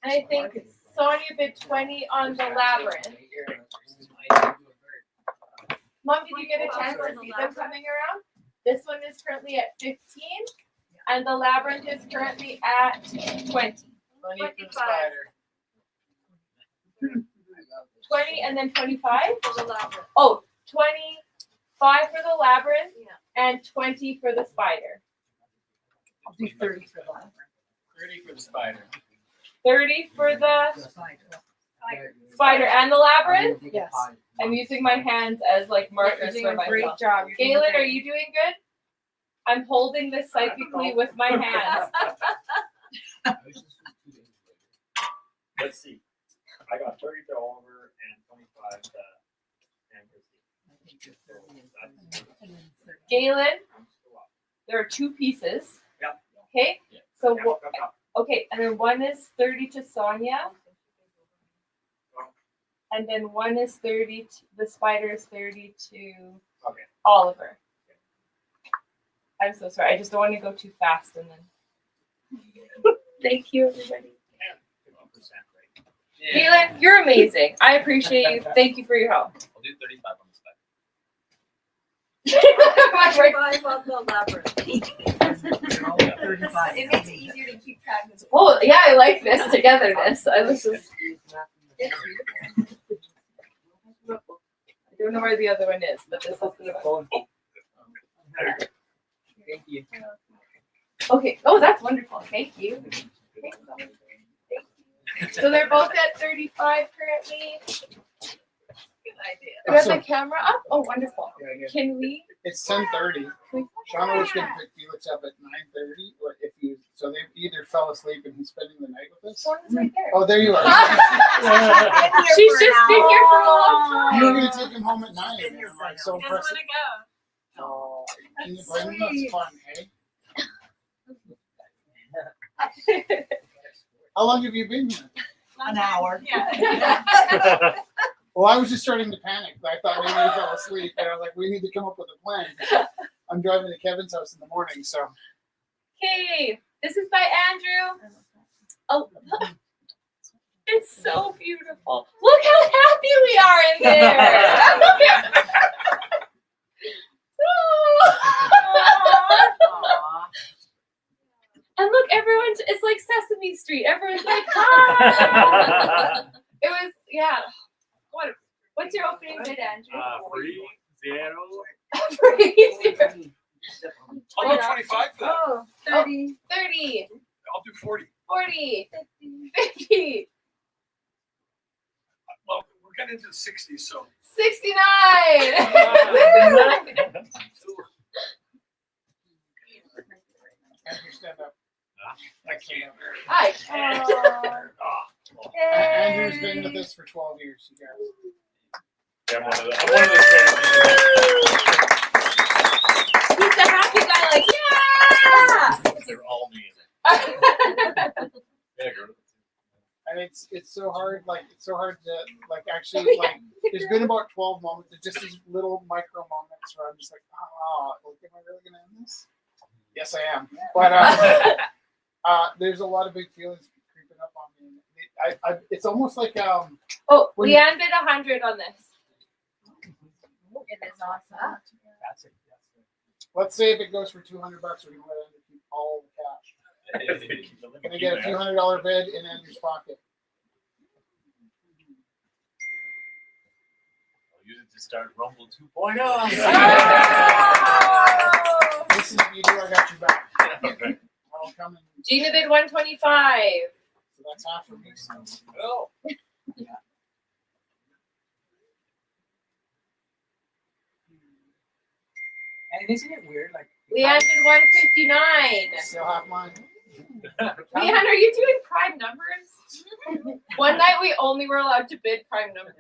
Speaker 8: and I think Sonia bid 20 on the labyrinth. Mom, did you get a chance to see them coming around? This one is currently at 15, and the labyrinth is currently at 20.
Speaker 2: money for the spider.
Speaker 8: 20 and then 25?
Speaker 1: For the labyrinth.
Speaker 8: Oh, 25 for the labyrinth
Speaker 1: Yeah.
Speaker 8: and 20 for the spider.
Speaker 10: I'll do 30 for the labyrinth.
Speaker 3: 30 for the spider.
Speaker 8: 30 for the spider and the labyrinth.
Speaker 6: Yes.
Speaker 8: I'm using my hands as like markers
Speaker 10: You're
Speaker 8: for
Speaker 10: doing a great
Speaker 8: myself.
Speaker 10: job. You're doing
Speaker 8: Galen,
Speaker 10: great.
Speaker 8: are you doing good? I'm holding this psychically with my hands.
Speaker 7: Let's see. I got 30 to Oliver and 25 to
Speaker 8: Galen, there are two pieces.
Speaker 7: Yep.
Speaker 8: Okay. So
Speaker 7: Yeah,
Speaker 8: okay, and then one is 30 to Sonia. And then one is 30 to the spider is 30 to
Speaker 7: Okay.
Speaker 8: Oliver. I'm so sorry. I just don't want to go too fast and then. Thank you, everybody.
Speaker 7: 50% right.
Speaker 8: Galen, you're amazing. I appreciate you. Thank you for your help.
Speaker 12: I'll do 35 on the spec.
Speaker 1: 35 on the labyrinth.
Speaker 10: 35.
Speaker 1: It makes it easier to keep track of.
Speaker 8: Oh yeah, I like this togetherness. This is. I don't know where the other one is, but this is the one.
Speaker 12: Thank you.
Speaker 8: Okay. Oh, that's wonderful. Thank you. So they're both at 35 currently.
Speaker 1: Good idea.
Speaker 8: Do we have the camera up? Oh, wonderful. Can we?
Speaker 2: It's 10:30. Shauna was going to pick Felix up at 9:30, or if you. So they either fell asleep and he's spending the night with us.
Speaker 8: Shauna's right there.
Speaker 2: Oh, there you are.
Speaker 8: She's just been here for a long time.
Speaker 2: You were going to take him home at 9. I'm like, so
Speaker 1: Doesn't
Speaker 2: impressive.
Speaker 1: want to
Speaker 2: Oh, can you blame him? That's fun, hey? How long have you been here?
Speaker 1: go.
Speaker 10: An hour.
Speaker 1: Yeah.
Speaker 2: Well, I was just starting to panic. I thought maybe he fell asleep, and I was like, we need to come up with a plan. I'm driving to Kevin's house in the morning, so.
Speaker 8: Okay, this is by Andrew. Oh, it's so beautiful. Look how happy we are in there. Look at- And look, everyone's, it's like Sesame Street. Everyone's like, hi. It was, yeah. What's your opening bid, Andrew?
Speaker 7: 3-0.
Speaker 3: I'll go 25 for that.
Speaker 1: Oh, 30.
Speaker 8: 30,
Speaker 3: I'll do 40.
Speaker 8: 40, 50,
Speaker 3: Well, we're getting into the 60s, so.
Speaker 8: 69.
Speaker 2: Andrew, stand up.
Speaker 3: I can't.
Speaker 8: Hi.
Speaker 2: Andrew's been with us for 12 years, you guys.
Speaker 7: Yeah, I'm one of those parents.
Speaker 8: He's a happy guy, like, yeah.
Speaker 7: They're all me. Yeah, girl.
Speaker 2: And it's so hard, it's so hard to, actually, there's been about 12 moments, just these little micro moments where I'm just like, am I really going to end this? Yes, I am. But there's a lot of big feelings creeping up on me. It's almost like,
Speaker 8: Oh,
Speaker 2: When
Speaker 8: Leanne bid 100 on this.
Speaker 1: It is awesome.
Speaker 12: That's it.
Speaker 2: let's say if it goes for $200, we're going to let Andrew keep all the cash. Can I get a $200 bid in Andrew's pocket?
Speaker 7: I'll use it to start Rumble 2.0.
Speaker 2: Listen, if you do, I got your back. I'll come and,
Speaker 8: Gina bid 125.
Speaker 2: so that's half for me. So.
Speaker 7: Oh.
Speaker 12: And isn't it weird? Like
Speaker 8: Leanne did 159.
Speaker 2: Still have mine.
Speaker 8: Leanne, are you doing prime numbers? One night we only were allowed to bid prime numbers.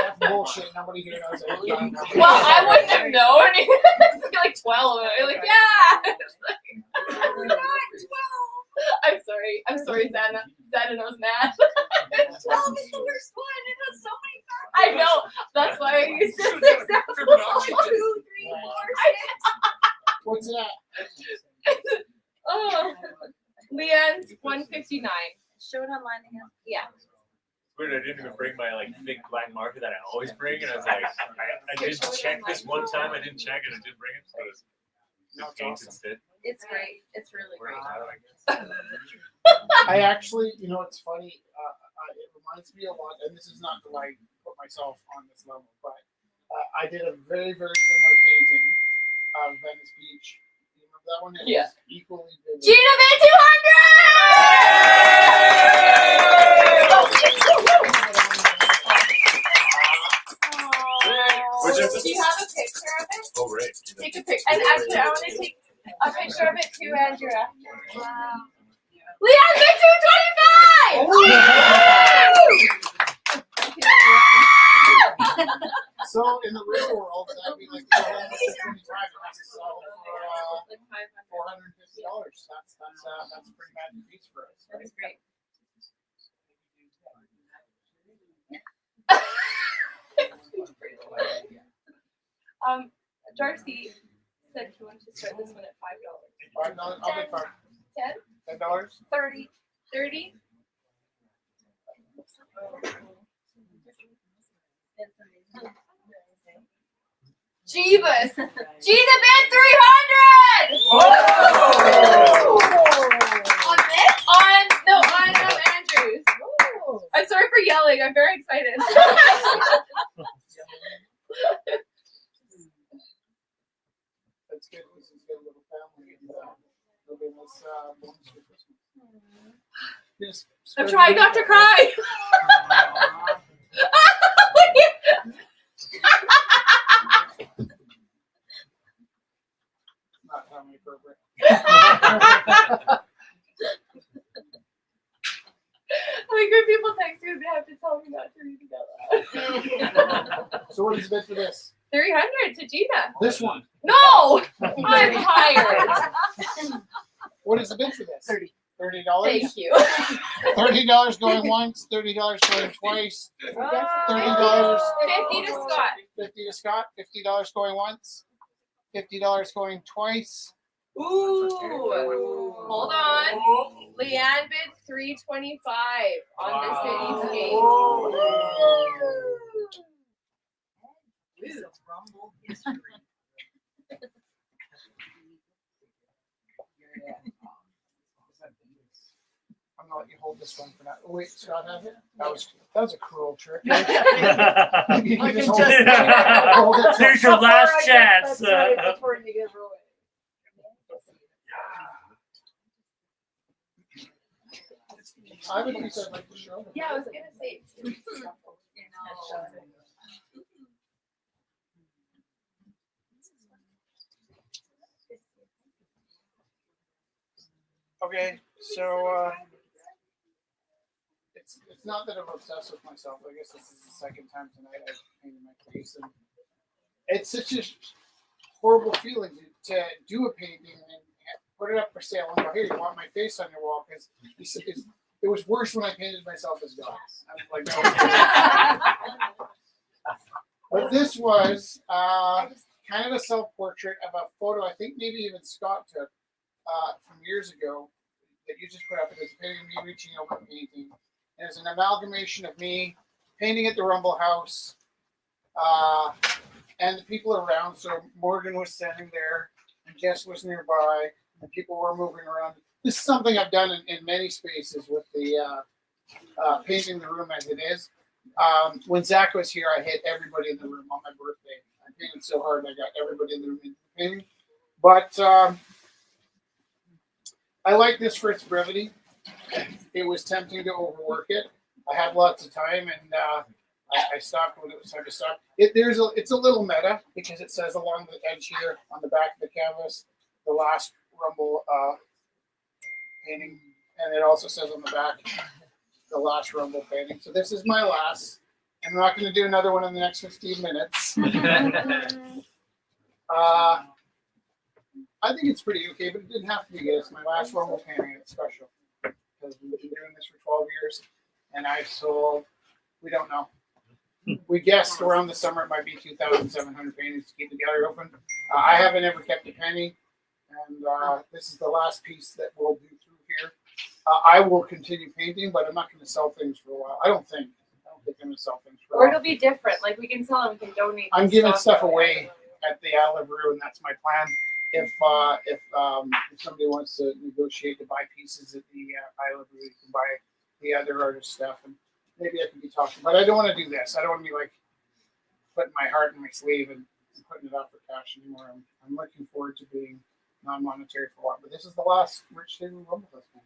Speaker 2: That's bullshit. Nobody here knows it.
Speaker 8: Well, I wouldn't have known. It's like 12. Like, yeah. I'm sorry. I'm sorry, Zana. Zana knows math.
Speaker 1: 12 is the worst one. It has so many factors.
Speaker 8: I know. That's why I used 6 examples.
Speaker 1: 1, 2, 3, 4, 6.
Speaker 2: What's it at?
Speaker 8: Oh. Leanne's 159.
Speaker 1: Show it online again.
Speaker 8: Yeah.
Speaker 7: Weird, I didn't even bring my big black marker that I always bring, and I was like, I didn't check this one time. I didn't check it. I didn't bring it, so it's instead.
Speaker 1: It's great. It's really great.
Speaker 2: I actually, it's funny. It reminds me a lot, and this is not to put myself on this level, but I did a very, very similar painting of Venice Beach. You remember that one? It
Speaker 8: Yeah.
Speaker 2: was equally vivid.
Speaker 8: Gina bid 200! Do you have a picture of it?
Speaker 7: Oh, right.
Speaker 8: Take a picture. And actually, I want to take a picture of it too, Andrew. Wow. Leon, get 225!
Speaker 2: So in the real world, that'd be like $225. And that's a sell for $450. That's a pretty magic piece for us. Right?
Speaker 8: That's great. Darcy said he wanted to start this one at $5.
Speaker 2: $5. I'll take $5.
Speaker 8: 10?
Speaker 2: $10.
Speaker 8: 30. 30? Jeebus! Gina bid 300! On this? On Andrews. I'm sorry for yelling. I'm very excited.
Speaker 2: That's good. This is a little family. And they'll give us bonus for Christmas. Just
Speaker 8: I'm
Speaker 2: spread
Speaker 8: trying
Speaker 2: it
Speaker 8: not to
Speaker 2: out.
Speaker 8: cry.
Speaker 2: Not family appropriate.
Speaker 8: Like when people text you, they have to tell me not to read it out loud.
Speaker 2: So what is the bid for this?
Speaker 8: 300 to Gina.
Speaker 2: This one.
Speaker 8: No! I'm tired.
Speaker 2: What is the bid for this? $30.
Speaker 8: Thank you.
Speaker 2: $30 going once, $30 going twice, $30.
Speaker 8: 50 to Scott.
Speaker 2: 50 to Scott, $50 going once, $50 going twice.
Speaker 8: Ooh. Hold on. Leanne bid 325 on the cityscape.
Speaker 9: Rumble history.
Speaker 2: I'm gonna let you hold this one for now. Oh, wait, Scott has it? That was a cruel trick. You
Speaker 7: I
Speaker 2: can
Speaker 7: can
Speaker 2: hold
Speaker 7: just-
Speaker 2: it. Hold it.
Speaker 7: There's your last chance.
Speaker 10: Before you give her away.
Speaker 2: I would be so like to show them.
Speaker 8: Yeah, I was gonna say.
Speaker 2: Okay, so it's not that I'm obsessed with myself. I guess this is the second time tonight I've painted my face, and it's such a horrible feeling to do a painting and put it up for sale and go, "Here, you want my face on your wall?" Because it was worse when I painted myself as God. I was like, no. But this was kind of a self-portrait of a photo I think maybe even Scott took from years ago that you just put up. It was a painting of me reaching over and painting. And it's an amalgamation of me painting at the Rumble House and the people around. So Morgan was standing there and Jess was nearby and people were moving around. This is something I've done in many spaces with the painting the room as it is. When Zach was here, I hit everybody in the room on my birthday. I painted so hard I got everybody in the room into the painting. But I like this for its brevity. It was tempting to overwork it. I had lots of time, and I stopped when it was time to stop. It's a little meta because it says along the edge here on the back of the canvas, the last Rumble painting, and it also says on the back, the last Rumble painting. So this is my last. I'm not going to do another one in the next 15 minutes. I think it's pretty okay, but it didn't have to be good. It's my last Rumble painting. It's special because we've been doing this for 12 years, and I've sold, we don't know. We guessed around the summer it might be 2,700 paintings to keep the gallery open. I haven't ever kept a penny, and this is the last piece that we'll do through here. I will continue painting, but I'm not going to sell things for a while. I don't think I'm going to sell things for a
Speaker 8: Or
Speaker 2: while.
Speaker 8: it'll be different. Like we can sell and we can donate.
Speaker 2: I'm
Speaker 8: this
Speaker 2: giving stuff away at the Isle of Rue, and that's my plan. If somebody wants to negotiate to buy pieces at the Isle of Rue, you can buy the other artist stuff, and maybe I can be talking. But I don't want to do this. I don't want to be like putting my heart in my sleeve and putting it out for cash anymore. I'm looking forward to being non-monetary for a while. But this is the last Rich Taylor Rumble Festival.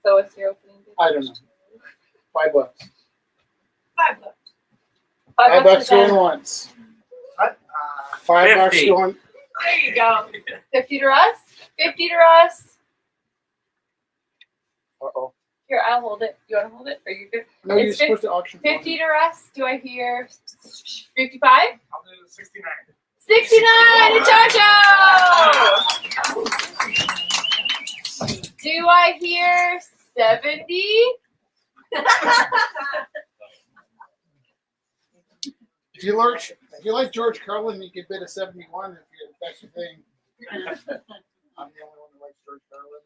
Speaker 8: So it's your opening.
Speaker 2: I don't know. $5.
Speaker 6: $5.
Speaker 2: $5
Speaker 8: for them.
Speaker 2: going once. $5
Speaker 12: 50.
Speaker 2: going.
Speaker 8: There you go. 50 to Russ. 50 to Russ.
Speaker 2: Uh-oh.
Speaker 8: Here, I'll hold it. You want to hold it? Are you good?
Speaker 2: No, you're
Speaker 8: It's
Speaker 2: supposed to auction.
Speaker 8: 50 to Russ. Do I hear 55?
Speaker 4: I'll do 69.
Speaker 8: 69 to Jojo. Do I hear 70?
Speaker 2: If you like George Carlin, you could bid a 71 if that's your thing. I'm the only one who likes George Carlin.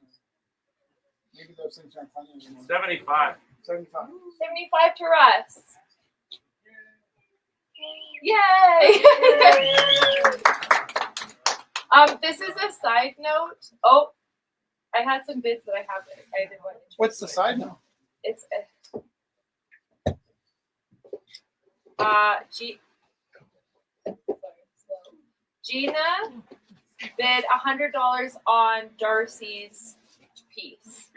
Speaker 2: Maybe those things aren't funny anymore.
Speaker 7: 75.
Speaker 2: 75.
Speaker 8: 75 to Russ. Yay! This is a side note. Oh, I had some bids that I haven't. I didn't want to.
Speaker 2: What's the side note?
Speaker 8: It's Gina bid $100 on Darcy's piece.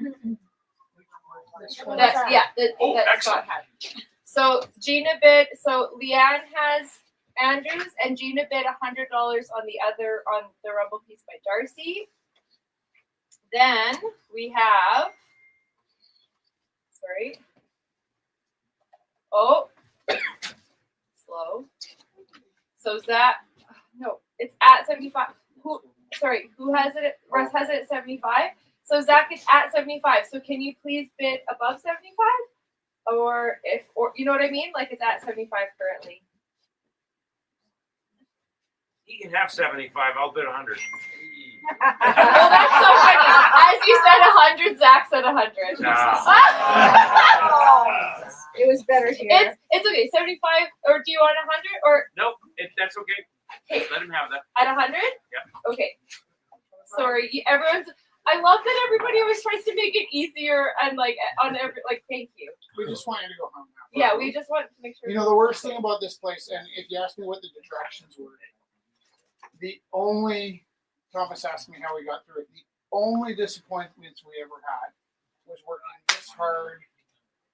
Speaker 8: That Scott had. So Gina bid. So Leanne has Andrews, and Gina bid $100 on the Rumble piece by Darcy. Then we have. Sorry. Oh, slow. So no, it's at 75. Who has it? Russ has it at 75. So Zach is at 75. So can you please bid above 75? Or you know what I mean? Like it's at 75 currently.
Speaker 7: He can have 75. I'll bid 100.
Speaker 8: Oh, that's so funny. As you said 100, Zach said 100.
Speaker 6: It was better here.
Speaker 8: It's okay. 75, or do you want 100 or
Speaker 7: Nope, that's okay. Let him have that.
Speaker 8: at 100?
Speaker 7: Yeah.
Speaker 8: Okay. Sorry, I love that everybody always tries to make it easier and thank you.
Speaker 2: We just want you to go home now.
Speaker 8: Yeah, we just want to make sure.
Speaker 2: You know, the worst thing about this place, and if you ask me what the detractions were, Thomas asked me how we got through it. The only disappointments we ever had was working this hard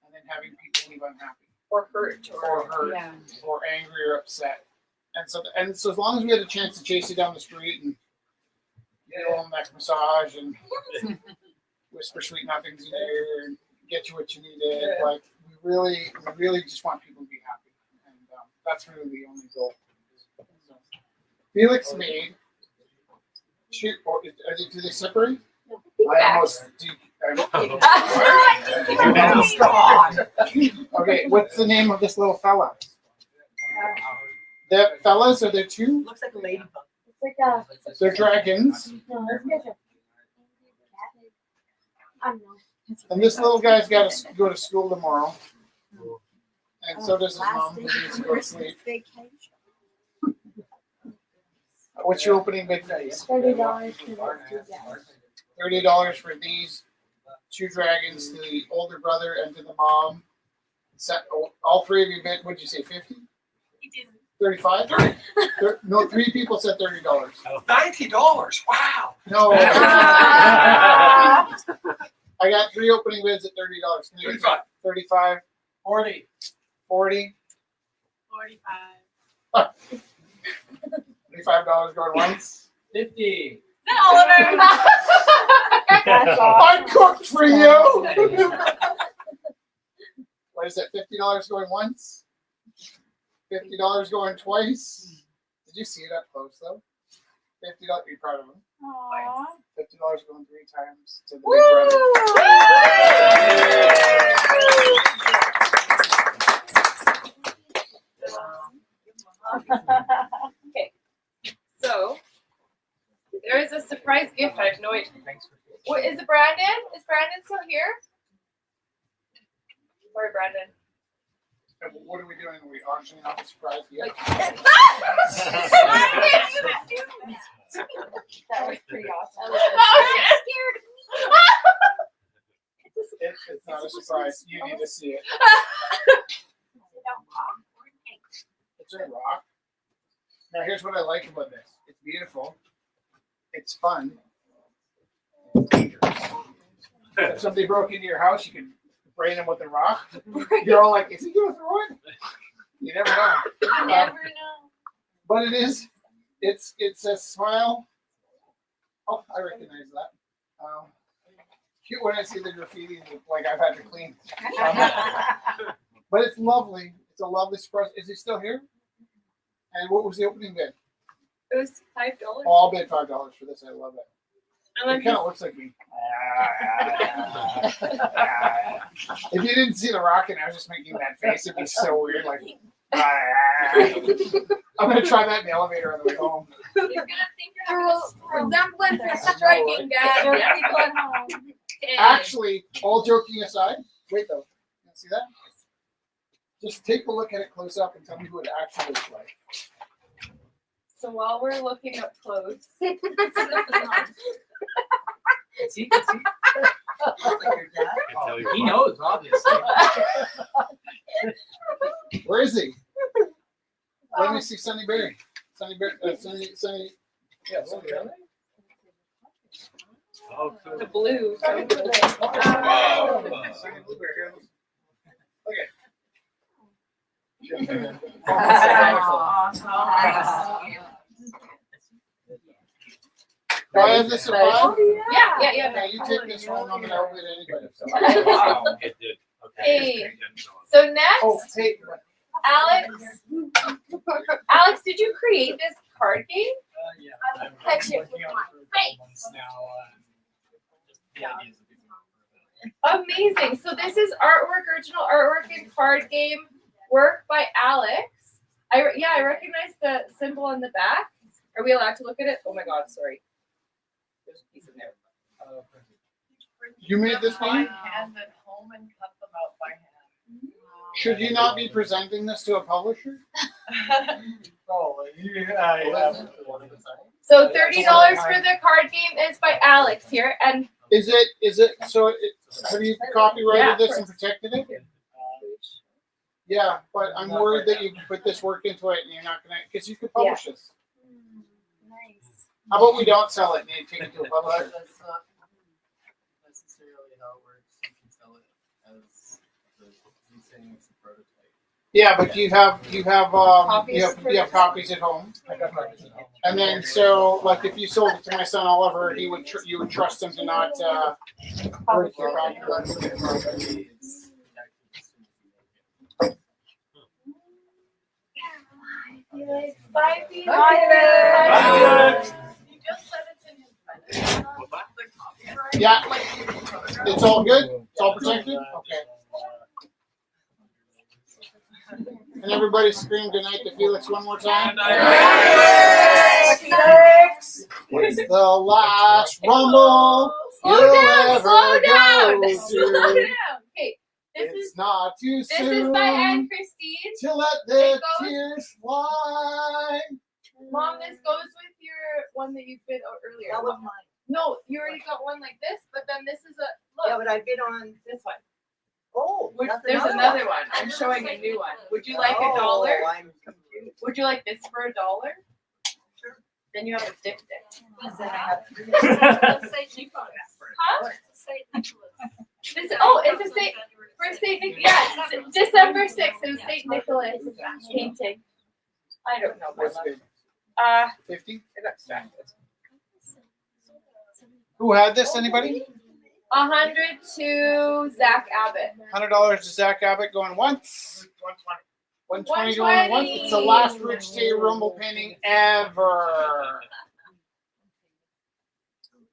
Speaker 2: and then having people leave unhappy.
Speaker 8: Or hurt.
Speaker 2: Or angry or upset. And so as long as we had a chance to chase you down the street and get a little neck massage and whisper sweet nothings in your ear and get you what you needed, like we really just want people to be happy. And that's really the only goal. So, Felix made. Do they separate? I almost Okay, what's the name of this little fella? The fellas, are there two?
Speaker 10: Looks like a ladybug.
Speaker 6: It's like
Speaker 2: They're dragons.
Speaker 6: no, it's just I don't know.
Speaker 2: And this little guy's got to go to school tomorrow. And so does his mom, who needs to go to sleep. What's your opening bid price?
Speaker 6: $30 for those two guys.
Speaker 2: $30 for these two dragons, to the older brother and to the mom. All three of you bid, what'd you say, 50? 35? No, 3 people said $30.
Speaker 12: $90. Wow.
Speaker 2: No. I got 3 opening bids at $30.
Speaker 12: 35.
Speaker 2: 35.
Speaker 12: 40.
Speaker 2: 40.
Speaker 10: 45.
Speaker 2: $35 going once.
Speaker 12: 50.
Speaker 8: Oliver.
Speaker 2: I cooked for you. What is it? $50 going once? $50 going twice? Did you see it up close though? $50. You're proud of him.
Speaker 8: Aww.
Speaker 2: $50 going 3 times to the big brother.
Speaker 8: Okay. So there is a surprise gift. I have no idea. What is it, Brandon? Is Brandon still here? Sorry, Brandon.
Speaker 2: What are we doing? Are we auctioning off a surprise gift?
Speaker 8: That was pretty awesome.
Speaker 2: It's not a surprise. You need to see it. It's in rock. Now here's what I like about this. It's beautiful. It's fun. It's dangerous. If somebody broke into your house, you could spraying him with a rock. You're all like, is he gonna throw it? You never know.
Speaker 8: You never know.
Speaker 2: But it's a smile. Oh, I recognize that. Cute when I see the graffiti, like I've had to clean. But it's lovely. It's a lovely surprise. Is he still here? And what was the opening bid?
Speaker 8: It was $5.
Speaker 2: Oh, I'll bid $5 for this. I love it.
Speaker 8: I
Speaker 2: It
Speaker 8: like
Speaker 2: kind of looks like me. If you didn't see the rock and I was just making that face, it'd be so weird. Like, I'm gonna try that in the elevator on the way home.
Speaker 8: You're gonna think you're having a resemblance or striking, Dad. Or people at home.
Speaker 2: Actually, all joking aside, wait though, you see that? Just take a look at it close up and tell me who it actually looks like.
Speaker 8: So while we're looking up clothes,
Speaker 12: See?
Speaker 7: tell you
Speaker 12: He
Speaker 7: what.
Speaker 12: knows, obviously.
Speaker 2: Where is he? Let me see Sunny Berry. Sunny. Yeah, Sunny Berry.
Speaker 7: Oh, cool.
Speaker 8: the blue.
Speaker 2: Sunny Blueberry. Do I have this in file?
Speaker 8: Yeah.
Speaker 2: Yeah, you take this home. I'm gonna open it anybody.
Speaker 7: Wow, it did. Okay.
Speaker 8: Hey. So next,
Speaker 2: Oh, take.
Speaker 8: Alex. Alex, did you create this card game?
Speaker 12: Yeah.
Speaker 8: I will catch it with my face. Amazing. So this is artwork, original artwork and card game work by Alex. I recognize the symbol on the back. Are we allowed to look at it? Oh my God, sorry. There's a piece in there.
Speaker 2: You made this game?
Speaker 10: Hand at home and cut them out by hand.
Speaker 2: Should you not be presenting this to a publisher?
Speaker 3: Oh, yeah.
Speaker 8: So $30 for the card game is by Alex here, and
Speaker 2: Is it, so have you copyrighted
Speaker 8: Yeah,
Speaker 2: this and protected it? Yeah, but I'm worried that you put this work into it and you're not gonna, because you could publish this.
Speaker 8: nice.
Speaker 2: How about we don't sell it and you take it to a publisher?
Speaker 3: That's not necessarily how it works. You can sell it as he's saying it's a prototype.
Speaker 2: Yeah, but you have copies at home.
Speaker 3: I got copies at home.
Speaker 2: And then so like if you sold it to my son Oliver, you would trust him to not break your copyright.
Speaker 8: Bye, Peter.
Speaker 7: Bye.
Speaker 10: You just said it's in his
Speaker 2: Yeah, it's all good. It's all protected. Okay. And everybody scream goodnight to Felix one more time. It's the last rumble
Speaker 8: Slow
Speaker 2: you'll
Speaker 8: down,
Speaker 2: ever
Speaker 8: slow down,
Speaker 2: go
Speaker 8: slow
Speaker 2: to.
Speaker 8: down. Okay, this
Speaker 2: It's
Speaker 8: is
Speaker 2: not too
Speaker 8: this
Speaker 2: soon
Speaker 8: is by Anne Christine.
Speaker 2: to let the
Speaker 8: It goes-
Speaker 2: tears fly.
Speaker 8: Mom, this goes with your one that you bid out earlier.
Speaker 10: That was mine.
Speaker 8: No, you already got one like this, but then this is a
Speaker 10: Yeah,
Speaker 8: look.
Speaker 10: but I bid on,
Speaker 8: This one.
Speaker 10: oh, that's
Speaker 8: There's another one. I'm showing a new one. Would you like $1?
Speaker 10: Oh, I'm confused.
Speaker 8: Would you like this for $1?
Speaker 10: Sure.
Speaker 8: Then you have a dip.
Speaker 10: Let's say I have three.
Speaker 8: Huh? This, oh, it's a Saint for Saint Nicholas. Yeah, it's December 6th. It was Saint Nicholas painting. I don't know. my
Speaker 2: What's
Speaker 8: love.
Speaker 2: good? 50?
Speaker 8: I got distracted.
Speaker 2: Who had this? Anybody?
Speaker 8: 100 to Zach Abbott.
Speaker 2: $100 to Zach Abbott going once. 120 going once. It's the last Rich Day Rumble painting ever.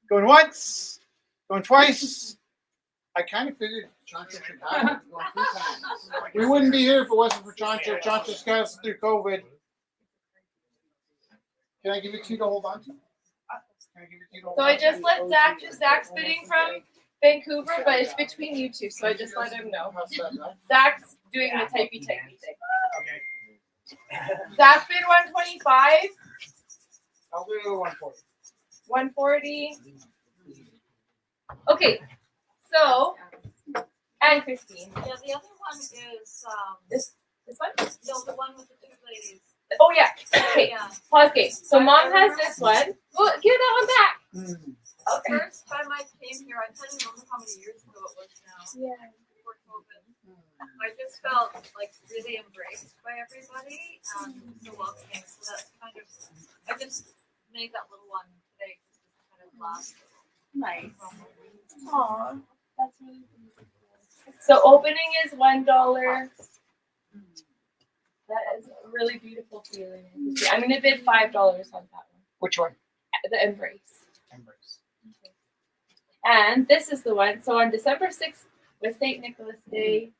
Speaker 2: Going once. Going twice. I kind of figured Chancho should have it. Going 3 times. We wouldn't be here if it wasn't for Chancho. Chancho's got us through COVID. Can I give you 2 to hold on to? Can I give you 2 to hold
Speaker 8: So
Speaker 2: on
Speaker 8: I
Speaker 2: to?
Speaker 8: just let Zach's bidding from Vancouver, but it's between you two, so I just let him know.
Speaker 2: How's that, huh?
Speaker 8: Zach's doing the typey thing. Zach bid 125,
Speaker 2: I'll do 140.
Speaker 8: 140. Okay, so and Christine,
Speaker 1: Yeah, the other one is,
Speaker 8: this one.
Speaker 1: no, the one with the 2 ladies.
Speaker 8: Oh yeah. Okay.
Speaker 1: Yeah.
Speaker 8: Pause game. So mom has this one. Well, give that one back.
Speaker 2: Mm.
Speaker 1: The first time I came here, I can't remember how many years ago it was now.
Speaker 8: Yeah.
Speaker 1: before COVID. I just felt like really embraced by everybody and so welcoming. So that's kind of, I just made that little one today just to kind of last.
Speaker 8: Nice. Aw, that's really beautiful. So opening is $1. That is a really beautiful feeling. I'm gonna bid $5 on that one.
Speaker 12: Which one?
Speaker 8: The embrace.
Speaker 12: Embrace.
Speaker 8: And this is the one. So on December 6th was St. Nicholas Day.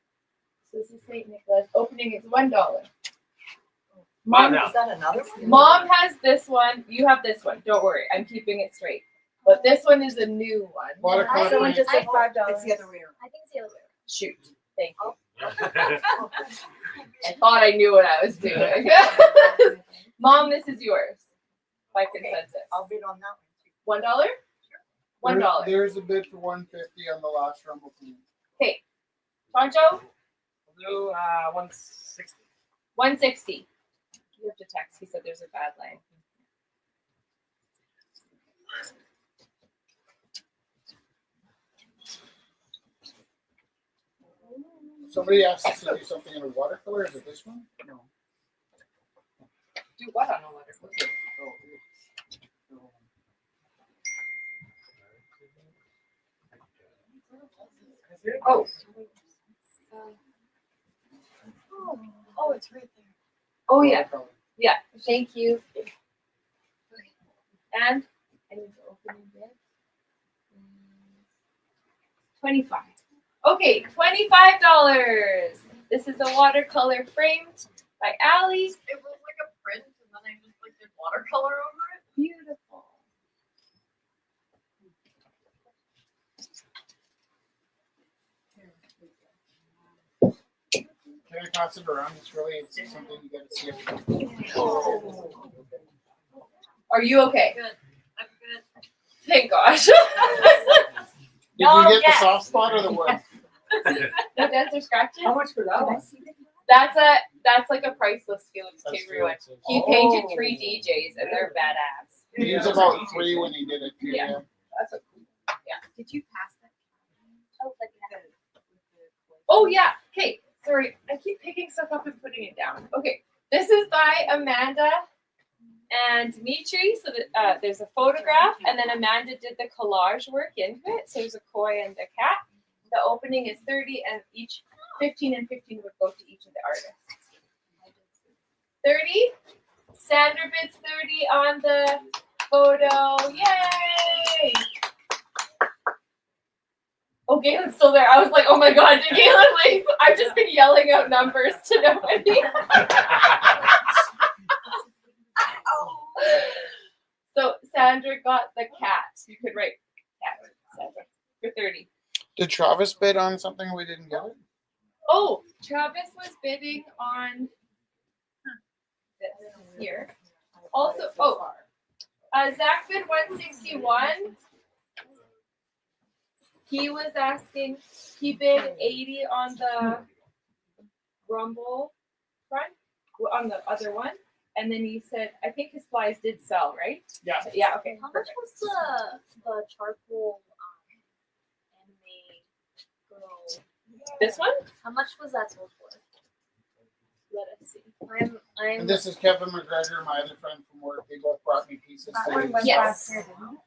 Speaker 8: So this is St. Nicholas. Opening is $1.
Speaker 4: Mom, now.
Speaker 10: Is that another one?
Speaker 8: Mom has this one. You have this one. Don't worry. I'm keeping it straight. But this one is a new one.
Speaker 2: Watercolor
Speaker 6: Someone
Speaker 2: paint.
Speaker 6: just said $5.
Speaker 10: It's the other way around.
Speaker 1: I think it's the other way.
Speaker 8: Shoot. Thank you. I thought I knew what I was doing. Mom, this is yours. By consensus.
Speaker 10: I'll bid on that
Speaker 8: $1?
Speaker 10: one.
Speaker 8: $1.
Speaker 2: There's a bid for 150 on the last Rumble Queen.
Speaker 8: Okay. Poncho,
Speaker 4: Blue, 160.
Speaker 8: 160. You have to text. He said there's a bad line.
Speaker 2: Somebody asked us to do something in a watercolor. Is it this one? No.
Speaker 8: Do what on a letter? Oh.
Speaker 1: Oh, it's right there.
Speaker 8: Oh yeah. Yeah. Thank you. And I need to open it. 25. Okay, $25. This is a watercolor framed by Allie.
Speaker 1: It was like a print and then I just like did watercolor over it.
Speaker 8: Beautiful.
Speaker 2: Can I pass it around? It's really something you gotta see.
Speaker 8: Are you okay?
Speaker 1: Good. I'm good.
Speaker 8: Thank gosh.
Speaker 2: Did
Speaker 8: No,
Speaker 2: you get
Speaker 8: yes.
Speaker 2: the soft spot or the wood?
Speaker 8: No dents or scratches?
Speaker 10: How much for that one?
Speaker 8: That's like a priceless feeling to
Speaker 2: That's
Speaker 8: everyone.
Speaker 2: true.
Speaker 8: He painted 3 DJs and they're badass.
Speaker 2: He was about 3 when he did it. Too,
Speaker 8: Yeah. That's a,
Speaker 1: Did you pass that? Oh, like that.
Speaker 8: oh yeah. Okay. Sorry. I keep picking stuff up and putting it down. Okay. This is by Amanda and Dimitri. So that, there's a photograph and then Amanda did the collage work into it. So there's a koi and a cat. The opening is 30 and each 15 and 15 would go to each of the artists. 30. Sandra bids 30 on the photo. Yay! Oh, Galen's still there. I was like, oh my god, did Galen leave? I've just been yelling out numbers to nobody. So Sandra got the cat. You could write cat, Sandra, for 30.
Speaker 2: Did Travis bid on something we didn't get it?
Speaker 8: Oh, Travis was bidding on this here. Also, Zach bid 161. He was asking, he bid 80 on the Rumble front, on the other one. And then he said, I think his flies did sell, right?
Speaker 2: Yeah.
Speaker 8: Yeah, okay.
Speaker 1: How much
Speaker 8: Perfect.
Speaker 1: was the charcoal anime girl?
Speaker 8: This one?
Speaker 1: How much was that sold for?
Speaker 8: Let us see.
Speaker 1: I'm
Speaker 2: And this is Kevin McGregor, my other friend from work. They both brought me pieces.
Speaker 6: That
Speaker 2: to
Speaker 6: one
Speaker 2: use.
Speaker 6: went
Speaker 8: Yes.
Speaker 6: last year, didn't it?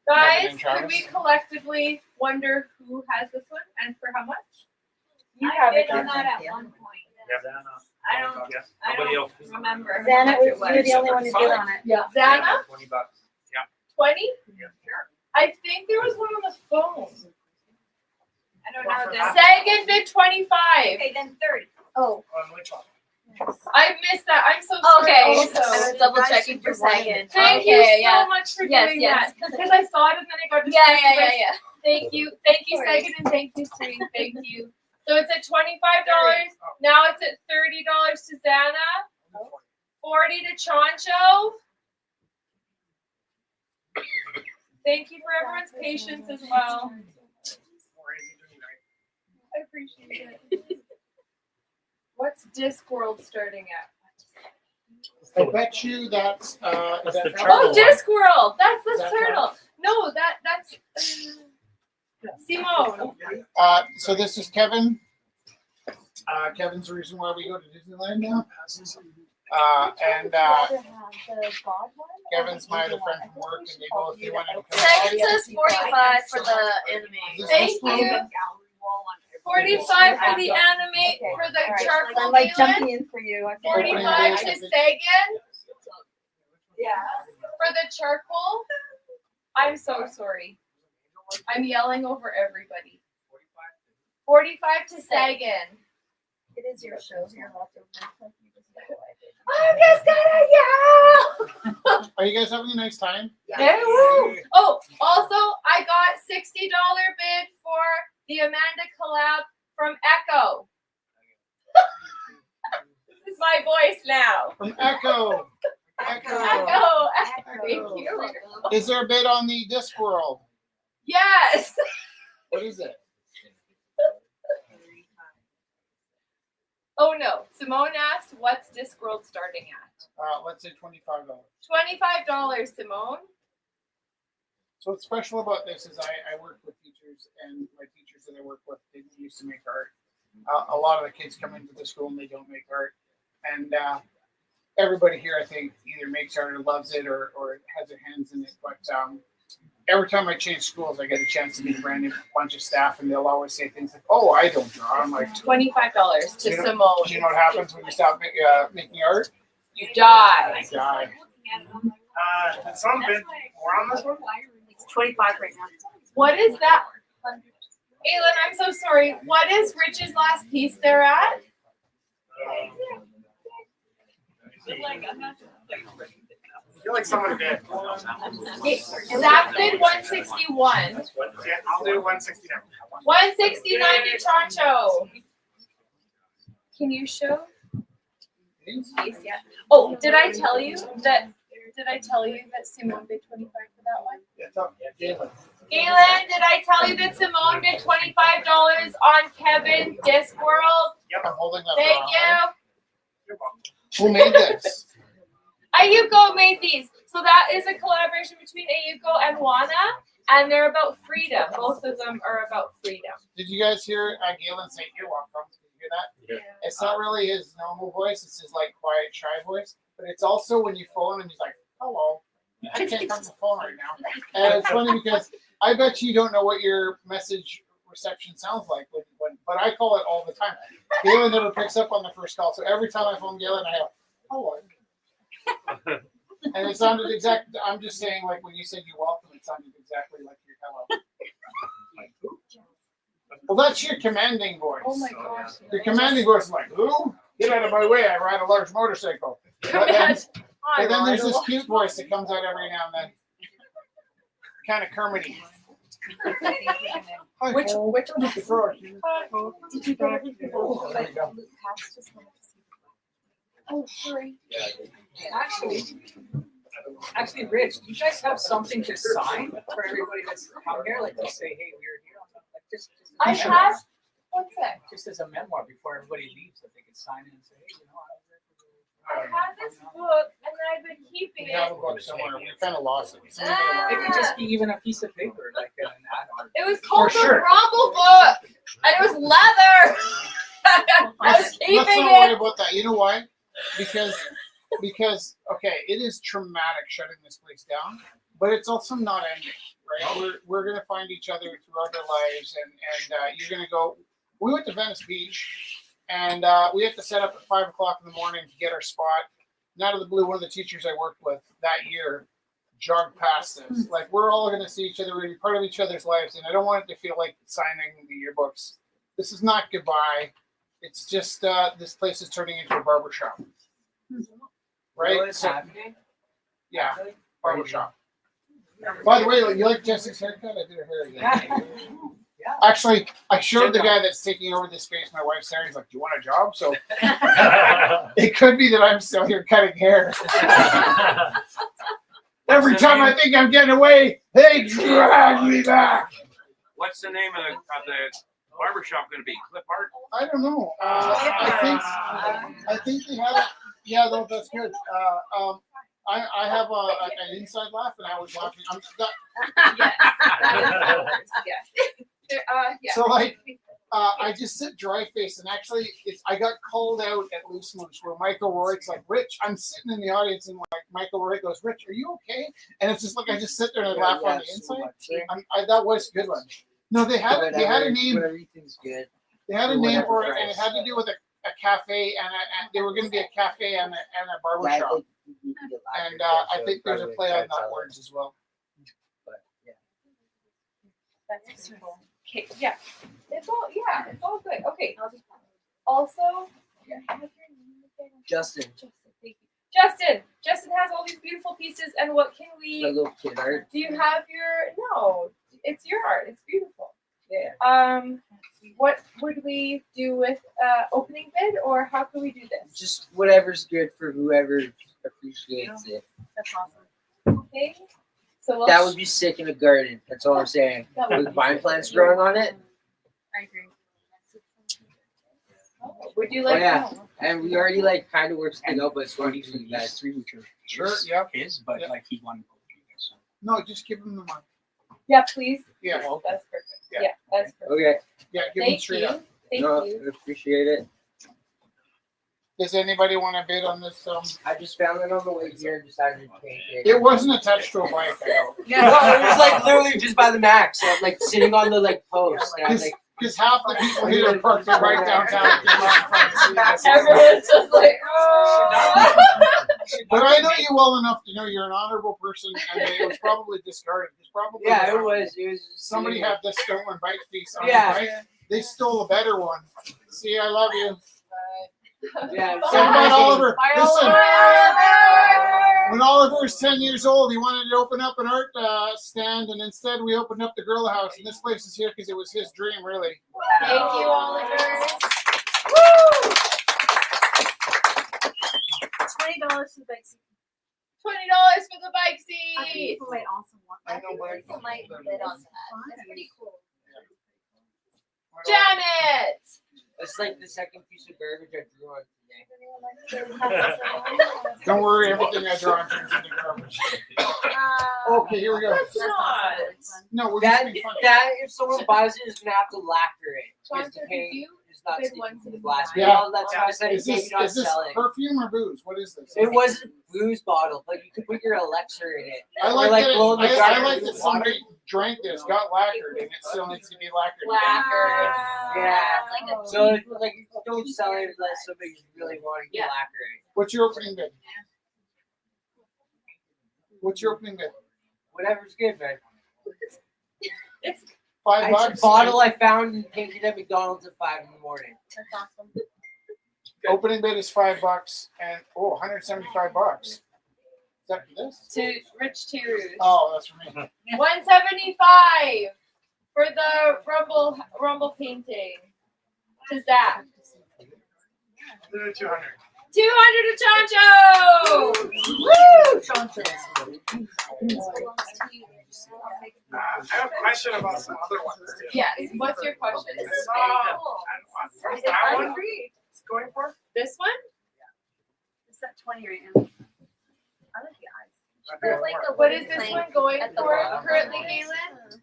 Speaker 8: Guys,
Speaker 2: and
Speaker 8: could we
Speaker 2: Travis?
Speaker 8: collectively wonder who has this one and for how much? You
Speaker 1: I
Speaker 8: have it.
Speaker 1: bid on
Speaker 8: Jim.
Speaker 1: that at one point.
Speaker 7: Yeah,
Speaker 1: I don't
Speaker 7: Nobody else.
Speaker 1: remember.
Speaker 6: Xana,
Speaker 1: how much it
Speaker 6: you were the only one who did on it.
Speaker 8: Yeah. Zana,
Speaker 7: $20.
Speaker 8: 20?
Speaker 7: Yeah, sure.
Speaker 8: I think there was one on the phone.
Speaker 1: I don't know. Then.
Speaker 8: Sagan bid 25.
Speaker 1: Okay, then 30.
Speaker 6: Oh,
Speaker 7: On which one?
Speaker 8: I missed that. I'm so sorry.
Speaker 1: Okay,
Speaker 8: Also.
Speaker 1: I was double checking for Sagan.
Speaker 8: Thank you so much for doing that. Because I saw it and then I got distracted.
Speaker 1: Yeah.
Speaker 8: Thank you, Sagan, and thank you, Sri. Thank you. So it's at $25. Now it's at $30 to Zana. 40 to Chancho. Thank you for everyone's patience as well. I appreciate it. What's Discworld starting at?
Speaker 2: I bet you that's is
Speaker 7: That's
Speaker 2: that
Speaker 7: the
Speaker 2: Travis?
Speaker 8: Oh, Discworld! That's the
Speaker 2: Is that
Speaker 8: turtle. No, that's Simone.
Speaker 2: So this is Kevin. Kevin's the reason why we go to Disneyland now. Kevin's my other friend from work, and they both they went.
Speaker 8: Second says 45 for the anime. Thank you. 45 for the anime, for the charcoal.
Speaker 10: I'm like
Speaker 8: Galen.
Speaker 10: jumping in for you.
Speaker 8: 45 to Sagan.
Speaker 10: Yeah.
Speaker 8: For the charcoal. I'm so sorry. I'm yelling over everybody. 45 to Sagan.
Speaker 10: It is your show. You're allowed to.
Speaker 8: I'm just gonna yell.
Speaker 2: Are you guys having a nice time?
Speaker 8: Yeah. Oh, also, I got $60 bid for the Amanda collab from Echo. This is my voice now.
Speaker 2: From Echo. Echo.
Speaker 8: Echo. Thank you.
Speaker 2: Is there a bid on the Discworld?
Speaker 8: Yes.
Speaker 2: What is it?
Speaker 8: Oh no. Simone asked, what's Discworld starting at?
Speaker 2: Let's say $25.
Speaker 8: $25, Simone.
Speaker 2: So what's special about this is I work with teachers, and my teachers that I work with didn't used to make art. A lot of the kids come into the school and they don't make art, and everybody here I think either makes art or loves it or has their hands in it. But every time I change schools, I get a chance to meet a brand new bunch of staff, and they'll always say things like, "Oh, I don't draw." I'm like,
Speaker 8: $25 to Simone.
Speaker 2: Do you know what happens when you stop making art?
Speaker 8: You die.
Speaker 2: I die.
Speaker 13: Did someone bid more on this one?
Speaker 10: It's 25 right now.
Speaker 8: What is that? Aylin, I'm so sorry. What is Rich's last piece they're at?
Speaker 13: I feel like someone did.
Speaker 8: Zach bid 161.
Speaker 13: Yeah, I'll do 169.
Speaker 8: 169 to Chancho. Can you show? Yes, yeah. Oh, did I tell you that Simone bid 25 for that one?
Speaker 2: Yeah, talk, Galen.
Speaker 8: Galen, did I tell you that Simone bid $25 on Kevin's Discworld?
Speaker 2: Yep, I'm holding that.
Speaker 8: Thank you.
Speaker 2: Who made this?
Speaker 8: Ayuko made these. So that is a collaboration between Ayuko and Juana, and they're about freedom. Both of them are about freedom.
Speaker 2: Did you guys hear Galen say, "You're welcome"? Did you hear that?
Speaker 7: Yeah.
Speaker 2: It's not really his normal voice. It's his like quiet, shy voice. But it's also when you phone him, he's like, "Hello." I can't come to the phone right now. And it's funny because I bet you don't know what your message reception sounds like but I call it all the time. Galen never picks up on the first call, so every time I phone Galen, I have "Hello." And it sounded exact. I'm just saying, like when you said "you're welcome," it sounded exactly like your "hello." Well, that's your commanding voice.
Speaker 8: Oh my gosh.
Speaker 2: Your commanding voice is like, "Who? Get out of my way! I ride a large motorcycle." But then there's this cute voice that comes out every now and then, kind of Kermity.
Speaker 10: Which one?
Speaker 2: Did
Speaker 10: Did you get everything?
Speaker 2: There you go.
Speaker 8: Oh, sorry.
Speaker 12: Actually, Rich, do you guys have something to sign for everybody that's come here? Like to say, hey, we're here. Like just
Speaker 8: I have. What's that?
Speaker 12: just as a memoir before everybody leaves, that they can sign it and say, hey,
Speaker 8: I have this book, and I've been keeping
Speaker 2: We have
Speaker 8: it.
Speaker 2: a book somewhere. We kind of lost it.
Speaker 12: it could just be even a piece of paper, like an add-on.
Speaker 8: It was called
Speaker 12: For
Speaker 8: the
Speaker 12: sure.
Speaker 8: Rumble Book, and it was leather. I was keeping
Speaker 2: Let's not worry
Speaker 8: it.
Speaker 2: about that. You know why? Because okay, it is traumatic shutting this place down, but it's also not ending, right? We're gonna find each other throughout our lives, and you're gonna go. We went to Venice Beach, and we had to set up at 5 o'clock in the morning to get our spot. And out of the blue, one of the teachers I worked with that year jogged past us. Like we're all gonna see each other, we're gonna be part of each other's lives, and I don't want it to feel like signing the yearbooks. This is not goodbye. It's just this place is turning into a barbershop. Right? So, yeah, barbershop. By the way, you like Jessica's haircut? I did her hair again. Actually, I showed the guy that's taking over this space my wife's hair. He's like, "Do you want a job?" So it could be that I'm still here cutting hair. Every time I think I'm getting away, they drag me back.
Speaker 14: What's the name of the barbershop going to be? Clip Art?
Speaker 2: I don't know. I think they have it. Yeah, that's good. I have an inside laugh, and I was laughing.
Speaker 8: Yes. Yes. There, yeah.
Speaker 2: So like, I just sit dry face, and actually, I got called out at Loose Moose where Michael Rourke's like, Rich, I'm sitting in the audience, and like Michael Rourke goes, Rich, are you okay? And it's just like I just sit there and I laugh on the inside. That was a good one. No, they had a name.
Speaker 9: Everything's good.
Speaker 2: They had a name for it, and it had to do with a cafe, and they were going to be a cafe and a barber shop. And I think there's a play on that words as well.
Speaker 8: That's cool. Okay, yeah. It's all good. Okay. Also, have your name again?
Speaker 9: Justin.
Speaker 8: Justin, thank you. Justin has all these beautiful pieces, and what can we?
Speaker 9: My little kid art.
Speaker 8: Do you have your? No, it's your art. It's beautiful. Yeah. What would we do with opening bid, or how can we do this?
Speaker 9: Just whatever's good for whoever appreciates it.
Speaker 8: That's awesome. Okay. So
Speaker 9: That would be sick in a garden. That's all I'm saying.
Speaker 8: That would
Speaker 9: With
Speaker 8: be
Speaker 9: vine
Speaker 8: sick.
Speaker 9: plants growing on it.
Speaker 8: I agree. Would you like?
Speaker 9: Oh, yeah. And we already like kind of worked something out, but it's going to be you guys.
Speaker 2: Sure, yeah.
Speaker 4: His, but like he wanted to go through this.
Speaker 2: No, just give them the money.
Speaker 8: Yeah, please.
Speaker 2: Yeah.
Speaker 8: That's perfect.
Speaker 2: Yeah.
Speaker 8: Yeah, that's perfect.
Speaker 9: Okay.
Speaker 2: Yeah, give them
Speaker 8: Thank
Speaker 2: straight
Speaker 8: you.
Speaker 2: up.
Speaker 8: Thank
Speaker 9: No,
Speaker 8: you.
Speaker 9: I appreciate it.
Speaker 2: Does anybody want to bid on this?
Speaker 9: I just found it on the way here and decided to paint it.
Speaker 2: It wasn't attached to a bike, I know.
Speaker 9: No, it was like literally just by the max, so like sitting on the like post. And I'm like,
Speaker 2: Because half the people here are parked right downtown.
Speaker 8: Everyone's just like, oh.
Speaker 2: But I know you well enough to know you're an honorable person, and it was probably discarded. It's probably
Speaker 9: yeah, it was.
Speaker 2: Somebody had this stolen bike piece on
Speaker 9: Yeah.
Speaker 2: the bike. They stole a better one. See, I love you.
Speaker 9: Yeah.
Speaker 2: So about Oliver.
Speaker 8: Bye,
Speaker 2: Listen,
Speaker 8: Oliver.
Speaker 2: when Oliver was 10 years old, he wanted to open up an art stand, and instead we opened up the Grill House. And this place is here because it was his dream, really.
Speaker 8: Thank you, Oliver.
Speaker 10: $20 for the bike seat.
Speaker 8: $20 for the bike
Speaker 10: I think
Speaker 8: seat.
Speaker 10: people might also want that.
Speaker 2: I know where-
Speaker 10: People might bid on that. That's pretty cool.
Speaker 8: Janet.
Speaker 9: It's like the second piece of garbage I drew on today.
Speaker 2: Don't worry, everything I draw turns into garbage. Okay, here we go.
Speaker 8: That's not.
Speaker 2: No, we're just
Speaker 9: That,
Speaker 2: being funny.
Speaker 9: that if someone buys it, is gonna have to lacquer it. Because the
Speaker 8: Sponsor, did
Speaker 9: paint
Speaker 8: you
Speaker 9: is not
Speaker 8: bid
Speaker 9: sticking
Speaker 8: one
Speaker 9: to
Speaker 8: to
Speaker 9: the
Speaker 8: the
Speaker 9: glass.
Speaker 2: Yeah.
Speaker 9: Well, that's why I said
Speaker 2: Is
Speaker 9: maybe
Speaker 2: this,
Speaker 9: not
Speaker 2: is this
Speaker 9: sell it.
Speaker 2: perfume or booze? What is this?
Speaker 9: It wasn't a booze bottle, but you could put your elixir in it.
Speaker 2: I
Speaker 9: Or
Speaker 2: like
Speaker 9: like
Speaker 2: that.
Speaker 9: blow the
Speaker 2: I
Speaker 9: jar
Speaker 2: like
Speaker 9: with
Speaker 2: that
Speaker 9: water.
Speaker 2: somebody drank this, got lacquered, and it still needs to be lacquered.
Speaker 8: Lacquer.
Speaker 9: Yeah.
Speaker 10: It's like a
Speaker 9: So like don't sell it unless somebody really wanting to
Speaker 8: Yeah.
Speaker 9: lacquer it.
Speaker 2: What's your opening bid? What's your opening bid?
Speaker 9: Whatever's good, man.
Speaker 8: It's
Speaker 2: $5
Speaker 9: It's a bottle I found and painted at McDonald's at 5 in the morning.
Speaker 8: that's awesome.
Speaker 2: Opening bid is $5, and $175. Is that for this?
Speaker 8: To Rich Tears.
Speaker 2: Oh, that's for me.
Speaker 8: $175 for the Rumble painting. To Zach.
Speaker 13: 200.
Speaker 8: 200 to Chancho. Woo!
Speaker 13: I have a question about some other ones too.
Speaker 8: Yes. What's your question?
Speaker 13: What's that one going for?
Speaker 8: This one?
Speaker 10: It's at 20 right now. I like the eyes.
Speaker 13: Like
Speaker 8: What is this one going for currently, Galen?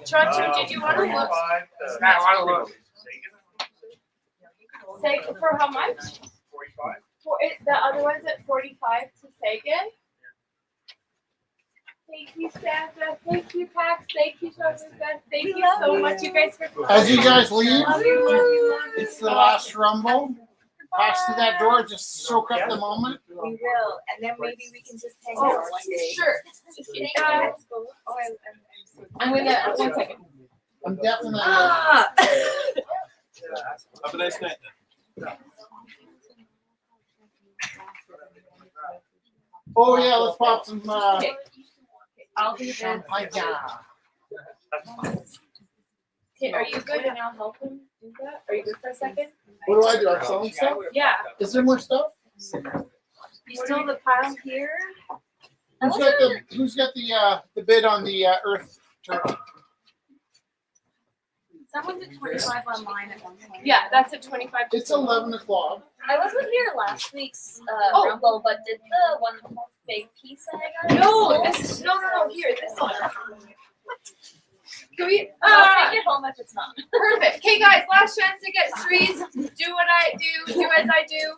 Speaker 8: Chancho, did you want to look?
Speaker 13: I want to look.
Speaker 8: Say for how much?
Speaker 13: 45.
Speaker 8: For it, the other one's at 45 to Sagan. Thank you, Santa. Thank you, Pax. Thank you, Chancho. Thank you so much, you guys, for
Speaker 2: As you guys leave,
Speaker 8: Love you.
Speaker 2: it's the last rumble. Pass through that door, just soak up the moment.
Speaker 10: We will, and then maybe we can just hang
Speaker 8: Oh,
Speaker 10: out one day.
Speaker 8: sure. I'm gonna, 1 second.
Speaker 2: I'm definitely.
Speaker 10: Ah!
Speaker 14: Have a nice night.
Speaker 2: Oh yeah, let's pop some.
Speaker 8: Okay. I'll do this.
Speaker 2: Champagne.
Speaker 8: Okay, are you good? And I'll help him do that. Are you good for a second?
Speaker 2: What do I do? I'm selling stuff.
Speaker 8: Yeah.
Speaker 2: Is there more stuff?
Speaker 10: You still have the pile here?
Speaker 2: Who's got the bid on the Earth turkey?
Speaker 10: Someone did 25 online at one point.
Speaker 8: Yeah, that's at 25.
Speaker 2: It's 11 o'clock.
Speaker 10: I wasn't here last week's
Speaker 8: Oh.
Speaker 10: Rumble, but did the one
Speaker 8: big piece that I got? No, here, this one. Can we?
Speaker 10: I'll take it home if it's not.
Speaker 8: Perfect. Okay, guys, last chance to get threes. Do what I do. Do as I do.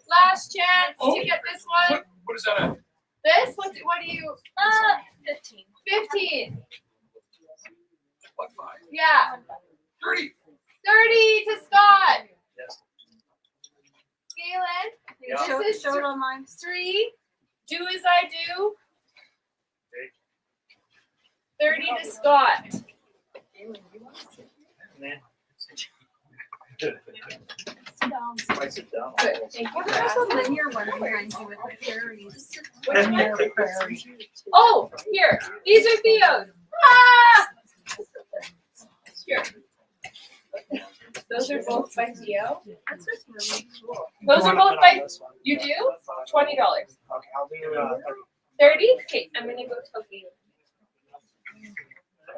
Speaker 8: Last chance to get this one.
Speaker 14: What is that?
Speaker 8: This? What do you?
Speaker 10: 15.
Speaker 8: 15.
Speaker 14: What, 5?
Speaker 8: Yeah.
Speaker 14: 30.
Speaker 8: 30 to Scott.
Speaker 7: Yes.
Speaker 8: Galen.
Speaker 7: Yeah.
Speaker 8: This is
Speaker 10: Show it on mine.
Speaker 8: 3. Do as I do. 30 to Scott.
Speaker 7: Spice it down.
Speaker 8: Good. Thank you.
Speaker 10: There's a linear one behind you with the fairies.
Speaker 8: Oh, here. These are Theo's. Ah! Here. Those are both by Theo.
Speaker 10: That's just really cool.
Speaker 8: Those are both by. You do? $20.
Speaker 7: Okay, I'll do
Speaker 8: 30? Okay, I'm gonna go to Theo.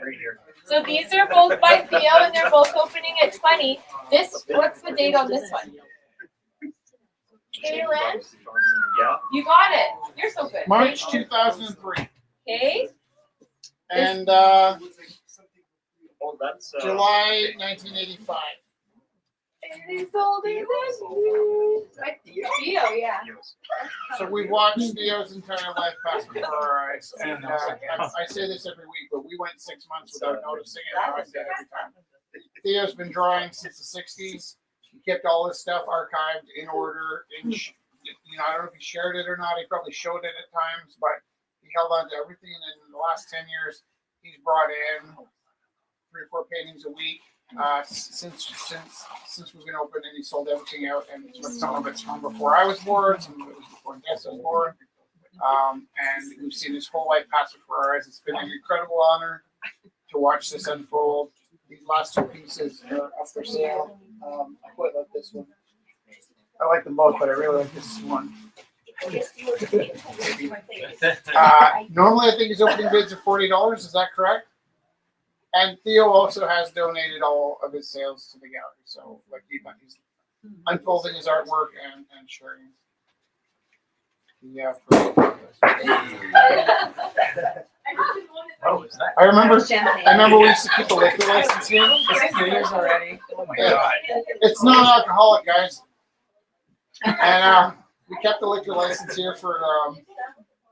Speaker 7: right here.
Speaker 8: So these are both by Theo and they're both opening at 20. This, what's the date on this one? Kaylin,
Speaker 7: Yeah.
Speaker 8: you got it. You're so good.
Speaker 2: March 2003.
Speaker 8: Okay.
Speaker 2: And
Speaker 7: Oh, that's
Speaker 2: July 1985.
Speaker 8: It's older than you. Like Theo, yeah.
Speaker 2: So we watched Theo's entire life pass before our eyes. And I say this every week, but we went 6 months without noticing it. Now I say it every time. Theo's been drawing since the 60s. He kept all his stuff archived in order. I don't know if he shared it or not. He probably showed it at times, but he held on to everything. And in the last 10 years, he's brought in 3 or 4 paintings a week. Since we've been open, and he sold everything out, and some of it's from before I was born, some of it was before Jess was born, and we've seen his whole life pass before our eyes. It's been an incredible honor to watch this unfold. These last 2 pieces are up for sale. I quite like this one. I like them both, but I really like this one. Normally, I think his opening bids are $40. Is that correct? And Theo also has donated all of his sales to the gallery. So, like, he's unfolding his artwork and sharing. Yeah. I remember we used to keep a liquor license here.
Speaker 12: It's 2 years already. Oh my
Speaker 2: Yeah.
Speaker 12: God.
Speaker 2: It's non-alcoholic, guys. And we kept the liquor license here for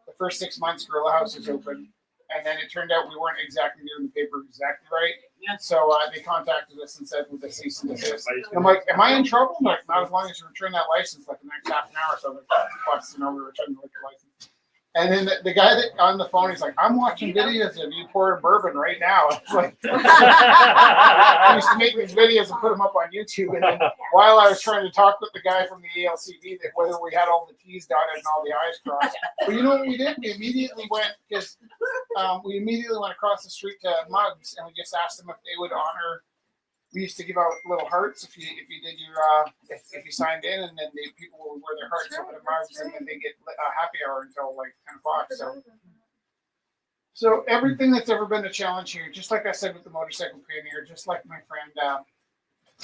Speaker 2: the first 6 months Gorilla House was open. And then it turned out we weren't exactly doing the paper exactly right. So they contacted us and said with a cease and desist. I'm like, am I in trouble? I'm like, not as long as you return that license, like the next half an hour. So I'm like, plus, we return the liquor license. And then the guy that on the phone, he's like, I'm watching videos of you pouring bourbon right now. It's like, I used to make these videos and put them up on YouTube. And then while I was trying to talk with the guy from the ALCD, that whether we had all the T's dotted and all the I's crossed. But you know what we did? We immediately went across the street to Mugs and we just asked them if they would honor. We used to give out little hearts if you did your if you signed in, and then people would wear their hearts over the Mugs, and then they get a happy hour until like 10 o'clock. So everything that's ever been a challenge here, just like I said with the motorcycle painter, just like my friend,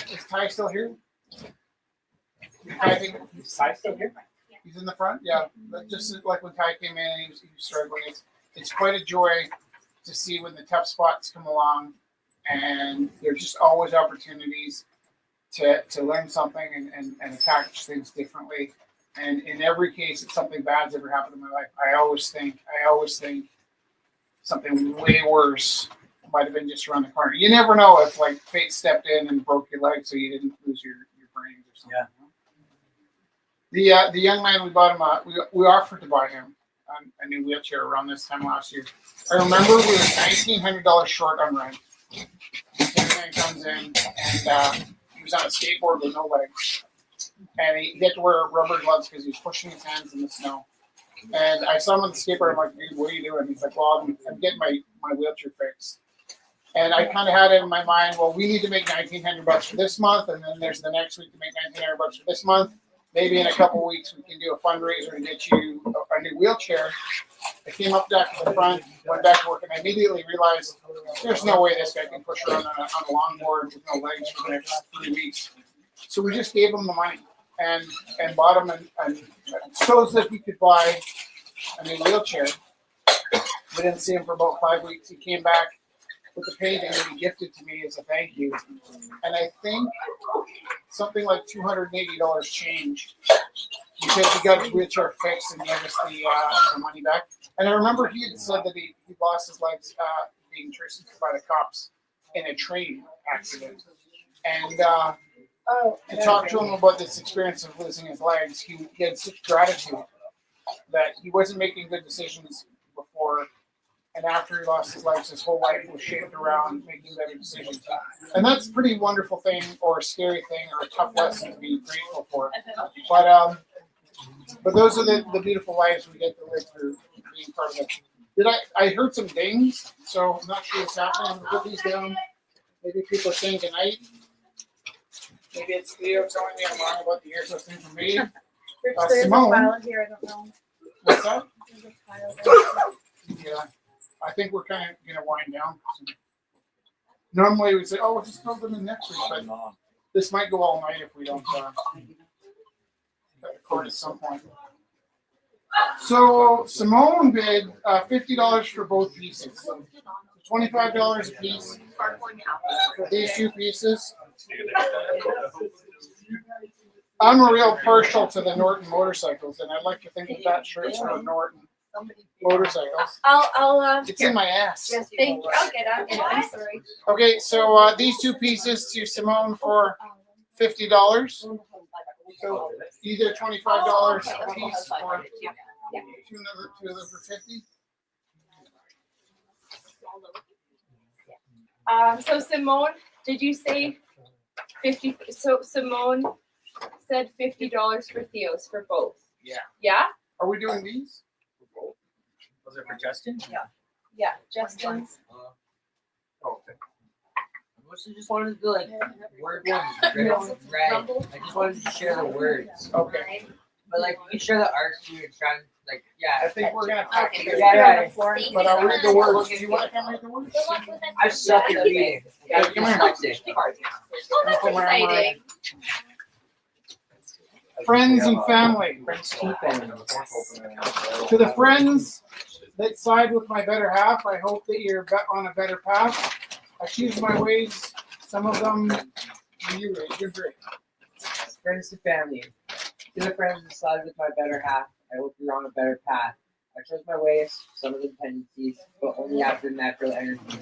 Speaker 2: is Ty still here? Is Ty still here? He's in the front, yeah. But just like when Ty came in, he was struggling. It's quite a joy to see when the tough spots come along. And there's just always opportunities to learn something and attack things differently. And in every case, if something bad's ever happened in my life, I always think something way worse might have been just around the corner. You never know if like fate stepped in and broke your leg so you didn't lose your brains or something. Yeah. The young man we bought him we offered to buy him a new wheelchair around this time last year. I remember we were $1,900 short on rent. The man comes in and he was on a skateboard with no legs, and he had to wear rubber gloves because he was pushing his hands in the snow. And I saw him on the skateboard. I'm like, dude, what are you doing? He's like, well, I'm getting my wheelchair fixed. And I kind of had it in my mind, well, we need to make $1,900 for this month, and then there's the next week to make $1,900 for this month. Maybe in a couple of weeks we can do a fundraiser to get you a new wheelchair. I came up back to the front, went back to work, and I immediately realized there's no way this guy can push around on a longboard with no legs for the next 3 weeks. So we just gave him the money. and bought him and so that he could buy a new wheelchair. We didn't see him for about 5 weeks. He came back with the painting that he gifted to me as a thank you. And I think something like $280 change because he got his wheelchair fixed and gave us the money back. And I remember he had said that he lost his legs being chased by the cops in a train accident. And to talk to him about this experience of losing his legs, he had such gratitude that he wasn't making good decisions before and after he lost his legs, his whole life was shaped around making better decisions. And that's a pretty wonderful thing, or a scary thing, or a tough lesson to be grateful for. But those are the beautiful lives we get to live through being part of it. I heard some dings, so I'm not sure what's happening. I'm gonna put these down. Maybe people are saying goodnight. Maybe it's Theo telling me I'm wrong about the years of things from me.
Speaker 10: There's
Speaker 2: Simone.
Speaker 10: a file here, I don't know.
Speaker 2: What's that?
Speaker 10: There's a file there.
Speaker 2: Yeah, I think we're kind of gonna wind down. Normally we'd say, "Oh, we'll just throw them in next week," but this might go all night if we don't record at some point. So Simone bid $50 for both pieces, $25 a piece for these two pieces. I'm a real partial to the Norton motorcycles, and I'd like to think that shirt's from Norton motorcycles.
Speaker 8: I'll
Speaker 2: It's in my ass.
Speaker 8: Yes, thank you. I'll get it. I'm sorry.
Speaker 2: Okay, so these two pieces to Simone for $50. So either $25 a piece or two of them for $50.
Speaker 8: So Simone, did you say 50? So Simone said $50 for Theo's for both.
Speaker 4: Yeah.
Speaker 8: Yeah?
Speaker 2: Are we doing these?
Speaker 4: Was it for Justin?
Speaker 8: Yeah. Yeah, Justin's.
Speaker 3: I mostly just wanted to like word ones, right? I just wanted to share the words.
Speaker 2: Okay.
Speaker 3: But like you can share the art too and try and like
Speaker 2: I think we're gonna pack it.
Speaker 3: Yeah.
Speaker 2: But I'll read the words. Do you want to read the words?
Speaker 3: I suck at reading.
Speaker 2: Yeah, come here.
Speaker 8: Oh, that's exciting.
Speaker 2: Friends and family. To the friends that side with my better half, I hope that you're on a better path. I choose my ways. Some of them you read. You're great.
Speaker 3: Friends to family. To the friends that side with my better half, I hope you're on a better path. I chose my ways, some of them tendencies, but only after natural energy.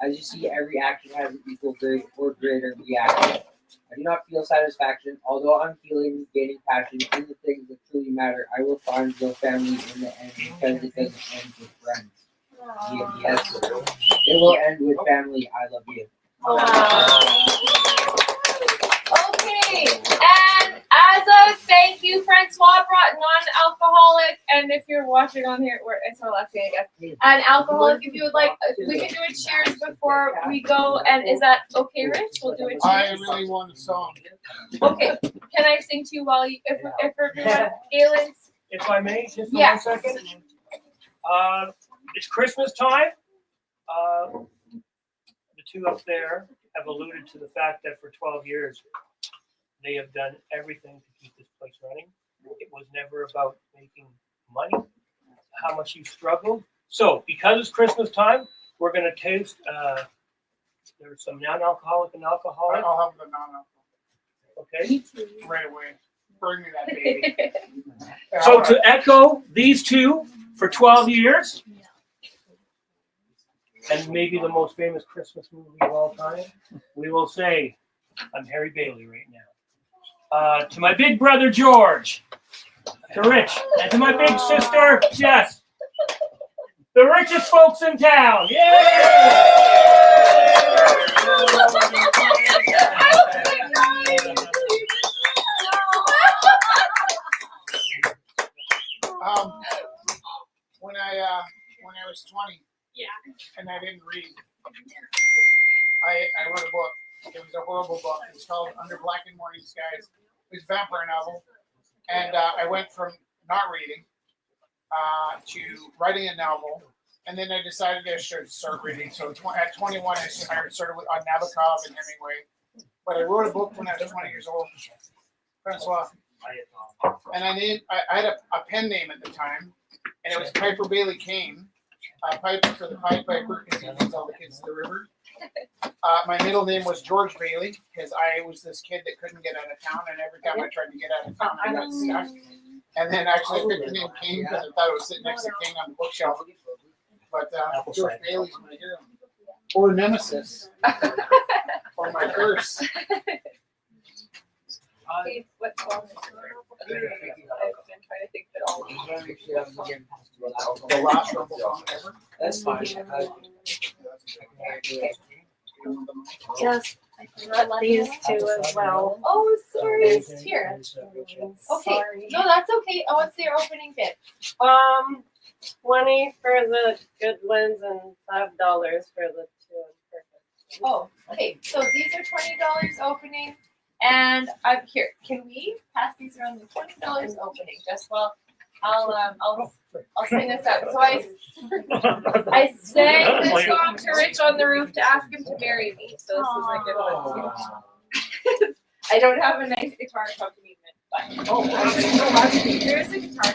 Speaker 3: As you see, every action has an equal good or greater reaction. I do not feel satisfaction, although I'm feeling gaining passion in the things that truly matter. I will find real family in the end because it doesn't end with friends. Yes, it will end with family. I love you.
Speaker 8: Okay, and as a thank you, Francois brought non-alcoholic, and if you're watching on here, it's our last day, I guess. And alcoholic, if you would like, we can do a cheers before we go. And is that okay, Rich? We'll do a cheers.
Speaker 2: I really want a song.
Speaker 8: Okay, can I sing to you while you, if we're Galen's?
Speaker 14: If I may, just for
Speaker 8: Yes.
Speaker 14: 1 second. It's Christmas time. The two up there have alluded to the fact that for 12 years, they have done everything to keep this place running. It was never about making money, how much you struggled. So because it's Christmas time, we're going to taste, there's some non-alcoholic and alcoholic.
Speaker 2: I'll have the non-alcoholic.
Speaker 14: Okay.
Speaker 2: Right away. Bring me that baby.
Speaker 14: So to echo these two for 12 years, and maybe the most famous Christmas movie of all time, we will say, I'm Harry Bailey right now. To my big brother George, to Rich, and to my big sister Jess, the richest folks in town.
Speaker 2: When I was 20, and I didn't read, I wrote a book. It was a horrible book. It was called Under Black and Morning Skies. It was a vampire novel, and I went from not reading to writing a novel, and then I decided I should start reading. So at 21, I started with Nabokov and Hemingway. But I wrote a book when I was 20 years old. Francois, and I had a pen name at the time, and it was Piper Bailey Kane. Piper for the Pied Piper, because he leads all the kids to the river. My middle name was George Bailey, because I was this kid that couldn't get out of town, and every time I tried to get out of town, I got stuck. And then actually I picked the name King because I thought it was sitting next to King on the bookshelf. But George Bailey's my hero. Or Nemesis. Or my curse.
Speaker 8: Okay, what song is it? I've been trying to think that all.
Speaker 2: The last Rumble song ever.
Speaker 3: That's fine.
Speaker 10: Yes, I forgot these two as well.
Speaker 8: Oh, sorry. Here. Okay.
Speaker 10: Sorry.
Speaker 8: No, that's okay. Oh, what's your opening bid?
Speaker 10: 20 for the good ones and $5 for the two imperfect.
Speaker 8: Oh, okay. So these are $20 opening, and I'm here. Can we pass these around? The $20 opening, just well. I'll sing this out. So I sang this song to Rich on the roof to ask him to marry me. So this is a good one too. I don't have a nice guitar accompaniment, but there's a guitar.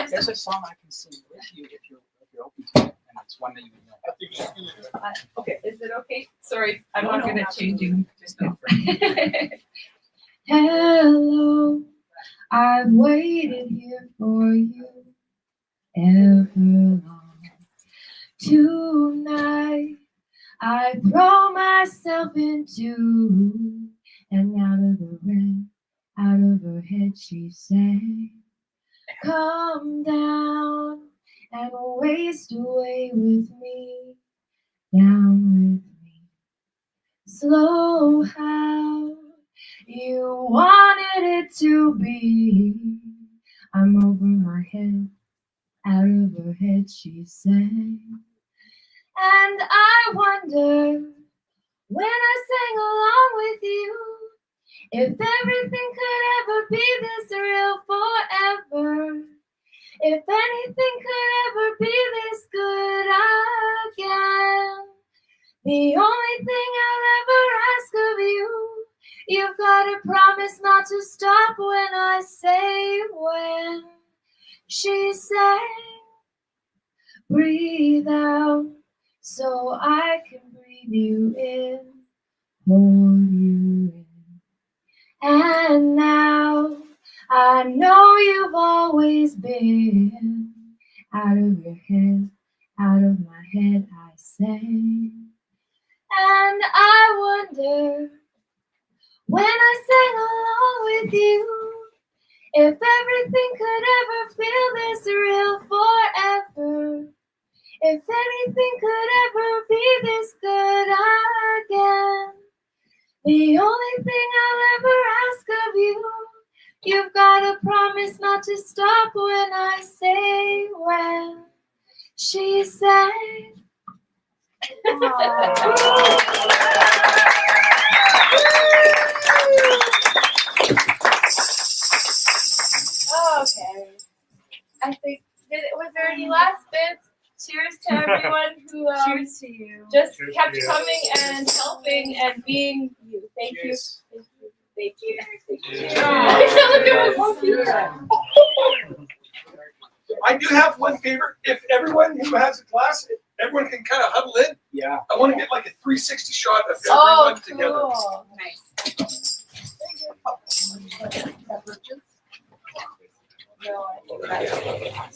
Speaker 12: There's a song I can sing with you if you're open to it, and it's one that you would know.
Speaker 8: Okay, is it okay? Sorry, I'm not good at changing.
Speaker 5: Hello, I've waited here for you ever long. Tonight, I throw myself into, and out of the red, out of her head she sang, come down and waste away with me, down with me. Slow how you wanted it to be. I'm over my head, out of her head she sang. And I wonder, when I sang along with you, if everything could ever be this real forever. If anything could ever be this good again. The only thing I'll ever ask of you, you've got to promise not to stop when I say when. She sang, breathe out so I can breathe you in, hold you in. And now I know you've always been out of your head, out of my head I say. And I wonder, when I sang along with you, if everything could ever feel this real forever. If anything could ever be this good again. The only thing I'll ever ask of you, you've got to promise not to stop when I say when. She sang.
Speaker 8: Okay. I think, was there any last bits? Cheers to everyone who
Speaker 10: Cheers to you.
Speaker 8: just
Speaker 7: Cheers
Speaker 8: kept
Speaker 7: to you.
Speaker 8: coming and helping and being you. Thank you.
Speaker 7: Cheers.
Speaker 8: Thank you. Thank you.
Speaker 7: Cheers.
Speaker 8: Look at my monkey.
Speaker 13: I do have one favor. If everyone who has a glass, everyone can kind of huddle in.
Speaker 3: Yeah.
Speaker 13: I want to get like a 360 shot of
Speaker 8: Oh,
Speaker 13: everyone together.
Speaker 8: cool.
Speaker 10: Nice.
Speaker 8: No, I think that's-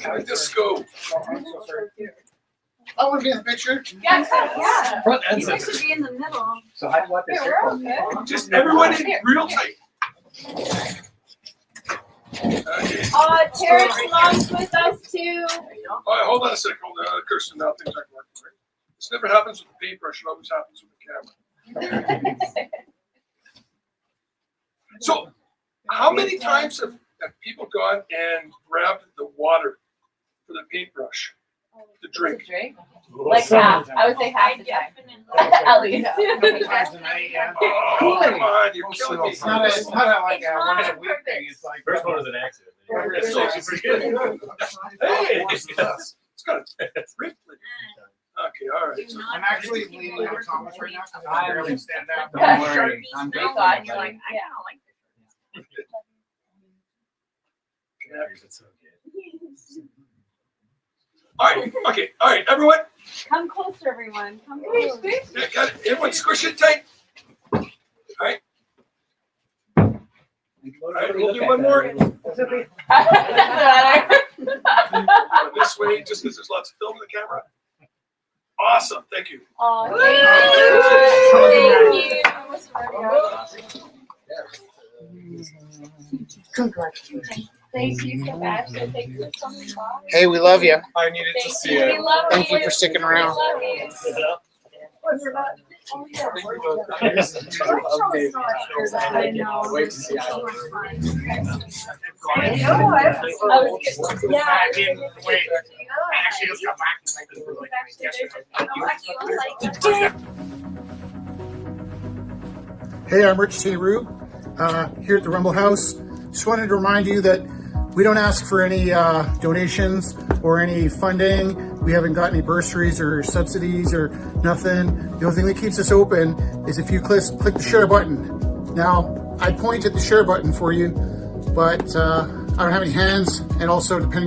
Speaker 13: Can I just go?
Speaker 2: I want to be in the picture.
Speaker 8: Yeah, yeah.
Speaker 3: Front
Speaker 10: You guys should be in the middle.
Speaker 3: So how do you want this?
Speaker 8: Here, we're okay.
Speaker 13: Just everyone in real tight.
Speaker 8: Terrence Long's with us too.
Speaker 13: All right, hold on a second. Kirsten, now things aren't working. Right? This never happens with the paintbrush. It always happens with the camera. So, how many times have people gone and grabbed the water for the paintbrush to drink?
Speaker 8: Like half. I would say half the time.
Speaker 1: Definitely
Speaker 8: At least.
Speaker 2: Times a night, yeah.
Speaker 13: Oh, come on, you're killing me.
Speaker 2: It's not like a once a week thing. It's like
Speaker 7: First one was an accident.
Speaker 13: It's actually pretty good.
Speaker 7: Hey,
Speaker 13: It's got a rip. Okay, all right. So
Speaker 2: I'm actually leaning on Thomas right now because I barely stand up.
Speaker 8: Yeah,
Speaker 2: Don't worry.
Speaker 8: I'm good. God, you're like, I
Speaker 10: don't like
Speaker 13: all right, okay, all right, everyone.
Speaker 10: Come closer, everyone. Come
Speaker 13: Yeah,
Speaker 10: closer.
Speaker 13: got it. Everyone squish it tight. All right. All right, we'll do one more. This way, just because there's lots of film in the camera. Awesome, thank you.
Speaker 8: Oh,
Speaker 6: Congratulations.
Speaker 8: thank you, Sebastian. Thank you for coming by.
Speaker 2: Hey, we love you.
Speaker 7: I needed
Speaker 8: Thank you. We love
Speaker 2: Thank you
Speaker 8: you.
Speaker 2: for sticking
Speaker 8: We
Speaker 2: around.
Speaker 8: love you.
Speaker 10: I know.
Speaker 3: Wait to see how.
Speaker 10: I know.
Speaker 8: I was good. Yeah.
Speaker 2: Actually, just got back.
Speaker 15: Hey, I'm Rich T. Rube, here at the Rumble House. Just wanted to remind you that we don't ask for any donations or any funding. We haven't got any bursaries or subsidies or nothing. The only thing that keeps us open is if you click the share button. Now, I point at the share button for you, but I don't have any hands, and also depending